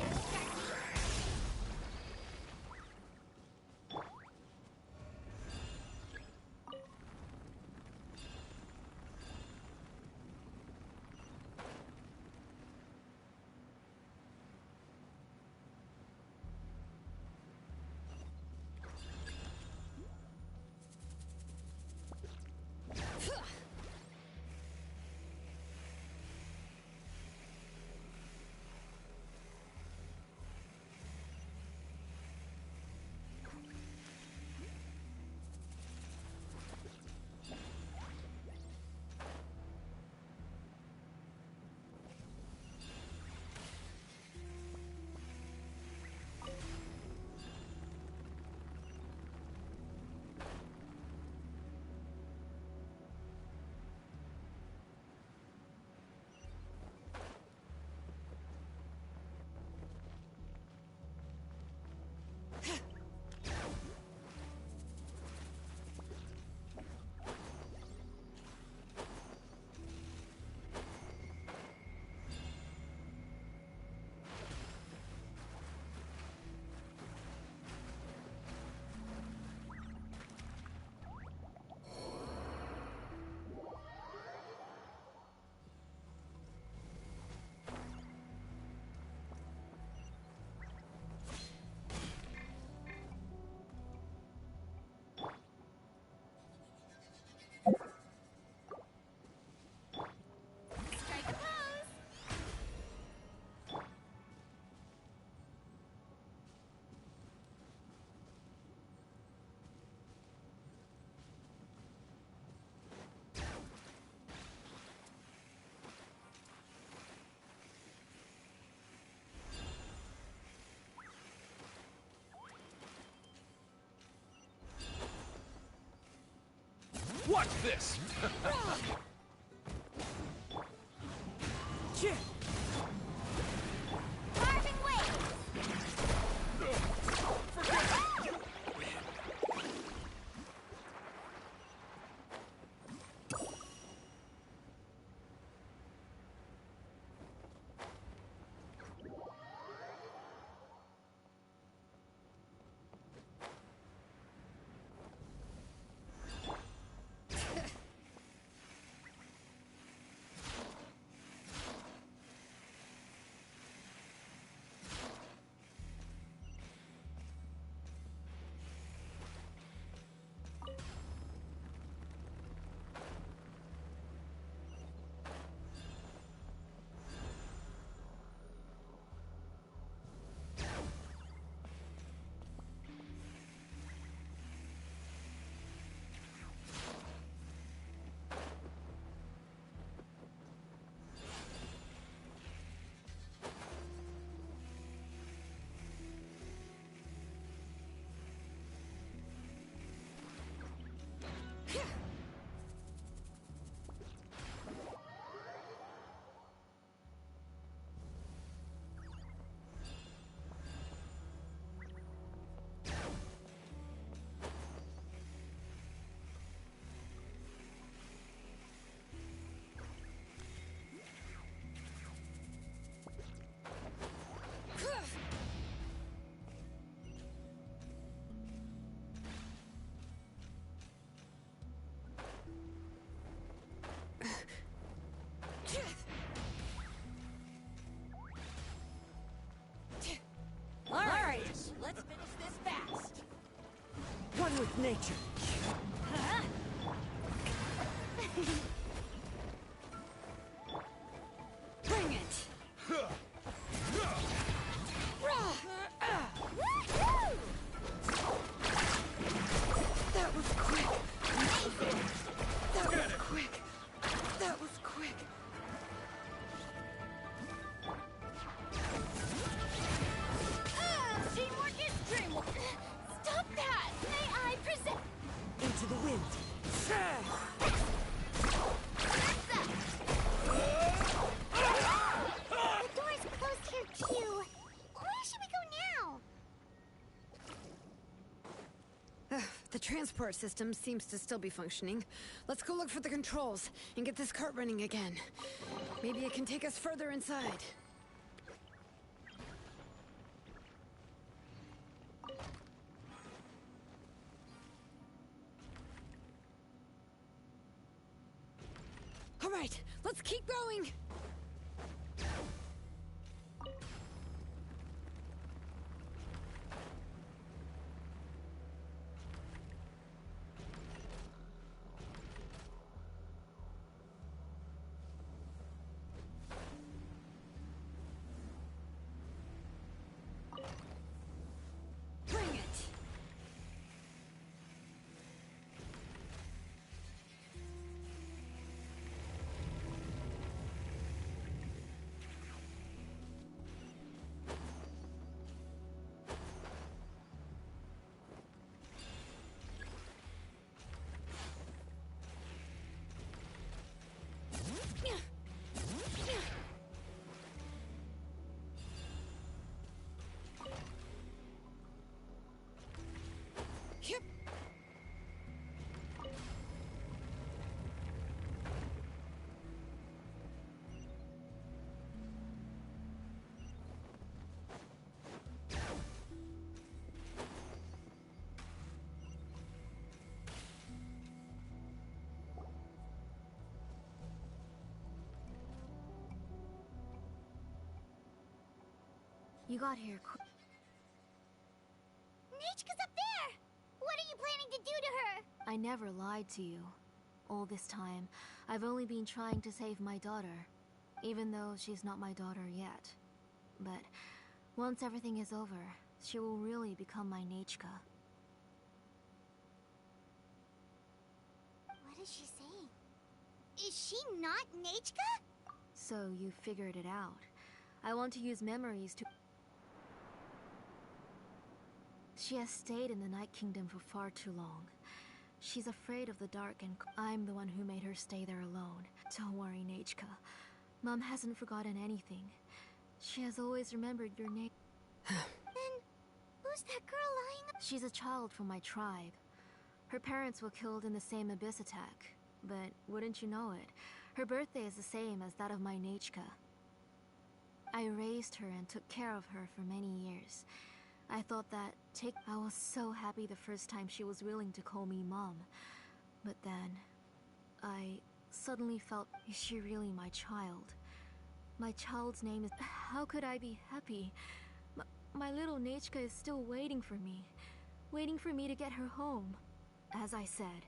Strike a pose! What's this? Carving waves! Forget it! All right, let's finish this fast. One with nature. transport system seems to still be functioning. Let's go look for the controls and get this cart running again. Maybe it can take us further inside. All right, let's keep going! Bring it! Yep. You got here quick. Nechka's up there! What are you planning to do to her? I never lied to you. All this time, I've only been trying to save my daughter, even though she's not my daughter yet. But once everything is over, she will really become my Nechka. What is she saying? Is she not Nechka? So you figured it out. I want to use memories to... She has stayed in the Night Kingdom for far too long. She's afraid of the dark, and I'm the one who made her stay there alone. Don't worry, Nechka. Mom hasn't forgotten anything. She has always remembered your name. Then, who's that girl lying? She's a child from my tribe. Her parents were killed in the same abyss attack. But wouldn't you know it, her birthday is the same as that of my Nechka. I raised her and took care of her for many years. I thought that I was so happy the first time she was willing to call me Mom. But then, I suddenly felt, is she really my child? My child's name is... How could I be happy? My little Nechka is still waiting for me to get her home. As I said,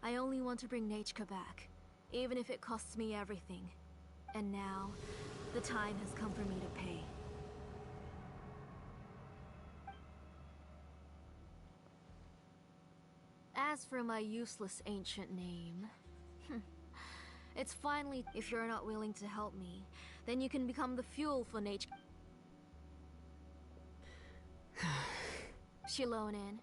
I only want to bring Nechka back, even if it costs me everything. And now, the time has come for me to pay. As for my useless ancient name, it's finally... If you're not willing to help me, then you can become the fuel for Nechka. Xilonen,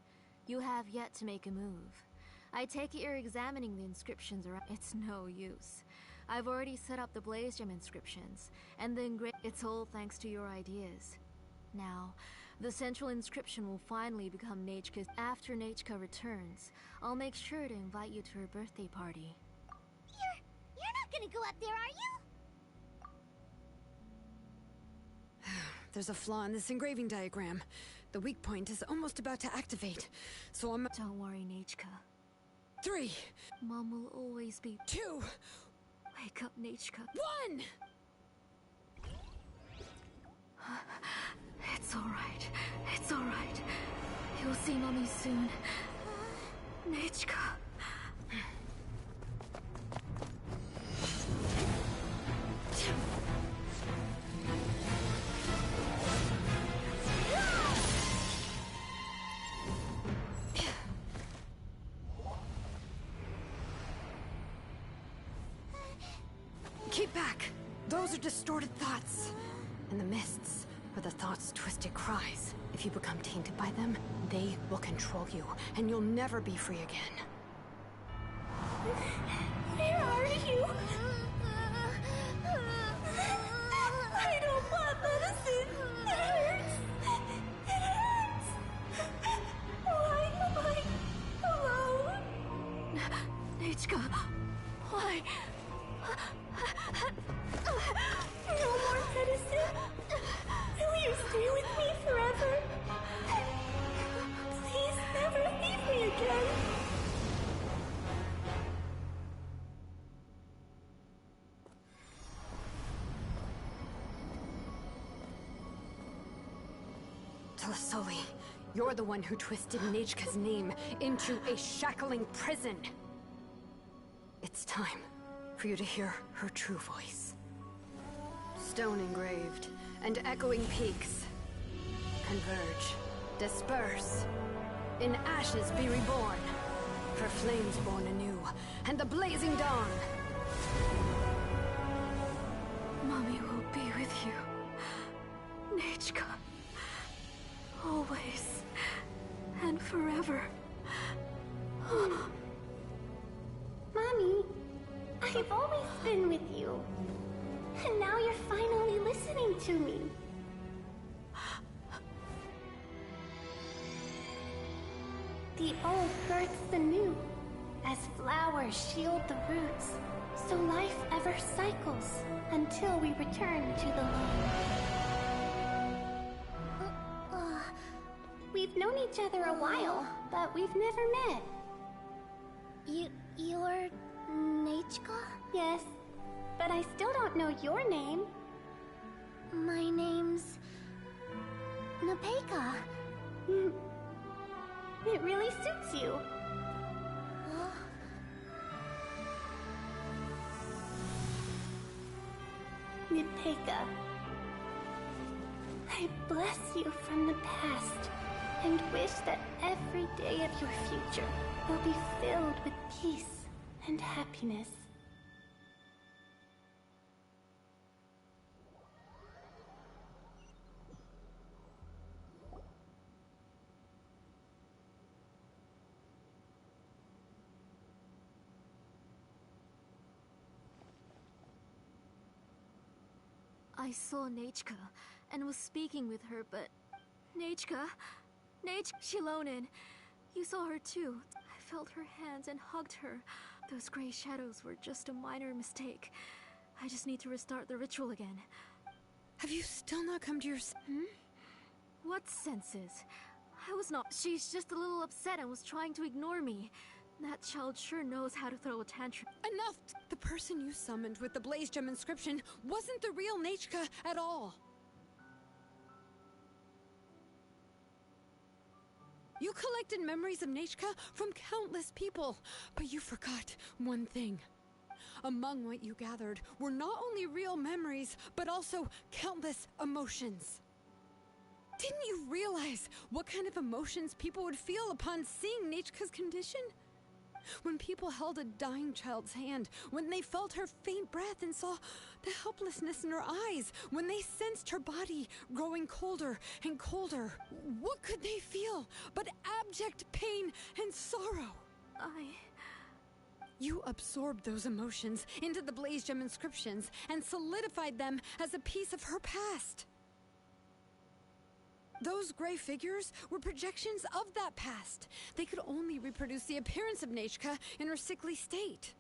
you have yet to make a move. I take it you're examining the inscriptions around. It's no use. I've already set up the Blaze Gem inscriptions, and the it's all thanks to your ideas. Now, the central inscription will finally become Nechka's. After Nechka returns, I'll make sure to invite you to her birthday party. You're not gonna go up there, are you? There's a flaw in this engraving diagram. The weak point is almost about to activate, so I'm... Don't worry, Nechka. 3. Mom will always be... 2. Wake up, Nechka. 1! It's alright. It's alright. You'll see Mommy soon. Nechka. Keep back! Those are distorted thoughts. In the mists are the thoughts' twisted cries. If you become tainted by them, they will control you, and you'll never be free again. Where are you? I don't want medicine. It hurts. It hurts. Why am I Telasoli, you're the one who twisted Nechka's name into a shackling prison. It's time for you to hear her true voice. Stone engraved and echoing peaks converge, disperse, in ashes be reborn, for flames born anew, and the blazing dawn. Mommy will be with you, Nechka. Always and forever. Mommy, I've always been with you. And now you're finally listening to me. The old births the new, as flowers shield the roots, so life ever cycles until we return to the loam. We've known each other a while, but we've never met. You're Nechka? Yes, but I still don't know your name. My name's Nepeka. It really suits you. Nepeka, I bless you from the past and wish that every day of your future will be filled with peace and happiness. I saw Nechka and was speaking with her, but Nechka, Xilonen, you saw her too. I felt her hands and hugged her. Those gray shadows were just a minor mistake. I just need to restart the ritual again. Have you still not come to your What senses? I was not. She's just a little upset and was trying to ignore me. That child sure knows how to throw a tantrum. Enough! The person you summoned with the Blaze Gem inscription wasn't the real Nechka at all. You collected memories of Nechka from countless people, but you forgot one thing. Among what you gathered were not only real memories, but also countless emotions. Didn't you realize what kind of emotions people would feel upon seeing Nechka's condition? When people held a dying child's hand, when they felt her faint breath and saw the helplessness in her eyes, when they sensed her body growing colder and colder, what could they feel but abject pain and sorrow? You absorbed those emotions into the Blaze Gem inscriptions and solidified them as a piece of her past. Those gray figures were projections of that past. They could only reproduce the appearance of Nechka in her sickly state.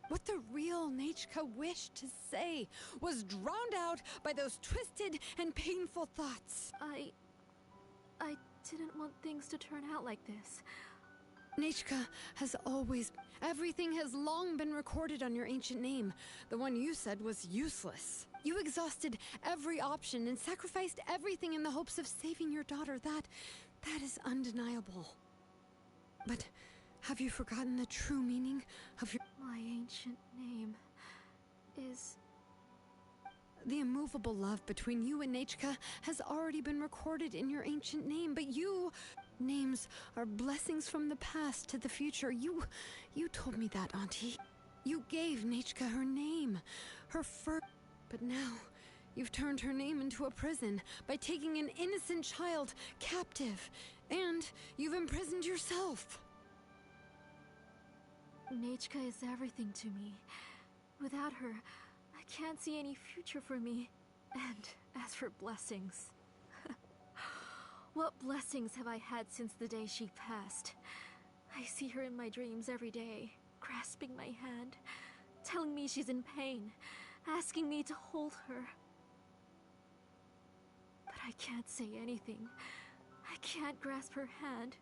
What the real Nechka wished to say was drowned out by those twisted and painful thoughts. I didn't want things to turn out like this. Nechka has always... Everything has long been recorded on your ancient name. The one you said was useless. You exhausted every option and sacrificed everything in the hopes of saving your daughter. That is undeniable. But have you forgotten the true meaning of your... My ancient name is... The immovable love between you and Nechka has already been recorded in your ancient name, but you... Names are blessings from the past to the future. You told me that, Auntie. You gave Nechka her name, her But now, you've turned her name into a prison by taking an innocent child captive, and you've imprisoned yourself. Nechka is everything to me. Without her, I can't see any future for me. And as for blessings... What blessings have I had since the day she passed? I see her in my dreams every day, grasping my hand, telling me she's in pain, asking me to hold her. But I can't say anything. I can't grasp her hand.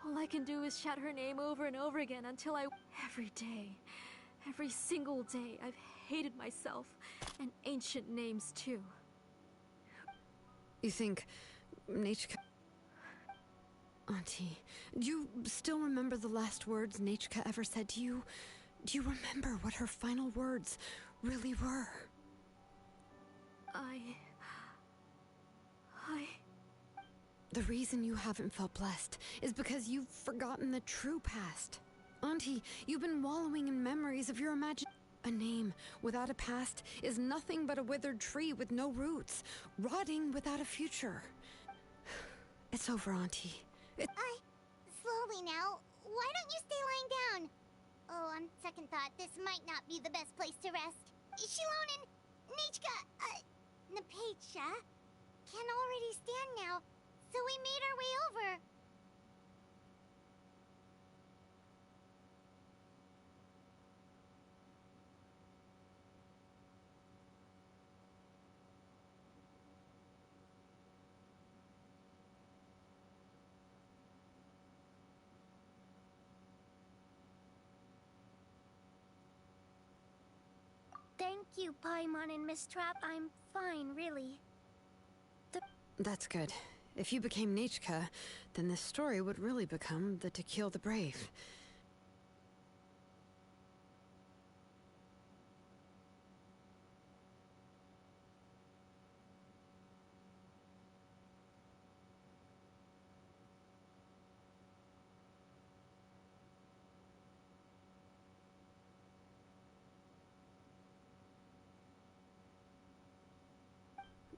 All I can do is shout her name over and over again until I... Every day, Every single day, I've hated myself, and ancient names too. You think Nechka... Auntie, do you still remember the last words Nechka ever said to you? Do you remember what her final words really were? The reason you haven't felt blessed is because you've forgotten the true past. Auntie, you've been wallowing in memories of your imagination. A name without a past is nothing but a withered tree with no roots, rotting without a future. It's over, Auntie. Slowly now. Why don't you stay lying down? Oh, on second thought, this might not be the best place to rest. Xilonen, Nechka, Napecha can already stand now, so we made our way over. Thank you, Paimon and Miss Trap. I'm fine, really. That's good. If you became Nechka, then this story would really become the To Kill the Brave.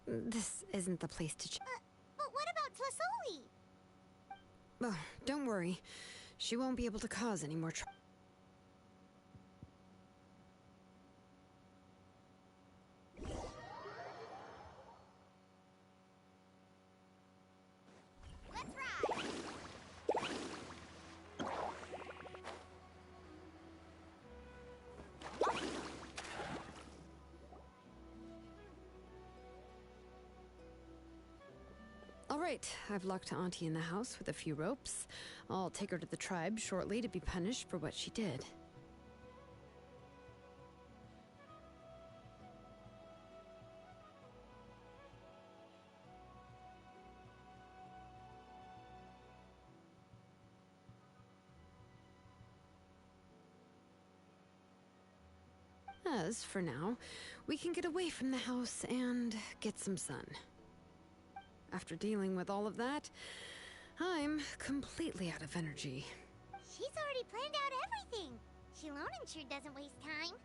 This isn't the place to But what about Tlasoli? Oh, don't worry. She won't be able to cause any more trouble. Alright, I've locked Auntie in the house with a few ropes. I'll take her to the tribe shortly to be punished for what she did. As for now, we can get away from the house and get some sun. After dealing with all of that, I'm completely out of energy. She's already planned out everything. Xilonen sure doesn't waste time.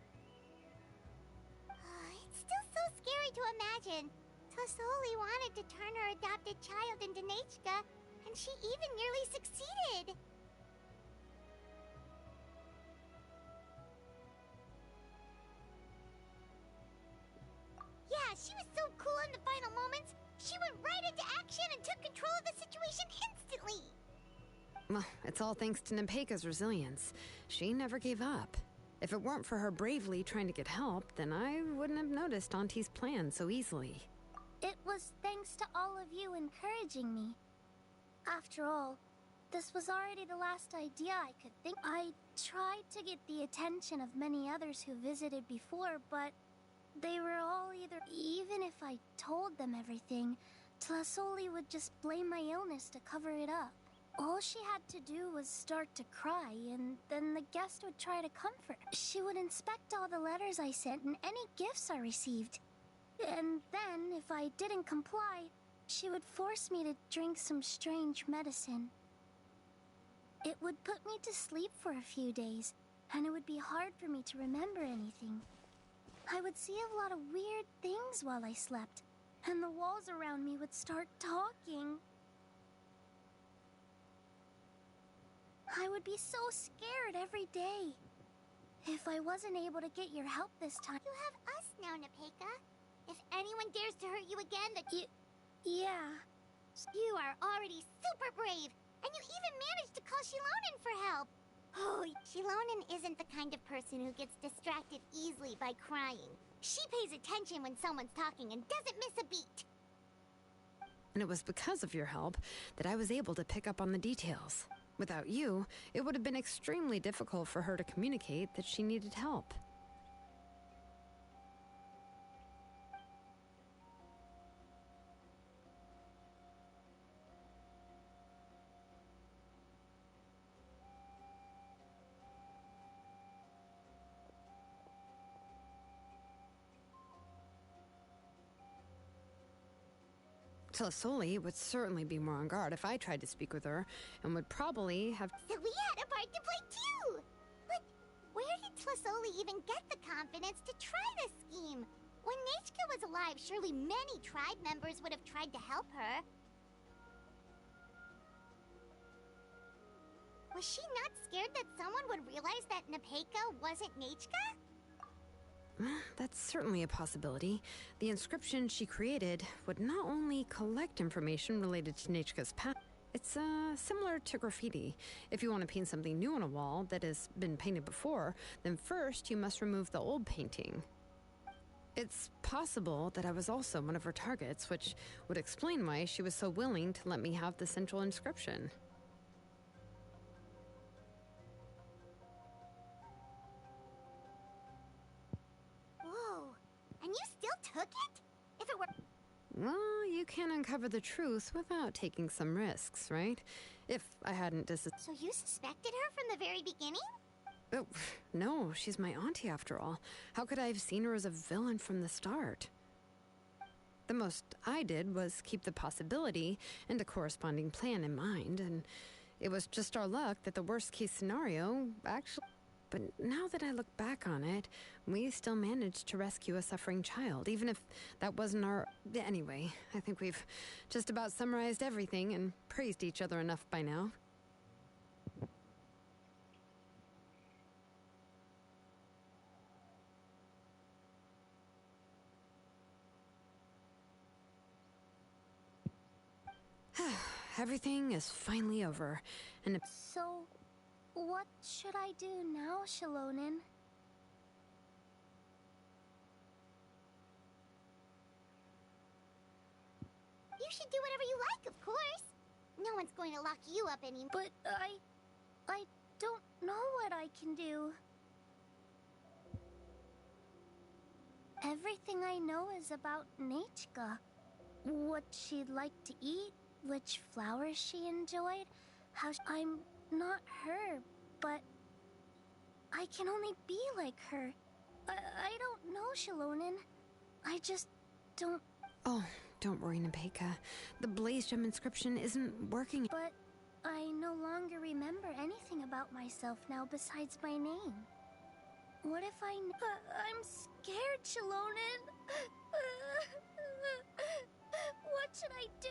It's still so scary to imagine. Tlasoli wanted to turn her adopted child into Nechka, and she even nearly succeeded. Yeah, she was so cool in the final moments. She went right into action and took control of the situation instantly. Well, it's all thanks to Napecha's resilience. She never gave up. If it weren't for her bravely trying to get help, then I wouldn't have noticed Auntie's plan so easily. It was thanks to all of you encouraging me. After all, this was already the last idea I could think. I tried to get the attention of many others who visited before, but they were all even if I told them everything, Tlasoli would just blame my illness to cover it up. All she had to do was start to cry, and then the guest would try to comfort her. She would inspect all the letters I sent and any gifts I received. And then, if I didn't comply, she would force me to drink some strange medicine. It would put me to sleep for a few days, and it would be hard for me to remember anything. I would see a lot of weird things while I slept, and the walls around me would start talking. I would be so scared every day. If I wasn't able to get your help this time... You have us now, Napecha. If anyone dares to hurt you again, yeah. You are already super brave, and you even managed to call Xilonen for help. Oh, Xilonen isn't the kind of person who gets distracted easily by crying. She pays attention when someone's talking and doesn't miss a beat. And it was because of your help that I was able to pick up on the details. Without you, it would have been extremely difficult for her to communicate that she needed help. Tlisoli would certainly be more on guard if I tried to speak with her, and would probably have... So we had a part to play too! But where did Tlisoli even get the confidence to try this scheme? When Nechka was alive, surely many tribe members would have tried to help her. Was she not scared that someone would realize that Nepeka wasn't Nechka? That's certainly a possibility. The inscription she created would not only collect information related to Nechka's past, it's similar to graffiti. If you want to paint something new on a wall that has been painted before, then first you must remove the old painting. It's possible that I was also one of her targets, which would explain why she was so willing to let me have the central inscription. And you still took it? If it were... Well, you can't uncover the truth without taking some risks, right? If I hadn't So you suspected her from the very beginning? Oh, no, she's my auntie after all. How could I have seen her as a villain from the start? The most I did was keep the possibility and a corresponding plan in mind, and it was just our luck that the worst case scenario actually... But now that I look back on it, we still managed to rescue a suffering child, even if that wasn't our... Anyway, I think we've just about summarized everything and praised each other enough by now. Everything is finally over, and... So... what should I do now, Xilonen? You should do whatever you like, of course. No one's going to lock you up anymore. But I don't know what I can do. Everything I know is about Nechka. What she'd like to eat, which flowers she enjoyed, I'm not her, but I can only be like her. I don't know, Xilonen. I just don't... Oh, don't worry, Nepeka. The Blaze Gem inscription isn't working. But I no longer remember anything about myself now besides my name. What if I'm scared, Xilonen. What should I do?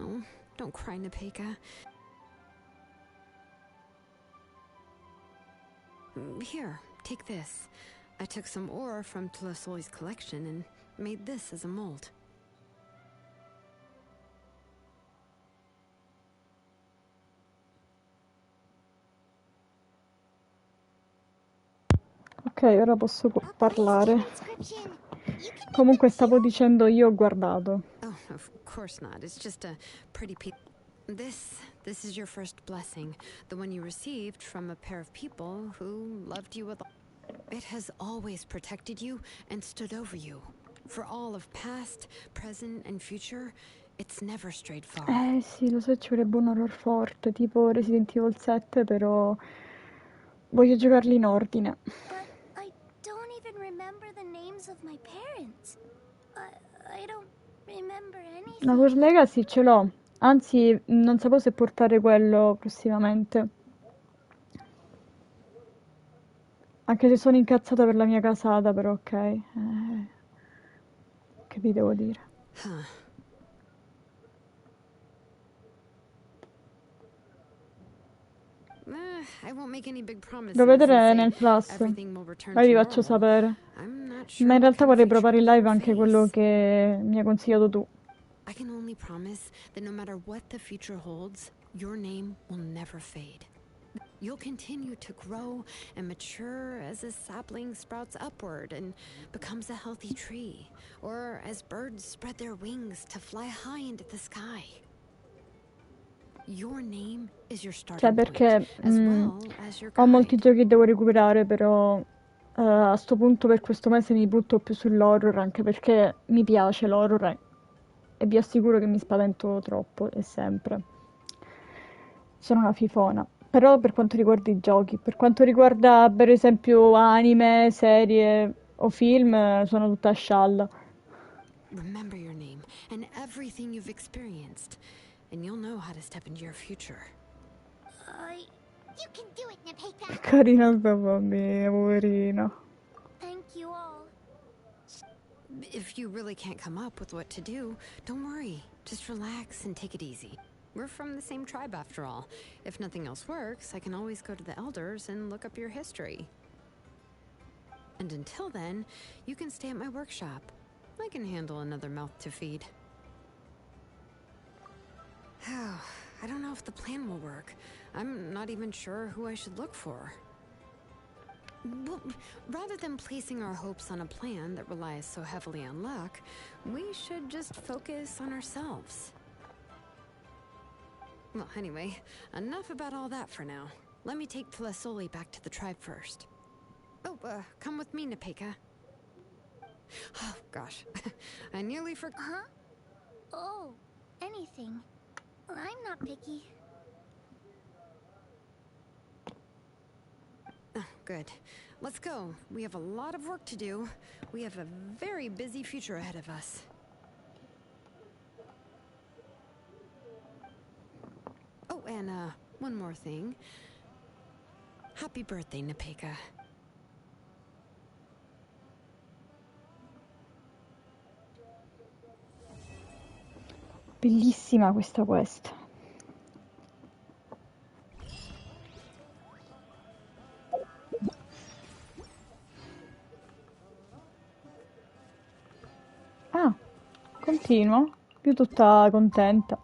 Oh, don't cry, Nepeka. Here, take this. I took some ore from Tlisoli's collection and made this as a mold. Ok, ora posso parlare. Comunque stavo dicendo io ho guardato. Oh, of course not. It's just a pretty piece. This is your first blessing, the one you received from a pair of people who loved you with... It has always protected you and stood over you. For all of past, present and future, it's never strayed far. Sì, lo so, ci vorrebbe un horror forte, tipo Resident Evil 7, però voglio giocarli in ordine. But I don't even remember the names of my parents. I don't remember anything. La Hogwarts Legacy ce l'ho, anzi non sapevo se portare quello prossimamente. Anche se sono incazzata per la mia casata, però ok. Che vi devo dire? I won't make any big promises. Devo vedere and say nel plus. everything will return Poi vi to faccio normal. sapere. I'm not sure Ma in what realtà kind of vorrei future provare in we'll live anche quello face. che mi hai consigliato tu. I can only promise that no matter what the future holds, your name will never fade. You'll continue to grow and mature as a sapling sprouts upward and becomes a healthy tree, or as birds spread their wings to fly high into the sky. Your name is your Cioè, starting perché point, as well as your ho molti guide. giochi che devo recuperare, però a sto punto per questo mese mi butto più sull'horror, anche perché mi piace l'horror e vi assicuro che mi spavento troppo e sempre. Sono una fifona. Però per quanto riguarda i giochi, per quanto riguarda per esempio anime, serie o film, sono tutta scialla. Remember your name and everything you've experienced, and you'll know how to step into your future. You can do it, Nepeka. Che carina sta bambina, poverina. Thank you all. If you really can't come up with what to do, don't worry. Just relax and take it easy. We're from the same tribe after all. If nothing else works, I can always go to the elders and look up your history. And until then, you can stay at my workshop. I can handle another mouth to feed. I don't know if the plan will work. I'm not even sure who I should look for. Well, rather than placing our hopes on a plan that relies so heavily on luck, we should just focus on ourselves. Well, anyway, enough about all that for now. Let me take Tlasoli back to the tribe first. Oh, come with me, Nepeka. Oh, gosh. I nearly forgot. Huh? Oh, anything. I'm not picky. Oh, good. Let's go. We have a lot of work to do. We have a very busy future ahead of us. Oh, and one more thing. Happy birthday, Nepeka. Bellissima questa quest. Ah, continuo. Più tutta contenta.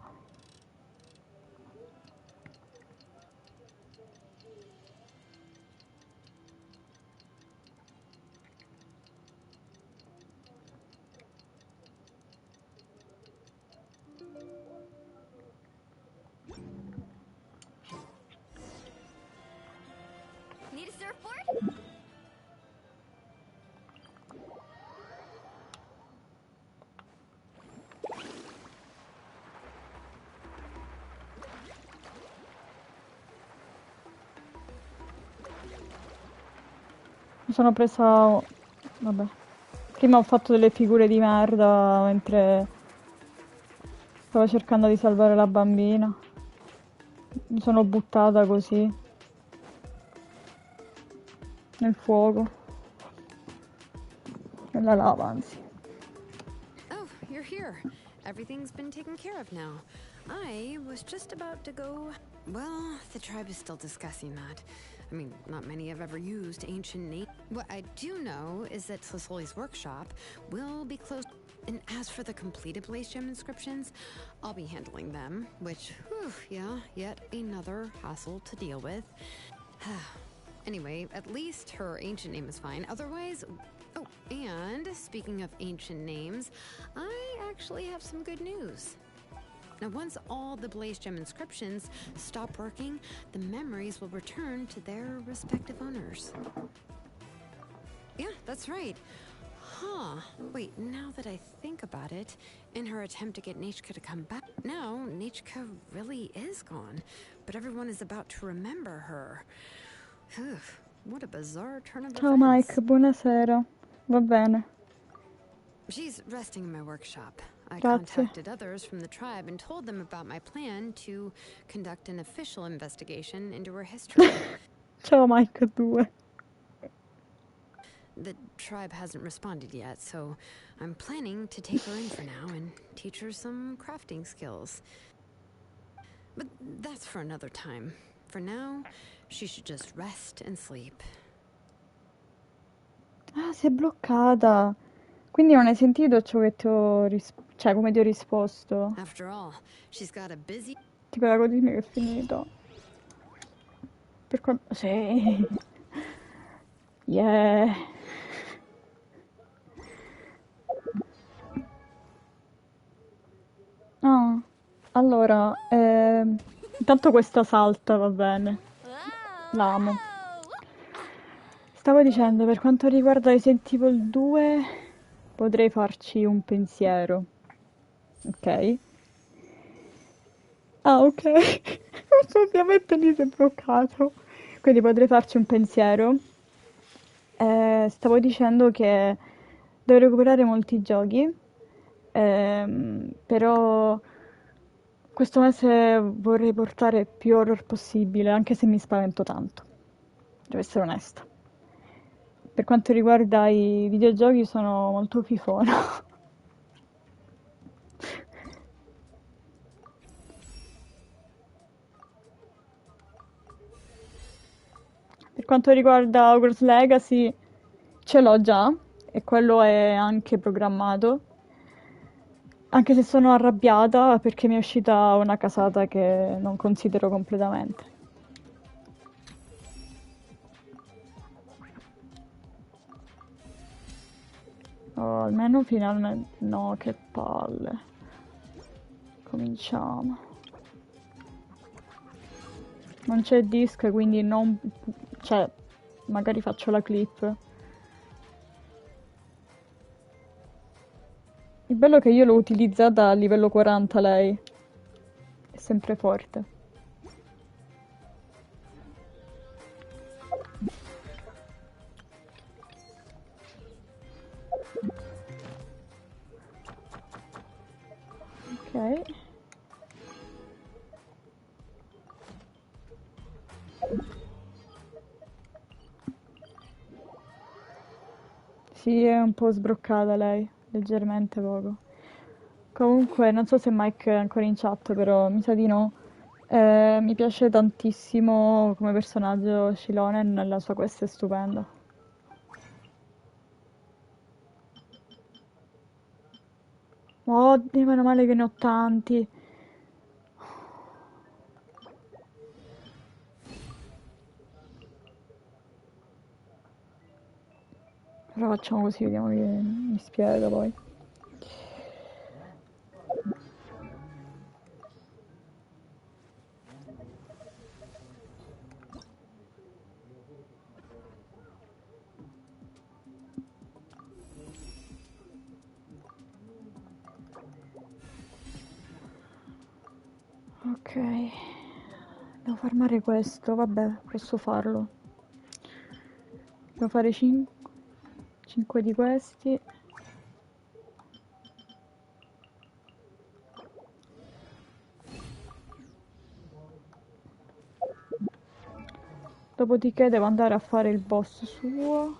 Need a surfboard? Mi sono presa... Vabbè. Prima ho fatto delle figure di merda mentre stavo cercando di salvare la bambina. Mi sono buttata così. Nel fuoco. Nella lava, anzi. Oh, you're here. Everything's been taken care of now. I was just about to go... Well, the tribe is still discussing that. I mean, not many have ever used ancient names. What I do know is that Tlasoli's workshop will be closed. And as for the completed Blaze Gem inscriptions, I'll be handling them, which, whew, yeah, yet another hassle to deal with. Anyway, at least her ancient name is fine. Otherwise... Oh, and speaking of ancient names, I actually have some good news. Now, once all the Blaze Gem inscriptions stop working, the memories will return to their respective owners. Yeah, that's right. Huh. Wait, now that I think about it, in her attempt to get Nechka to come back, now Nechka really is gone, but everyone is about to remember her. What a bizarre turn of events. Ciao Mike, buonasera. Va bene. She's resting in my workshop. I Grazie. contacted others from the tribe and told them about my plan to conduct an official investigation into her history. Ciao Mike 2. The tribe hasn't responded yet, so I'm planning to take her in for now and teach her some crafting skills. But that's for another time. for now, she should just rest and sleep. Ah, si è bloccata. Quindi non hai sentito ciò che ti ho cioè come ti ho risposto? After all, she's got a busy... Tipo la codina che è finita. Per quanto... Sì. Yeah. Ah, allora, intanto questa salta, va bene. L'amo. Stavo dicendo, per quanto riguarda Resident Evil 2, potrei farci un pensiero. Ok? Ah, ok. Ovviamente lì si è bloccato. Quindi potrei farci un pensiero. Stavo dicendo che devo recuperare molti giochi, però questo mese vorrei portare più horror possibile, anche se mi spavento tanto. Devo essere onesta. Per quanto riguarda i videogiochi sono molto fifona. Per quanto riguarda Hogwarts Legacy, ce l'ho già e quello è anche programmato. Anche se sono arrabbiata perché mi è uscita una casata che non considero completamente. Oh, almeno finalmente... No, che palle. Cominciamo. Non c'è disc, quindi non... Cioè, magari faccio la clip. Il bello è che io l'ho utilizzata a livello 40 lei. È sempre forte. Ok. Sì, è un po' sbroccata lei, leggermente poco. Comunque, non so se Mike è ancora in chat, però mi sa di no. Mi piace tantissimo come personaggio Xilonen, la sua quest è stupenda. Oddio, meno male che ne ho tanti. Però facciamo così, vediamo che mi spiega poi. Ok, devo farmare questo, vabbè, posso farlo. Devo fare 5 di questi. Dopodiché devo andare a fare il boss suo.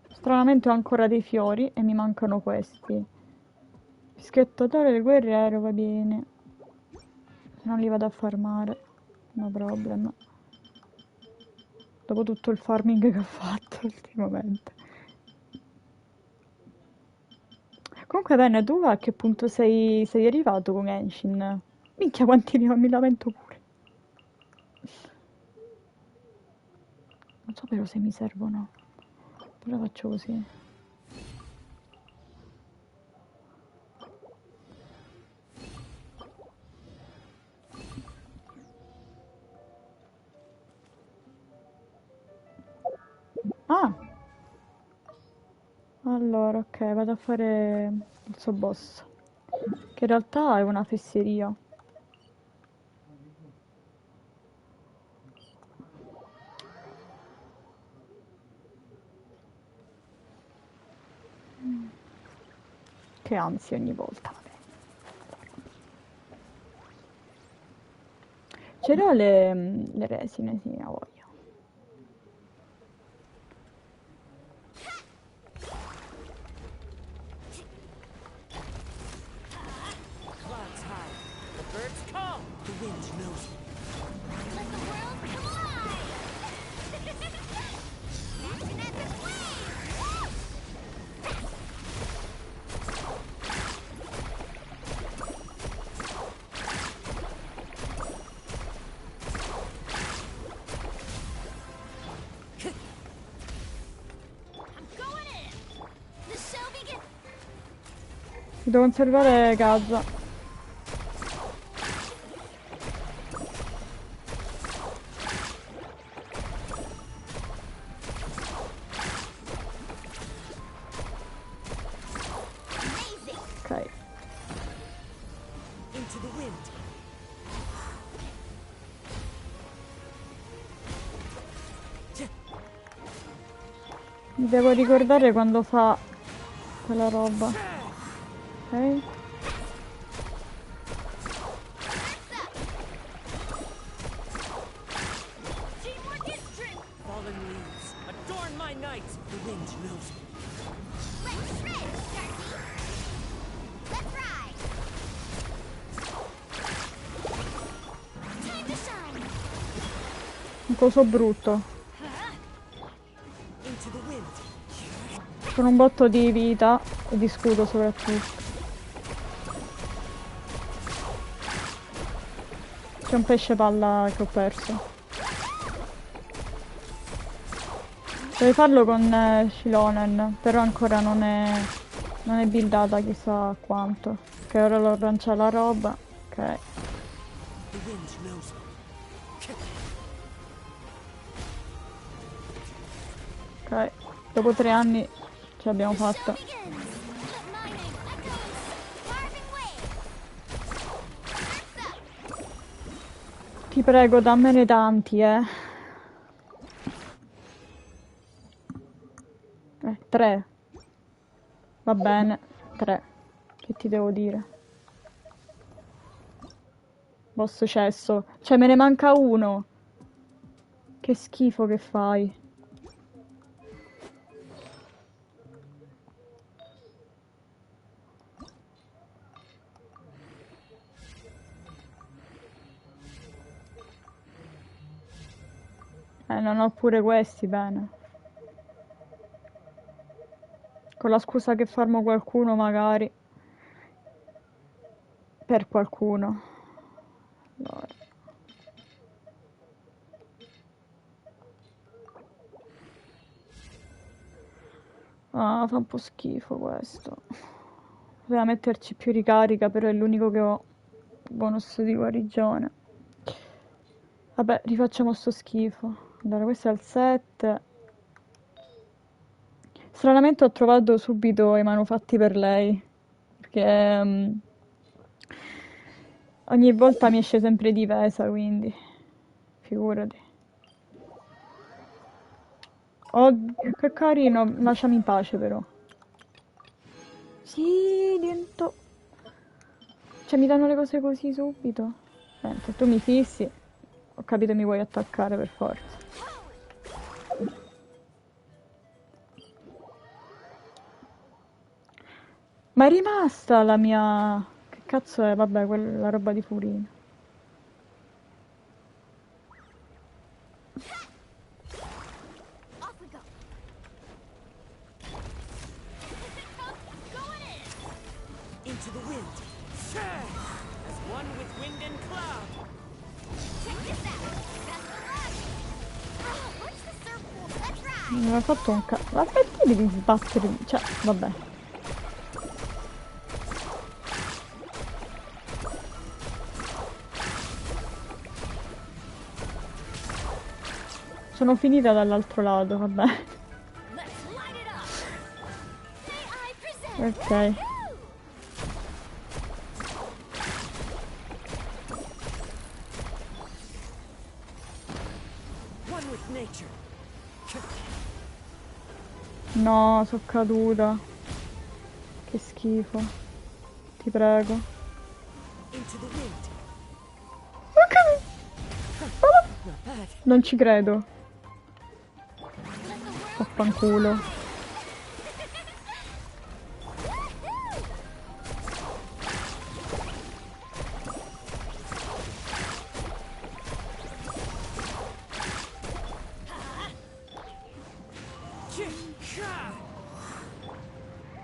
Stranamente ho ancora dei fiori e mi mancano questi. Fischettatore del guerriero, va bene. Se non li vado a farmare, no problem. Dopo tutto il farming che ho fatto ultimamente. Comunque bene, tu a che punto sei arrivato con Genshin? Minchia quanti mi lamento pure. Non so però se mi servono. Però faccio così. Ah! Allora, ok, vado a fare il suo boss. Che in realtà è una fesseria. Che ansia ogni volta, vabbè. C'erano le resine, sì, a voglia. Clouds high. The birds come. The wind knows it. Devo conservare casa. Ok. Mi devo ricordare quando fa quella roba. Ok. Fallen leaves, adorn my night. The wind knows me. Let's ride! Time to shine! Un coso brutto. Into the wind. Con un botto di vita e di scudo soprattutto. C'è un pesce palla che ho perso. Dovevo farlo con Xilonen, però ancora non è buildata chissà quanto. Che ora l'ho lanciata la roba. Ok. The wind knows me. Ok. Dopo 3 anni ce l'abbiamo fatta. Ti prego, dammene tanti, 3. Va bene, 3. Che ti devo dire? Boss cesso. Cioè, me ne manca uno. Che schifo che fai. Non ho pure questi, bene. Con la scusa che farmo qualcuno, magari. Per qualcuno. Allora. Ah, fa un po' schifo questo. Poteva metterci più ricarica, però è l'unico che ho. Bonus di guarigione. Vabbè, rifacciamo sto schifo. Allora, questo è il 7. Stranamente ho trovato subito i manufatti per lei. Perché ogni volta mi esce sempre difesa, quindi. Figurati. Oddio, che carino. Lasciami in pace, però. Sì, divento... Cioè, mi danno le cose così subito. Se tu mi fissi, ho capito mi vuoi attaccare per forza. Ma è rimasta la mia... Che cazzo è? Vabbè, quella roba di Furino. Into the wind. As one with wind and cloud. Check this out! Best of luck! Oh, where's the surfboard? Let's ride! Non ho fatto un cazzo. Ma perché devi sbattere? Cioè, vabbè. Sono finita dall'altro lato, vabbè. Ok. No, sono caduta. Che schifo. Ti prego. Non ci credo. Vaffanculo.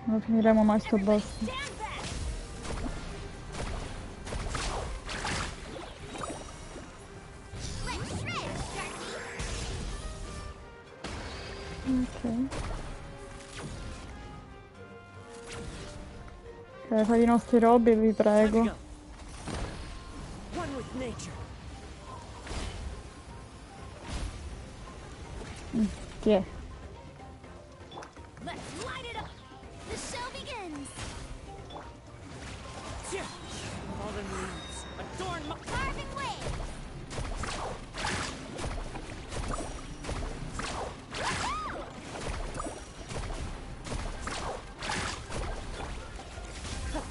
Non finiremo mai sto boss. Ok. Ok. Fate i nostri robi, vi prego. One with nature. Chi è? Let's light it up! The show begins! Fallen leaves. Adorn my Carving waves!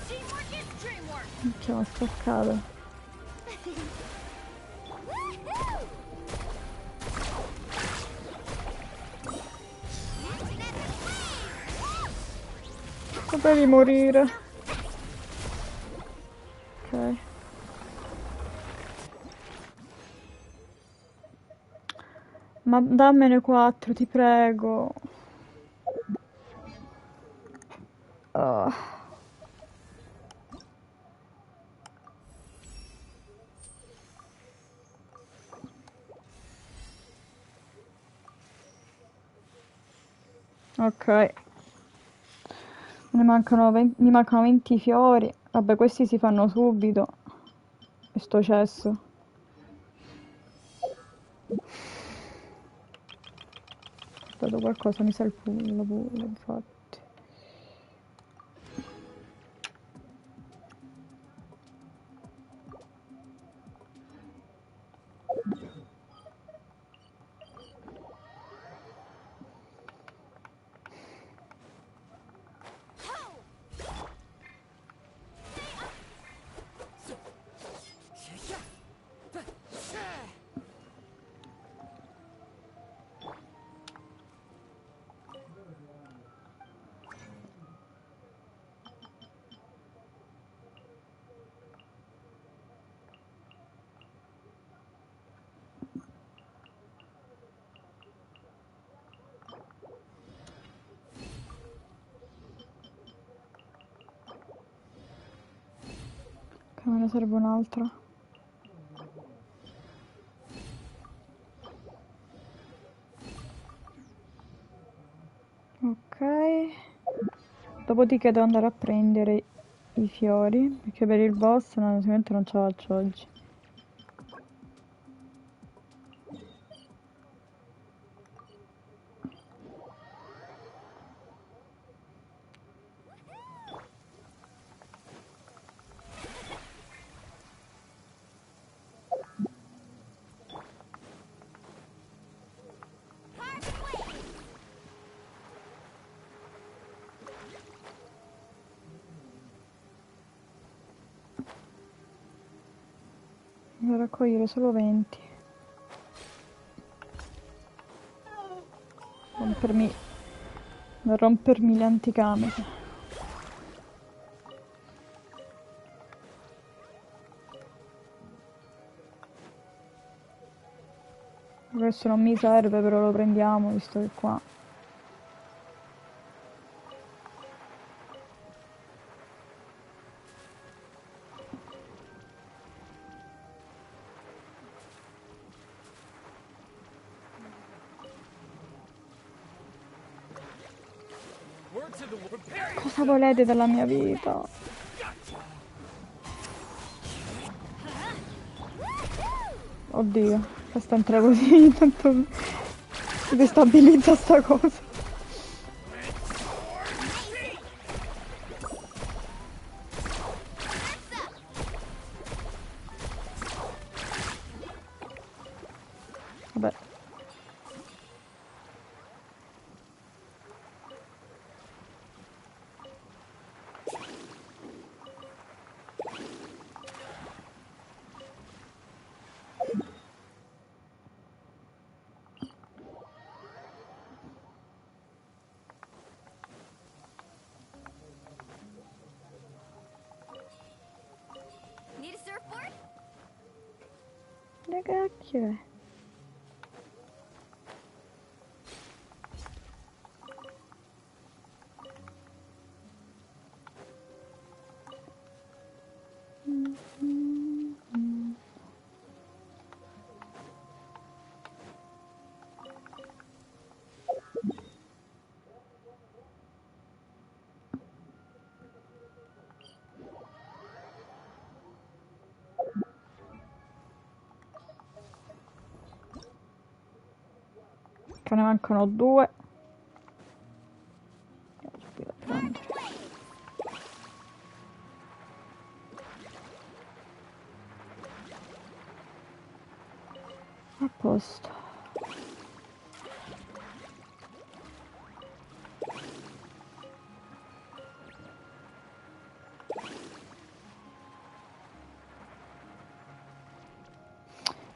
Teamwork is dreamwork! Che ho staccato. Potevi morire. Ok. Ma dammene 4, ti prego. Oh. Ok. Mi mancano 20 fiori. Vabbè, questi si fanno subito. E sto cesso. Ho dato qualcosa, mi sa il pullo pure, infatti. Che me ne serve un'altra. Ok. Dopodiché devo andare a prendere i fiori, perché per il boss no, sicuramente non ce la faccio oggi. Devo raccogliere solo 20. Rompermi le anticamere. Questo non mi serve, però lo prendiamo, visto che qua. Cosa volete dalla mia vita? Oddio, questa entra così, tanto si destabilizza sta cosa. Vabbè. Need a surfboard? Che cacchio è? Che ne mancano 2. Qui da prendere. A posto.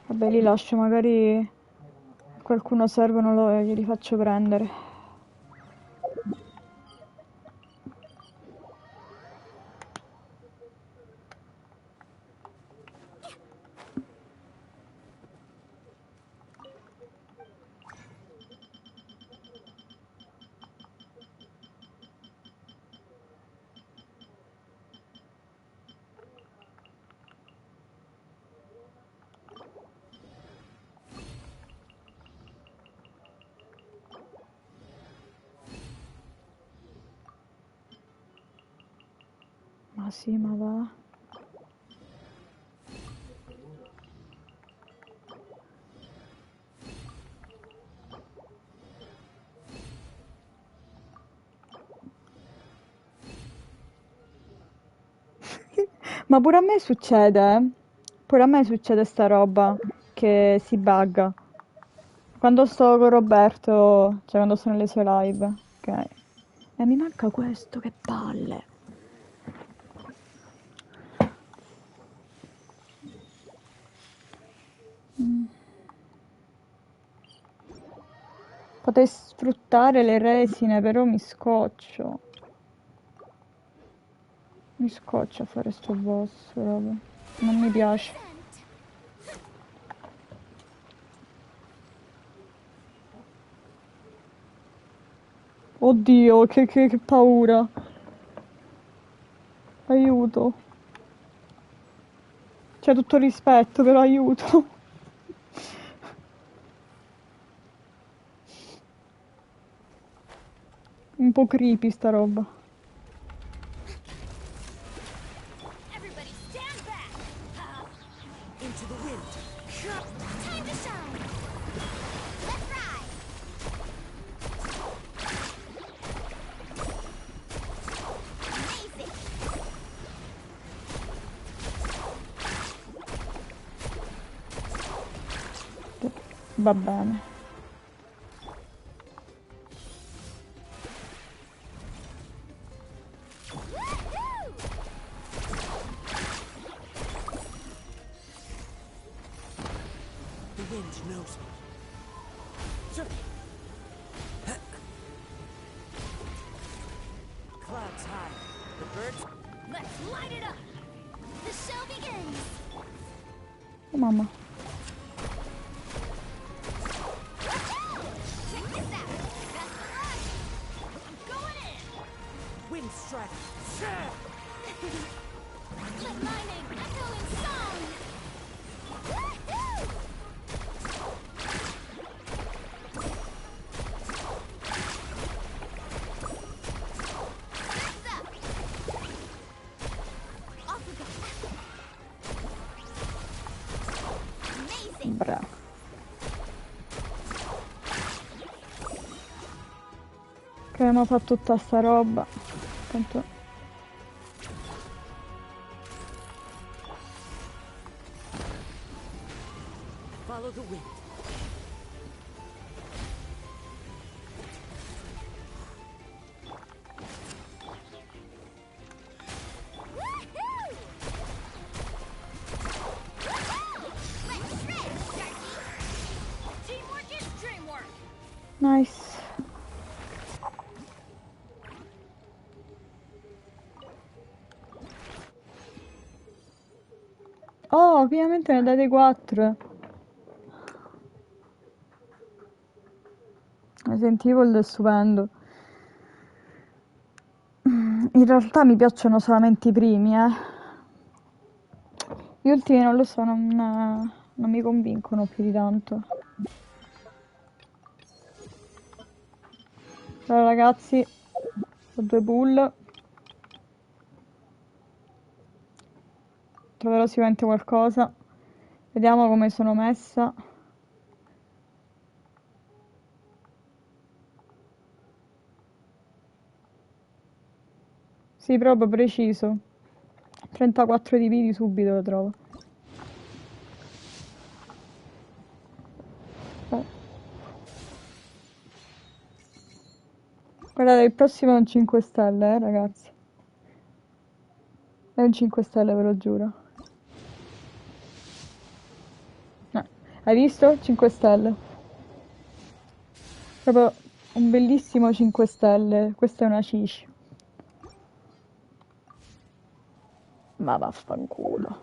Vabbè, li lascio, magari qualcuno serve, glieli faccio prendere. Ma sì, ma va. Ma pure a me succede, eh. Pure a me succede sta roba, che si bugga. Quando sto con Roberto, cioè quando sono nelle sue live, ok. E mi manca questo, che palle. Potrei sfruttare le resine, però mi scoccio. Mi scoccio a fare sto boss, roba. Non mi piace. Oddio, che paura. Aiuto. C'è tutto rispetto, però aiuto. Un po' creepy sta roba. Everybody stand back! Into the wind. Time to shine! Let's ride! Amazing! Va bene. The wind knows me. Clouds high. The birds. Let's light it up! The show begins! Oh mamma. Check this out! Best of luck! I'm going in! Wind strike! Let my name echo in song! Woohoo! Heads up! Off we go! Amazing! Bravo. Che abbiamo fatto tutta sta roba. Tanto... Follow the wind. Teamwork is dreamwork! Nice. Oh, finalmente ne date 4. Resident Evil è stupendo. In realtà mi piacciono solamente i primi, eh. Gli ultimi non lo so, non mi convincono più di tanto. Allora ragazzi, ho 2 pull. Troverò sicuramente qualcosa. Vediamo come sono messa. Sì, proprio preciso. 34 di piedi subito lo trovo. Guardate, il prossimo è un 5 stelle, ragazzi. È un 5 stelle, ve lo giuro. No. Hai visto? 5 stelle. Proprio un bellissimo 5 stelle. Questa è una cici. Ma vaffanculo.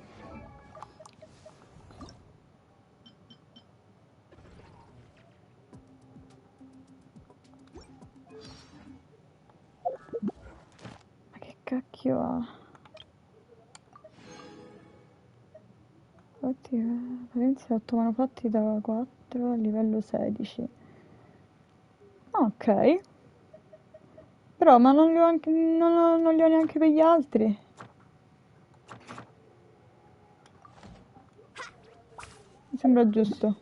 Ma che cacchio ha? Potenza 8 manufatti da 4 a livello 16. Ok. Però, ma non li ho, non li ho neanche per gli altri. Mi sembra giusto.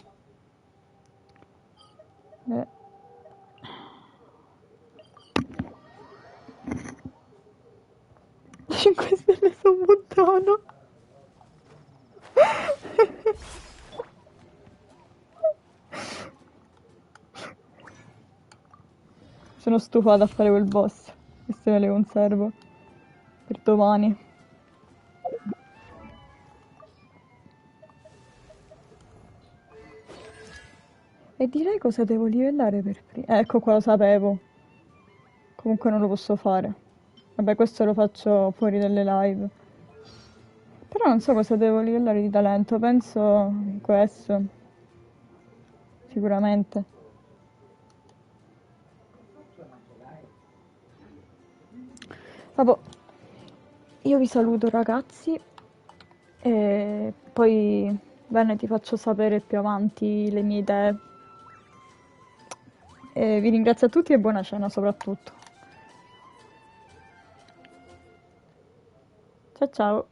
5 stelle su un buttano. Sono stufata a fare quel boss. Queste me le conservo per domani. E direi cosa devo livellare per prima. Ecco qua, lo sapevo. Comunque non lo posso fare. Vabbè, questo lo faccio fuori dalle live. Però non so cosa devo livellare di talento. Penso questo. Sicuramente. Vabbè, io vi saluto ragazzi. E poi, bene, ti faccio sapere più avanti le mie idee. E vi ringrazio a tutti e buona cena soprattutto. Ciao ciao.